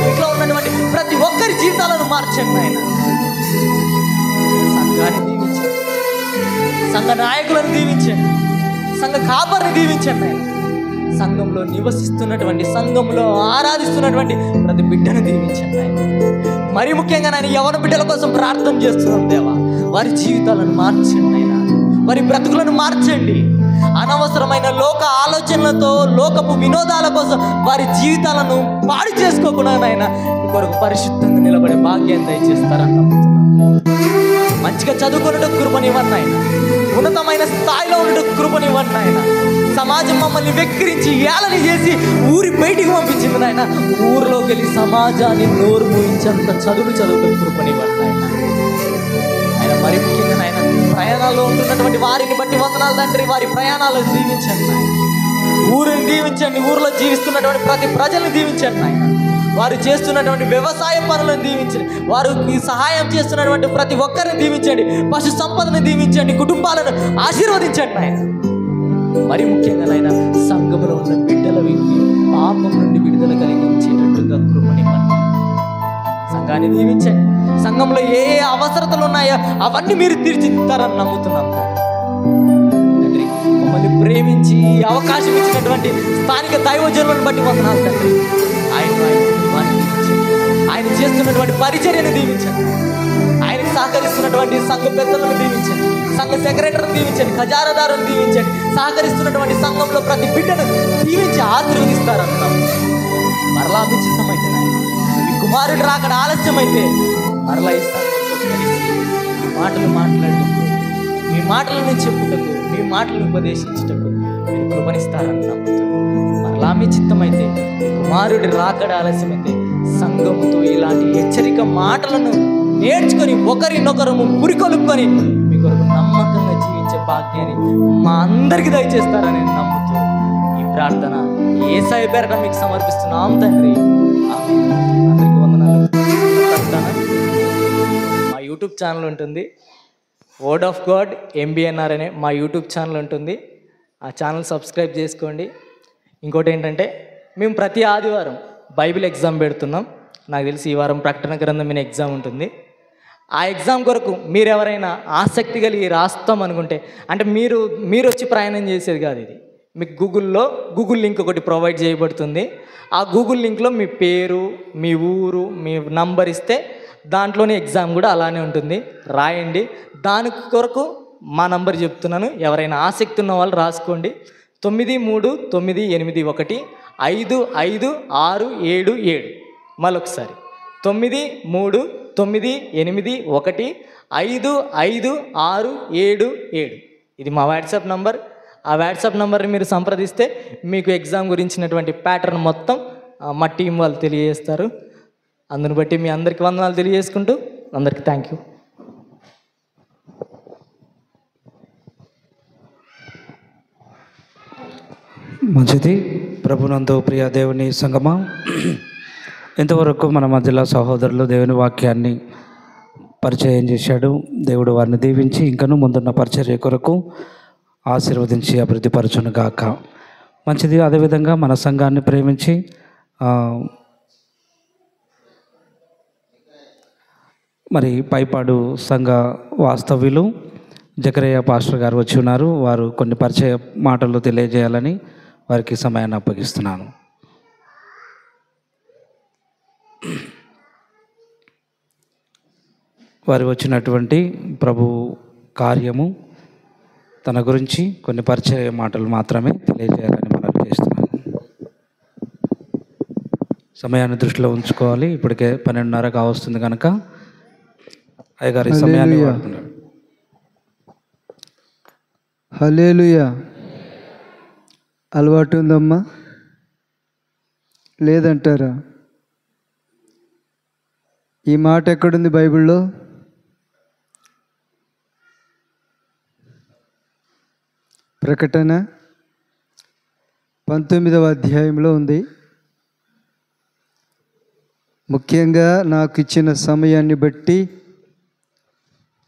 ఇంట్లో ఉన్నటువంటి ప్రతి ఒక్కరి జీవితాలను మార్చండి ఆయన. సంఘాన్ని దీవించండి, సంఘ నాయకులను దీవించండి, సంఘ కాపరిని దీవించండి ఆయన. సంఘంలో నివసిస్తున్నటువంటి, సంఘంలో ఆరాధిస్తున్నటువంటి ప్రతి బిడ్డను దీవించండి ఆయన. మరి ముఖ్యంగా నేను యవ్వన బిడ్డల కోసం ప్రార్థన చేస్తున్నాం దేవా. వారి జీవితాలను మార్చండి ఆయన, వారి బ్రతుకులను మార్చండి. అనవసరమైన లోక ఆలోచనలతో, లోకపు వినోదాల కోసం వారి జీవితాలను పాడు చేసుకోకుండా నాయన కొరకు పరిశుద్ధంగా నిలబడే భాగ్యాన్ని దయచేస్తారని నమ్ముతున్నాం. మంచిగా చదువుకున్నట్టు కృపనివ్వండి ఆయన, ఉన్నతమైన స్థాయిలో ఉన్నట్టు కృపనివ్వండి ఆయన. సమాజం మమ్మల్ని వెక్కిరించి ఏళని చేసి ఊరి బయటికి పంపించింది నాయన. ఊరిలోకి వెళ్ళి సమాజాన్ని నోరు మూయించేంత చదువుకు కృపనివ్వండి ఆయన. ఆయన మరి ముఖ్యంగా నాయన ప్రయాణాల్లో ఉంటున్నటువంటి వారిని బట్టి వందనాలు తండ్రి. వారి ప్రయాణాలను దీవించండి నాయన, ఊరిని దీవించండి, ఊరిలో జీవిస్తున్నటువంటి ప్రతి ప్రజల్ని దీవించండి నాయన.
వారు చేస్తున్నటువంటి వ్యవసాయ పనులను దీవించండి. వారికి సహాయం చేస్తున్నటువంటి ప్రతి ఒక్కరిని దీవించండి. పశు సంపదను దీవించండి. కుటుంబాలను ఆశీర్వదించండి నాయన. మరి ముఖ్యంగా నాయన సంఘములో ఉన్న బిడ్డలకి పాపం నుండి విడుదల కలిగించేటట్టుగా కృపనివ్వండి. సంఘాన్ని దీవించండి. సంఘంలో ఏ ఏ అవసరతలు ఉన్నాయో అవన్నీ మీరు తీర్చిదిద్దారని నమ్ముతున్నాం తండ్రి. మమ్మల్ని ప్రేమించి ఈ అవకాశం ఇచ్చినటువంటి స్థానిక దైవజనులను బట్టి వందనాలు తండ్రి. ఆయన చేస్తున్నటువంటి పరిచర్యను దీవించండి. ఆయనకు సహకరిస్తున్నటువంటి సంఘ పెద్దలను దీవించండి. సంఘ సెక్రటరీని దీవించండి. ఖజానాదారుని దీవించండి. సహకరిస్తున్నటువంటి సంఘంలో ప్రతి బిడ్డను దీవించి ఆశీర్వదిస్తారన్నాం. మరలా మీ చిత్తమైతే మీ కుమారుడు రాకడ ఆలస్యమైతే మరలా ఈ సంఘంతో కలిసి మీ మాటలు మాట్లాడటకు, మీ మాటలను చెప్పుటకు, మీ మాటలను ఉపదేశించుటకు మీరు కృపణిస్తారని నమ్ముతూ మరలా మీ చిత్తమైతే మీ కుమారుడి రాకడ ఆలస్యమైతే సంఘముతో ఇలాంటి హెచ్చరిక మాటలను నేర్చుకొని ఒకరినొకరము పురికొలుపుకొని మీ కొరకు నమ్మకంగా జీవించే భాగ్యాన్ని మా అందరికీ దయచేస్తారని నమ్ముతూ ఈ ప్రార్థన యేసయ్య పేరట మీకు సమర్పిస్తున్నాం తండ్రి. ఆమేన్. అందరికీ వందనాలు. ప్రార్థన మా యూట్యూబ్ ఛానల్ ఉంటుంది. వర్డ్ ఆఫ్ గాడ్ MBNR అనే మా యూట్యూబ్ ఛానల్ ఉంటుంది. ఆ ఛానల్ సబ్స్క్రైబ్ చేసుకోండి. ఇంకోటి ఏంటంటే మేము ప్రతి ఆదివారం బైబిల్ ఎగ్జామ్ పెడుతున్నాం. నాకు తెలిసి ఈ వారం ప్రకటన గ్రంథం మీద ఎగ్జామ్ ఉంటుంది. ఆ ఎగ్జామ్ కొరకు మీరు ఎవరైనా ఆసక్తి కలిగి రాస్తాం అనుకుంటే, అంటే మీరు వచ్చి ప్రయాణం చేసేది కాదు ఇది. మీకు గూగుల్ లింక్ ఒకటి ప్రొవైడ్ చేయబడుతుంది. ఆ గూగుల్ లింక్లో మీ పేరు, మీ ఊరు, మీ నంబర్ ఇస్తే దాంట్లోనే ఎగ్జామ్ కూడా అలానే ఉంటుంది. రాయండి. దాని కొరకు మా నంబర్ చెప్తున్నాను. ఎవరైనా ఆసక్తి ఉన్న వాళ్ళు రాసుకోండి. 9391555677. మరొకసారి 9391555677. ఇది మా వాట్సాప్ నంబర్. ఆ వాట్సాప్ నంబర్ని మీరు సంప్రదిస్తే మీకు ఎగ్జామ్ గురించినటువంటి ప్యాటర్న్ మొత్తం మా టీం వాళ్ళు తెలియజేస్తారు. అందుని బట్టి మీ అందరికీ వందనాలు తెలియజేసుకుంటూ అందరికీ థ్యాంక్ యూ.
మంచిది. ప్రభునందు ప్రియ దేవుని సంగమా, ఇంతవరకు మన మధ్యలో సహోదరులు దేవుని వాక్యాన్ని పరిచయం చేశాడు. దేవుడు వారిని దీవించి ఇంకనూ ముందున్న పరిచర్య కొరకు ఆశీర్వదించి అభివృద్ధిపరచును గాక. మంచిది. అదేవిధంగా మన సంఘాన్ని ప్రేమించి మరి పైపాడు సంఘ వాస్తవ్యులు జకరయ్య పాస్టర్ గారు వచ్చి ఉన్నారు. వారు కొన్ని పరిచయ మాటలు తెలియజేయాలని వారికి సమయాన్ని అప్పగిస్తున్నాను. వారు వచ్చినటువంటి ప్రభు కార్యము తన గురించి కొన్ని పరిచయ మాటలు మాత్రమే తెలియజేయాలని మనం చేస్తున్నాను. సమయాన్ని దృష్టిలో ఉంచుకోవాలి. ఇప్పటికే 12:30 కావస్తుంది కనుక అయ్యగారి సమయాన్ని వాడుతున్నారు.
హల్లెలూయా. అలవాటు ఉందమ్మా? లేదంటారా? ఈ మాట ఎక్కడుంది బైబిల్లో? ప్రకటన 19వ అధ్యాయంలో ఉంది. ముఖ్యంగా నాకు ఇచ్చిన సమయాన్ని బట్టి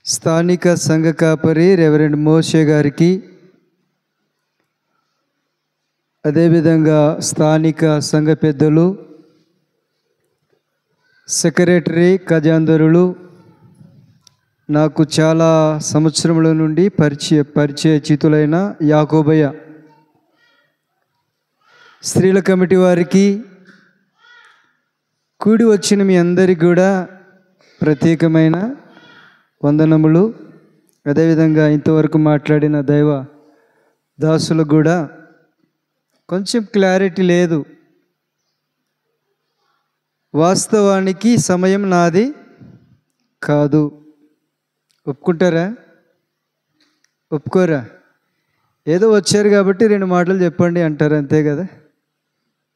స్థానిక సంఘ కాపరి రెవరెండ్ మోషే గారికి, అదేవిధంగా స్థానిక సంఘ పెద్దలు, సెక్రటరీ, ఖజాందరులు, నాకు చాలా సంవత్సరముల నుండి పరిచయచితులైన యాకోబయ్య, స్త్రీల కమిటీ వారికి, కూడి వచ్చిన మీ అందరికీ కూడా ప్రత్యేకమైన వందనములు. అదేవిధంగా ఇంతవరకు మాట్లాడిన దైవ దాసులకు కూడా కొంచెం క్లారిటీ లేదు. వాస్తవానికి సమయం నాది కాదు. ఒప్పుకుంటారా? ఒప్పుకోరా? ఏదో వచ్చారు కాబట్టి 2 మాటలు చెప్పండి అంటారు, అంతే కదా.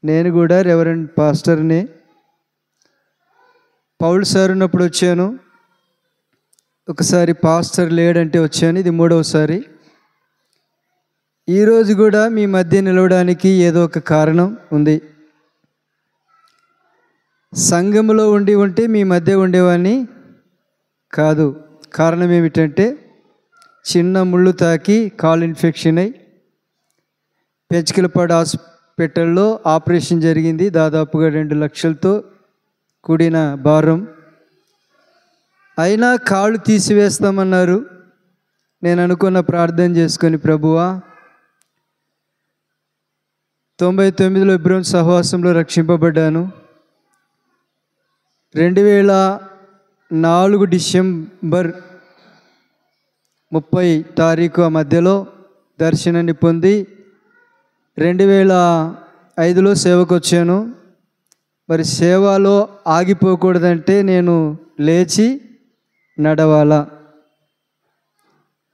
నేను కూడా రెవరెండ్ పాస్టర్ని. పౌల్ సార్ ఉన్నప్పుడు వచ్చాను, ఒకసారి పాస్టర్ లేడంటే వచ్చాను, ఇది 3వసారి. ఈరోజు కూడా మీ మధ్య నిలవడానికి ఏదో ఒక కారణం ఉంది. సంఘములో ఉంటే మీ మధ్య ఉండేవాడిని కాదు. కారణం ఏమిటంటే చిన్న ముళ్ళు తాకి కాలు ఇన్ఫెక్షన్ అయి పెంచికలపాడు హాస్పిటల్లో ఆపరేషన్ జరిగింది. దాదాపుగా 2 లక్షలతో కూడిన భారం. అయినా కాళ్ళు తీసివేస్తామన్నారు. నేను అనుకున్న ప్రార్థన చేసుకొని, ప్రభువా 99లో ఎబ్రోన్ సహవాసంలో రక్షింపబడ్డాను. 2004 డిసెంబర్ 30 తారీఖు ఆ మధ్యలో దర్శనాన్ని పొంది 2005లో సేవకు వచ్చాను. సేవలో ఆగిపోకూడదంటే నేను లేచి నడవాలా.